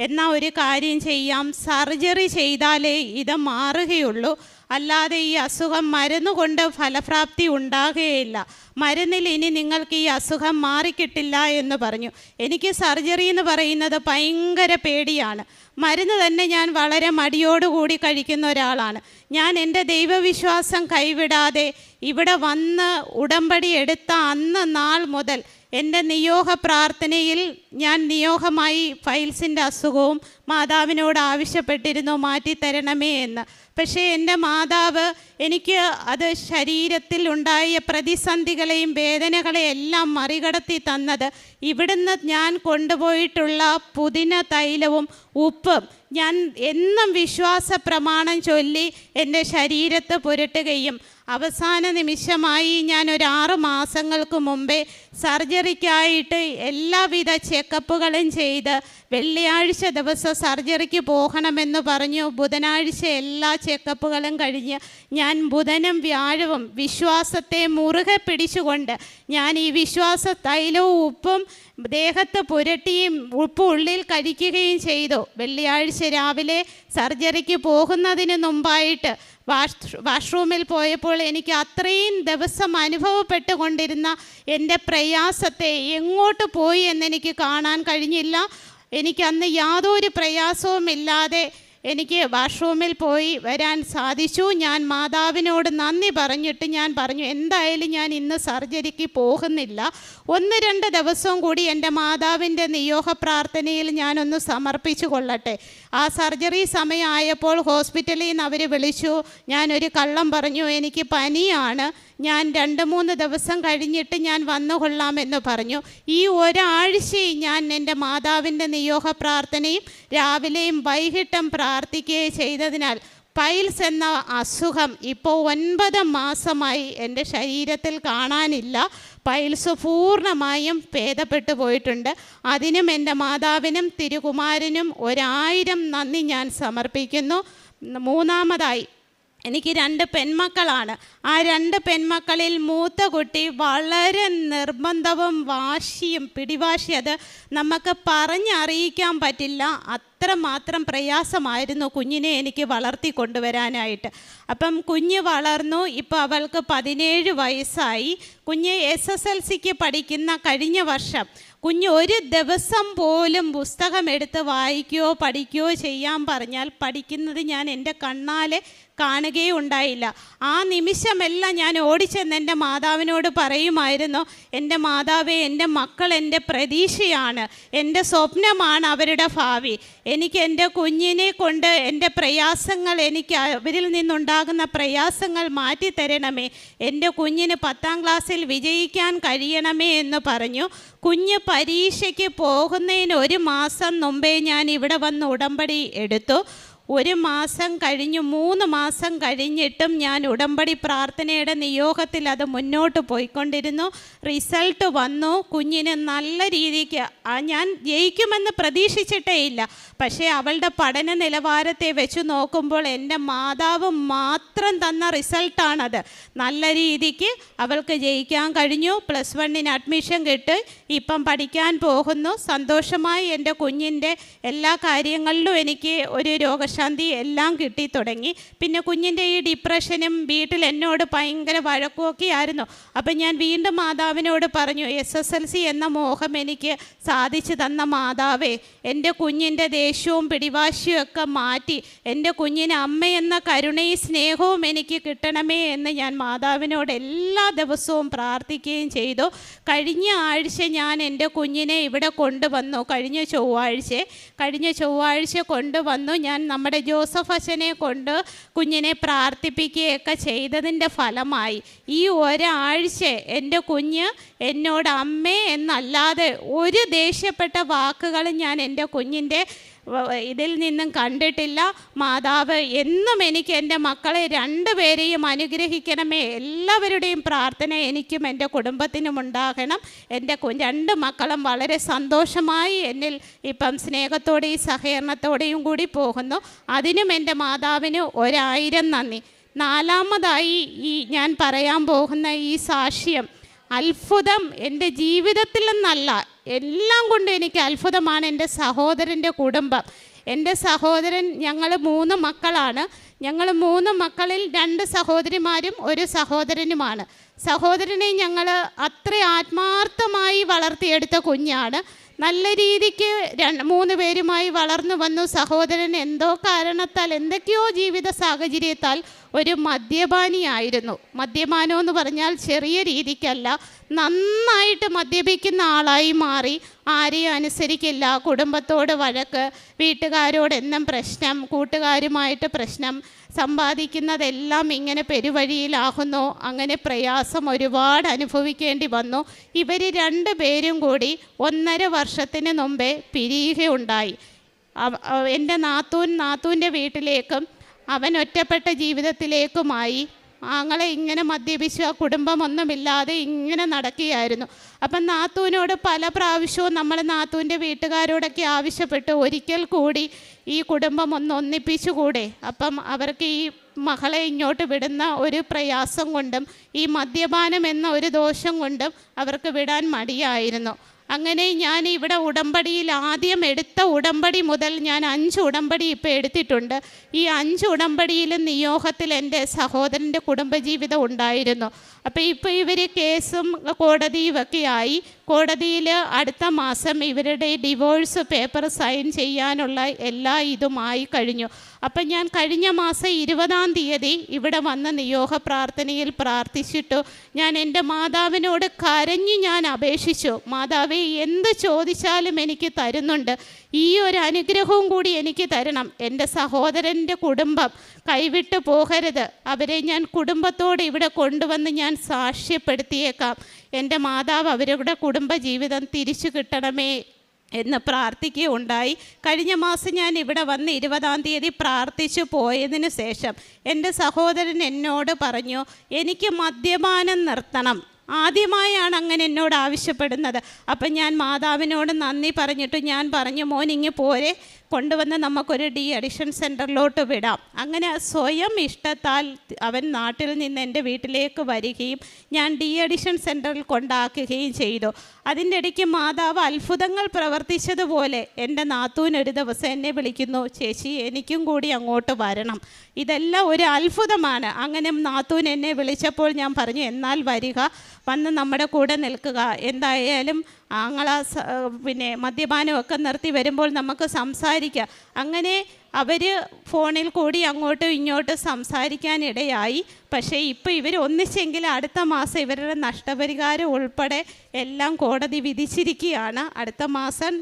എന്നാൽ ഒരു കാര്യം ചെയ്യാം, സർജറി ചെയ്താലേ ഇത് മാറുകയുള്ളൂ, അല്ലാതെ ഈ അസുഖം മരുന്ന് കൊണ്ട് ഫലപ്രാപ്തി ഉണ്ടാകുകയില്ല, മരുന്നിൽ ഇനി നിങ്ങൾക്ക് ഈ അസുഖം മാറിക്കിട്ടില്ല എന്ന് പറഞ്ഞു. എനിക്ക് സർജറി എന്ന് പറയുന്നത് ഭയങ്കര പേടിയാണ്. മരുന്ന് തന്നെ ഞാൻ വളരെ മടിയോടുകൂടി കഴിക്കുന്ന ഒരാളാണ്. ഞാൻ എൻ്റെ ദൈവവിശ്വാസം കൈവിടാതെ ഇവിടെ വന്ന് ഉടമ്പടി എടുത്ത അന്ന് നാൾ മുതൽ എൻ്റെ നിയോഗ പ്രാർത്ഥനയിൽ ഞാൻ നിയോഗമായി പൈൽസിൻ്റെ അസുഖവും മാതാവിനോട് ആവശ്യപ്പെട്ടിരുന്നു, മാറ്റിത്തരണമേ എന്ന്. പക്ഷേ എൻ്റെ മാതാവ് എനിക്ക് അത് ശരീരത്തിൽ ഉണ്ടായ പ്രതിസന്ധികളെയും വേദനകളെയും എല്ലാം മറികടത്തി തന്നത് ഇവിടുന്ന് ഞാൻ കൊണ്ടുപോയിട്ടുള്ള പുതിന തൈലവും ഉപ്പും ഞാൻ എന്നും വിശ്വാസ പ്രമാണം ചൊല്ലി എൻ്റെ ശരീരത്ത് പുരട്ടുകയും അവസാന നിമിഷമായി ഞാൻ ഒരു 6 മാസങ്ങൾക്ക് മുമ്പേ സർജറിക്കായിട്ട് എല്ലാവിധ ചെക്കപ്പുകളും ചെയ്ത് വെള്ളിയാഴ്ച ദിവസം സർജറിക്ക് പോകണമെന്ന് പറഞ്ഞു. ബുധനാഴ്ച എല്ലാ ചെക്കപ്പുകളും കഴിഞ്ഞ് ഞാൻ ബുധനും വ്യാഴവും വിശ്വാസത്തെ മുറുകെ പിടിച്ചുകൊണ്ട് ഞാൻ ഈ വിശ്വാസ തൈലവും ഉപ്പും ദേഹത്ത് പുരട്ടിയും ഉപ്പ് ഉള്ളിൽ കഴിക്കുകയും ചെയ്തു. വെള്ളിയാഴ്ച രാവിലെ സർജറിക്ക് പോകുന്നതിന് മുമ്പായിട്ട് വാഷ്റൂമിൽ പോയപ്പോൾ എനിക്ക് അത്രയും ദിവസം അനുഭവപ്പെട്ടുകൊണ്ടിരുന്ന എൻ്റെ പ്രയാസത്തെ എങ്ങോട്ട് പോയി എന്നെനിക്ക് കാണാൻ കഴിഞ്ഞില്ല. എനിക്കന്ന് യാതൊരു പ്രയാസവുമില്ലാതെ എനിക്ക് വാഷ്റൂമിൽ പോയി വരാൻ സാധിച്ചു. ഞാൻ മാതാവിനോട് നന്ദി പറഞ്ഞിട്ട് ഞാൻ പറഞ്ഞു, എന്തായാലും ഞാൻ ഇന്ന് സർജറിക്ക് പോകുന്നില്ല, 1-2 ദിവസവും കൂടി എൻ്റെ മാതാവിൻ്റെ നിയോഗ പ്രാർത്ഥനയിൽ ഞാനൊന്ന് സമർപ്പിച്ചു കൊള്ളട്ടെ. ആ സർജറി സമയമായപ്പോൾ ഹോസ്പിറ്റലിൽ നിന്ന് അവർ വിളിച്ചു. ഞാനൊരു കള്ളം പറഞ്ഞു, എനിക്ക് പനിയാണ്, ഞാൻ 2-3 ദിവസം കഴിഞ്ഞിട്ട് ഞാൻ വന്നുകൊള്ളാമെന്ന് പറഞ്ഞു. ഈ ഒരാഴ്ചയും ഞാൻ എൻ്റെ മാതാവിൻ്റെ നിയോഗ പ്രാർത്ഥനയും രാവിലെയും വൈകിട്ടും പ്രാർത്ഥിക്കുകയും ചെയ്തതിനാൽ പൈൽസ് എന്ന അസുഖം ഇപ്പോൾ 9 മാസമായി എൻ്റെ ശരീരത്തിൽ കാണാനില്ല. പൈൽസ് പൂർണ്ണമായും ഭേദപ്പെട്ടു പോയിട്ടുണ്ട്. അതിനും എൻ്റെ മാതാവിനും തിരുകുമാരനും 1000 നന്ദി ഞാൻ സമർപ്പിക്കുന്നു. മൂന്നാമതായി എനിക്ക് 2 പെൺമക്കളാണ്. ആ 2 പെൺമക്കളിൽ മൂത്ത കുട്ടി വളരെ നിർബന്ധവും വാശിയും പിടിവാശി, അത് നമുക്ക് പറഞ്ഞറിയിക്കാൻ പറ്റില്ല, അത്രമാത്രം പ്രയാസമായിരുന്നു കുഞ്ഞിനെ എനിക്ക് വളർത്തി കൊണ്ടുവരാനായിട്ട്. അപ്പം കുഞ്ഞ് വളർന്നു. ഇപ്പോൾ അവൾക്ക് 17 വയസ്സായി. കുഞ്ഞ് SSLCക്ക് പഠിക്കുന്ന കഴിഞ്ഞ വർഷം കുഞ്ഞ് ഒരു ദിവസം പോലും പുസ്തകം എടുത്ത് വായിക്കുകയോ പഠിക്കുകയോ ചെയ്യാൻ പറഞ്ഞാൽ പഠിക്കുന്നത് ഞാൻ എൻ്റെ കണ്ണാലെ കാണുകയുണ്ടായില്ല. ആ നിമിഷമെല്ലാം ഞാൻ ഓടിച്ചെന്ന് എൻ്റെ മാതാവിനോട് പറയുമായിരുന്നു, എൻ്റെ മാതാവേ, എൻ്റെ മക്കൾ എൻ്റെ പ്രതീക്ഷയാണ്, എൻ്റെ സ്വപ്നമാണ് അവരുടെ ഭാവി. എനിക്ക് എൻ്റെ കുഞ്ഞിനെ കൊണ്ട് എൻ്റെ പ്രയാസങ്ങൾ, എനിക്ക് അവരിൽ നിന്നുണ്ടാകുന്ന പ്രയാസങ്ങൾ മാറ്റിത്തരണമേ, എൻ്റെ കുഞ്ഞിന് 10ാം ക്ലാസ്സിൽ വിജയിക്കാൻ കഴിയണമേ എന്ന് പറഞ്ഞു. കുഞ്ഞ് പരീക്ഷയ്ക്ക് പോകുന്നതിന് 1 മാസം മുമ്പേ ഞാൻ ഇവിടെ വന്ന് ഉടമ്പടി എടുത്തു. 1 മാസം കഴിഞ്ഞു, 3 മാസം കഴിഞ്ഞിട്ടും ഞാൻ ഉടമ്പടി പ്രാർത്ഥനയുടെ നിയോഗത്തിൽ അത് മുന്നോട്ട് പോയിക്കൊണ്ടിരുന്നു. റിസൾട്ട് വന്നു. കുഞ്ഞിന് നല്ല രീതിക്ക്, ഞാൻ ജയിക്കുമെന്ന് പ്രതീക്ഷിച്ചിട്ടേ ഇല്ല, പക്ഷേ അവളുടെ പഠന നിലവാരത്തെ വെച്ച് നോക്കുമ്പോൾ എൻ്റെ മാതാവ് മാത്രം തന്ന റിസൾട്ടാണത്. നല്ല രീതിക്ക് അവൾക്ക് ജയിക്കാൻ കഴിഞ്ഞു. +1 അഡ്മിഷൻ കിട്ടി. ഇപ്പം പഠിക്കാൻ പോകുന്നു. സന്തോഷമായി എൻ്റെ കുഞ്ഞിൻ്റെ എല്ലാ കാര്യങ്ങളിലും എനിക്ക് ഒരു രോഗശാന്തി എല്ലാം കിട്ടി തുടങ്ങി. പിന്നെ കുഞ്ഞിൻ്റെ ഈ ഡിപ്രഷനും വീട്ടിൽ എന്നോട് ഭയങ്കര വഴക്കുമൊക്കെ ആയിരുന്നു. അപ്പം ഞാൻ വീണ്ടും മാതാവിനോട് പറഞ്ഞു, SSLC എന്ന മോഹം എനിക്ക് സാധിച്ചു തന്ന മാതാവേ, എൻ്റെ കുഞ്ഞിൻ്റെ ദേഷ്യവും പിടിവാശിയും ഒക്കെ മാറ്റി എൻ്റെ കുഞ്ഞിന് അമ്മയെന്ന കരുണയും സ്നേഹവും എനിക്ക് കിട്ടണമേ എന്ന് ഞാൻ മാതാവിനോട് എല്ലാ ദിവസവും പ്രാർത്ഥിക്കുകയും ചെയ്തു. കഴിഞ്ഞ ആഴ്ച ഞാൻ എൻ്റെ കുഞ്ഞിനെ ഇവിടെ കൊണ്ടുവന്നു. കഴിഞ്ഞ ചൊവ്വാഴ്ച കൊണ്ടുവന്നു. ഞാൻ നമ്മുടെ ജോസഫ് അച്ഛനെ കൊണ്ട് കുഞ്ഞിനെ പ്രാർത്ഥിപ്പിക്കുകയൊക്കെ ചെയ്തതിൻ്റെ ഫലമായി ഈ ഒരാഴ്ച എൻ്റെ കുഞ്ഞ് എന്നോട് അമ്മേ എന്നല്ലാതെ ഒരു ദേഷ്യപ്പെട്ട വാക്കുകളും ഞാൻ എൻ്റെ കുഞ്ഞിൻ്റെ ഇതിൽ നിന്നും കണ്ടിട്ടില്ല. മാതാവ് എന്നും എനിക്ക് എൻ്റെ മക്കളെ 2 പേരെയും അനുഗ്രഹിക്കണമേ. എല്ലാവരുടെയും പ്രാർത്ഥന എനിക്കും എൻ്റെ കുടുംബത്തിനും ഉണ്ടാകണം. എൻ്റെ 2 മക്കളും വളരെ സന്തോഷമായി എന്നിൽ ഇപ്പം സ്നേഹത്തോടെയും സഹകരണത്തോടെയും കൂടി പോകുന്നു. അതിനും എൻ്റെ മാതാവിന് 1000 നന്ദി. 4മതായി ഞാൻ പറയാൻ പോകുന്ന ഈ സാക്ഷ്യം അത്ഭുതം എൻ്റെ ജീവിതത്തിൽ നിന്നല്ല, എല്ലാം കൊണ്ടും എനിക്ക് അത്ഭുതമാണ് എൻ്റെ സഹോദരൻ്റെ കുടുംബം. എൻ്റെ സഹോദരൻ, ഞങ്ങൾ 3 മക്കളാണ്. ഞങ്ങൾ 3 മക്കളിൽ 2 സഹോദരിമാരും 1 സഹോദരനുമാണ്. സഹോദരനെ ഞങ്ങൾ അത്ര ആത്മാർത്ഥമായി വളർത്തിയെടുത്ത കുഞ്ഞാണ്. നല്ല രീതിക്ക് 3 പേരുമായി വളർന്നു വന്നു. സഹോദരൻ എന്തോ കാരണത്താൽ, എന്തൊക്കെയോ ജീവിത സാഹചര്യത്താൽ ഒരു മദ്യപാനിയായിരുന്നു. മദ്യപാനം എന്ന് പറഞ്ഞാൽ ചെറിയ രീതിക്കല്ല, നന്നായിട്ട് മദ്യപിക്കുന്ന ആളായി മാറി. ആരെയും അനുസരിക്കില്ല, കുടുംബത്തോട് വഴക്ക്, വീട്ടുകാരോട് എന്നും പ്രശ്നം, കൂട്ടുകാരുമായിട്ട് പ്രശ്നം, സമ്പാദിക്കുന്നതെല്ലാം ഇങ്ങനെ പെരുവഴിയിലാകുന്നു. അങ്ങനെ പ്രയാസം ഒരുപാട് അനുഭവിക്കേണ്ടി വന്നു. ഇവർ 2 പേരും കൂടി 1.5 വർഷത്തിന് മുമ്പേ പിരിയുകയുണ്ടായി. എൻ്റെ നാത്തൂൻ്റെ വീട്ടിലേക്കും അവൻ ഒറ്റപ്പെട്ട ജീവിതത്തിലേക്കുമായി. ആങ്ങളെ ഇങ്ങനെ മദ്യപിച്ച് ആ കുടുംബമൊന്നുമില്ലാതെ ഇങ്ങനെ നടക്കുകയായിരുന്നു. അപ്പം നാത്തൂനോട് പല പ്രാവശ്യവും നമ്മൾ നാത്തൂൻ്റെ വീട്ടുകാരോടൊക്കെ ആവശ്യപ്പെട്ടു, ഒരിക്കൽ കൂടി ഈ കുടുംബം ഒന്നിപ്പിച്ചുകൂടെ. അപ്പം അവർക്ക് ഈ മകളെ ഇങ്ങോട്ട് വിടുന്ന ഒരു പ്രയാസം കൊണ്ടും ഈ മദ്യപാനം എന്ന ഒരു ദോഷം കൊണ്ടും അവർക്ക് വിടാൻ മടിയായിരുന്നു. അങ്ങനെ ഞാൻ ഇവിടെ ഉടമ്പടിയിൽ ആദ്യം എടുത്ത ഉടമ്പടി മുതൽ ഞാൻ 5 ഉടമ്പടി ഇപ്പോൾ എടുത്തിട്ടുണ്ട്. ഈ 5 ഉടമ്പടിയിലും നിയോഗത്തിൽ എൻ്റെ സഹോദരൻ്റെ കുടുംബജീവിതം ഉണ്ടായിരുന്നു. അപ്പോൾ ഇപ്പോൾ ഇവർ കേസും കോടതിയും ഒക്കെ ആയി. കോടതിയിൽ അടുത്ത മാസം ഇവരുടെ ഡിവോഴ്സ് പേപ്പർ സൈൻ ചെയ്യാനുള്ള എല്ലാ ഇതുമായി കഴിഞ്ഞു. അപ്പം ഞാൻ കഴിഞ്ഞ മാസം 20-ാം തീയതി ഇവിടെ വന്ന് നിയോഗ പ്രാർത്ഥനയിൽ പ്രാർത്ഥിച്ചിട്ടു. ഞാൻ എൻ്റെ മാതാവിനോട് കരഞ്ഞ് ഞാൻ അപേക്ഷിച്ചു, മാതാവേ എന്ത് ചോദിച്ചാലും എനിക്ക് തരുന്നുണ്ട്, ഈ ഒരു അനുഗ്രഹവും കൂടി എനിക്ക് തരണം. എൻ്റെ സഹോദരൻ്റെ കുടുംബം കൈവിട്ട് പോകരുത്, അവരെ ഞാൻ കുടുംബത്തോടെ ഇവിടെ കൊണ്ടുവന്ന് ഞാൻ സാക്ഷ്യപ്പെടുത്തിയേക്കാം. എൻ്റെ മാതാവ് അവരുടെ കുടുംബജീവിതം തിരിച്ചു കിട്ടണമേ എന്ന് പ്രാർത്ഥിക്കുകയുണ്ടായി. കഴിഞ്ഞ മാസം ഞാൻ ഇവിടെ വന്ന് 20-ാം തീയതി പ്രാർത്ഥിച്ചു പോയതിന് ശേഷം എൻ്റെ സഹോദരൻ എന്നോട് പറഞ്ഞു, എനിക്ക് മദ്യപാനം നിർത്തണം. ആദ്യമായാണ് അങ്ങനെ എന്നോട് ആവശ്യപ്പെടുന്നത്. അപ്പം ഞാൻ മാതാവിനോട് നന്ദി പറഞ്ഞിട്ട് ഞാൻ പറഞ്ഞു, മോനിങ്ങ് പോരെ, കൊണ്ടുവന്ന് നമുക്കൊരു ഡി അഡിക്ഷൻ സെൻറ്ററിലോട്ട് വിടാം. അങ്ങനെ സ്വയം ഇഷ്ടത്താൽ അവൻ നാട്ടിൽ നിന്ന് എൻ്റെ വീട്ടിലേക്ക് വരികയും ഞാൻ ഡി അഡിക്ഷൻ സെൻറ്ററിൽ കൊണ്ടാക്കുകയും ചെയ്തു. അതിൻ്റെ ഇടയ്ക്ക് മാതാവ് അത്ഭുതങ്ങൾ പ്രവർത്തിച്ചതുപോലെ എൻ്റെ നാത്തൂൻ ഒരു ദിവസം എന്നെ വിളിക്കുന്നു, ചേച്ചി എനിക്കും കൂടി അങ്ങോട്ട് വരണം. ഇതെല്ലാം ഒരു അത്ഭുതമാണ്. അങ്ങനെ നാത്തൂൻ എന്നെ വിളിച്ചപ്പോൾ ഞാൻ പറഞ്ഞു, എന്നാൽ വരിക, വന്ന് നമ്മുടെ കൂടെ നിൽക്കുക, എന്തായാലും ആങ്ങള പിന്നെ മദ്യപാനമൊക്കെ നിർത്തി വരുമ്പോൾ നമുക്ക് സംസാരിക്കാം. അങ്ങനെ അവർ ഫോണിൽ കൂടി അങ്ങോട്ടും ഇങ്ങോട്ടും സംസാരിക്കാനിടയായി. പക്ഷേ ഇപ്പോൾ ഇവർ ഒന്നിച്ചെങ്കിൽ അടുത്ത മാസം ഇവരുടെ നഷ്ടപരിഹാരം ഉൾപ്പെടെ എല്ലാം കോടതി വിധിച്ചിരിക്കുകയാണ്. അടുത്ത മാസം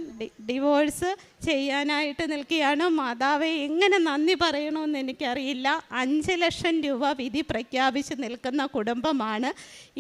ഡിവോഴ്സ് ചെയ്യാനായിട്ട് നിൽക്കുകയാണ്. മാതാവെ എങ്ങനെ നന്ദി പറയണമെന്ന് എനിക്കറിയില്ല. 5 ലക്ഷം രൂപ വിധി പ്രഖ്യാപിച്ച് നിൽക്കുന്ന കുടുംബമാണ്.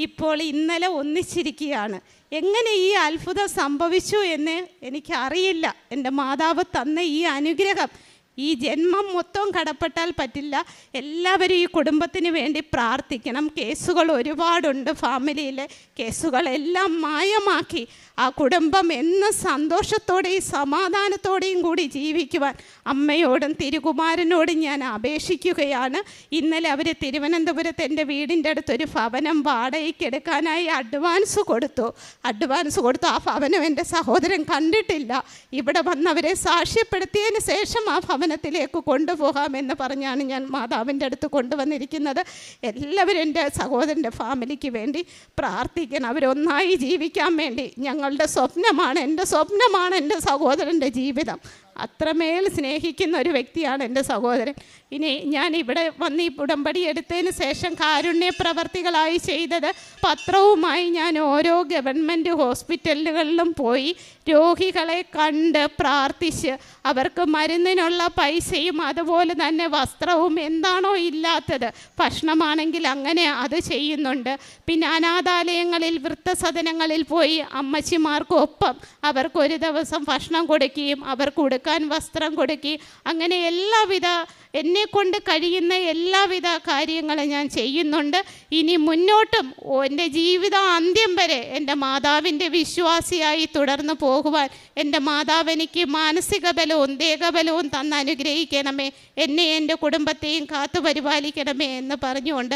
ഇപ്പോൾ ഇന്നലെ ഒന്നിച്ചിരിക്കുകയാണ്. എങ്ങനെ ഈ അത്ഭുതം സംഭവിച്ചു എന്ന് എനിക്കറിയില്ല. എൻ്റെ മാതാവ് തന്ന ഈ അനുഗ്രഹം ഈ ജന്മം മൊത്തം കടപ്പെട്ടാൽ പറ്റില്ല. എല്ലാവരും ഈ കുടുംബത്തിന് വേണ്ടി പ്രാർത്ഥിക്കണം. കേസുകൾ ഒരുപാടുണ്ട്, ഫാമിലിയിലെ കേസുകളെല്ലാം മായമാക്കി ആ കുടുംബം എന്ന സന്തോഷത്തോടെയും സമാധാനത്തോടെയും കൂടി ജീവിക്കുവാൻ അമ്മയോടും തിരുകുമാരനോടും ഞാൻ അപേക്ഷിക്കുകയാണ്. ഇന്നലെ അവർ തിരുവനന്തപുരത്ത് എൻ്റെ വീടിൻ്റെ അടുത്തൊരു ഭവനം വാടകയ്ക്ക് എടുക്കാനായി അഡ്വാൻസ് കൊടുത്തു. ആ ഭവനം എൻ്റെ സഹോദരൻ കണ്ടിട്ടില്ല. ഇവിടെ വന്നവരെ സാക്ഷ്യപ്പെടുത്തിയതിന് ശേഷം ആ ഭവനത്തിലേക്ക് കൊണ്ടുപോകാമെന്ന് പറഞ്ഞാണ് ഞാൻ മാതാവിൻ്റെ അടുത്ത് കൊണ്ടുവന്നിരിക്കുന്നത്. എല്ലാവരും എൻ്റെ സഹോദരൻ്റെ ഫാമിലിക്ക് വേണ്ടി പ്രാർത്ഥിക്കണം, അവരൊന്നായി ജീവിക്കാൻ വേണ്ടി. ഞങ്ങളുടെ സ്വപ്നമാണ്, എൻ്റെ സ്വപ്നമാണ് എൻ്റെ സഹോദരൻ്റെ ജീവിതം. അത്രമേൽ സ്നേഹിക്കുന്ന ഒരു വ്യക്തിയാണ് എൻ്റെ സഹോദരൻ. ഇനി ഞാൻ ഇവിടെ വന്ന് ഈ ഉടമ്പടി എടുത്തതിന് ശേഷം കാരുണ്യ പ്രവർത്തികളായി ചെയ്തത്, പത്രവുമായി ഞാൻ ഓരോ ഗവൺമെൻറ് ഹോസ്പിറ്റലുകളിലും പോയി രോഗികളെ കണ്ട് പ്രാർത്ഥിച്ച് അവർക്ക് മരുന്നിനുള്ള പൈസയും അതുപോലെ തന്നെ വസ്ത്രവും എന്താണോ ഇല്ലാത്തത്, ഭക്ഷണമാണെങ്കിൽ അങ്ങനെ അത് ചെയ്യുന്നുണ്ട്. പിന്നെ അനാഥാലയങ്ങളിൽ വൃദ്ധസദനങ്ങളിൽ പോയി അമ്മച്ചിമാർക്കൊപ്പം അവർക്കൊരു ദിവസം ഭക്ഷണം കൊടുക്കുകയും അവർക്ക് കൊടുക്കാൻ വസ്ത്രം കൊടുക്കുകയും അങ്ങനെ എല്ലാവിധ എന്നെക്കൊണ്ട് കഴിയുന്ന എല്ലാവിധ കാര്യങ്ങളും ഞാൻ ചെയ്യുന്നുണ്ട്. ഇനി മുന്നോട്ടും എൻ്റെ ജീവിതാന്ത്യം വരെ എൻ്റെ മാതാവിൻ്റെ വിശ്വാസിയായി തുടർന്ന് പോകുവാൻ എൻ്റെ മാതാവ് എനിക്ക് മാനസിക ബലവും ദേഹബലവും തന്ന് അനുഗ്രഹിക്കണമേ, എന്നെ എൻ്റെ കുടുംബത്തെയും കാത്തു പരിപാലിക്കണമേ എന്ന് പറഞ്ഞുകൊണ്ട്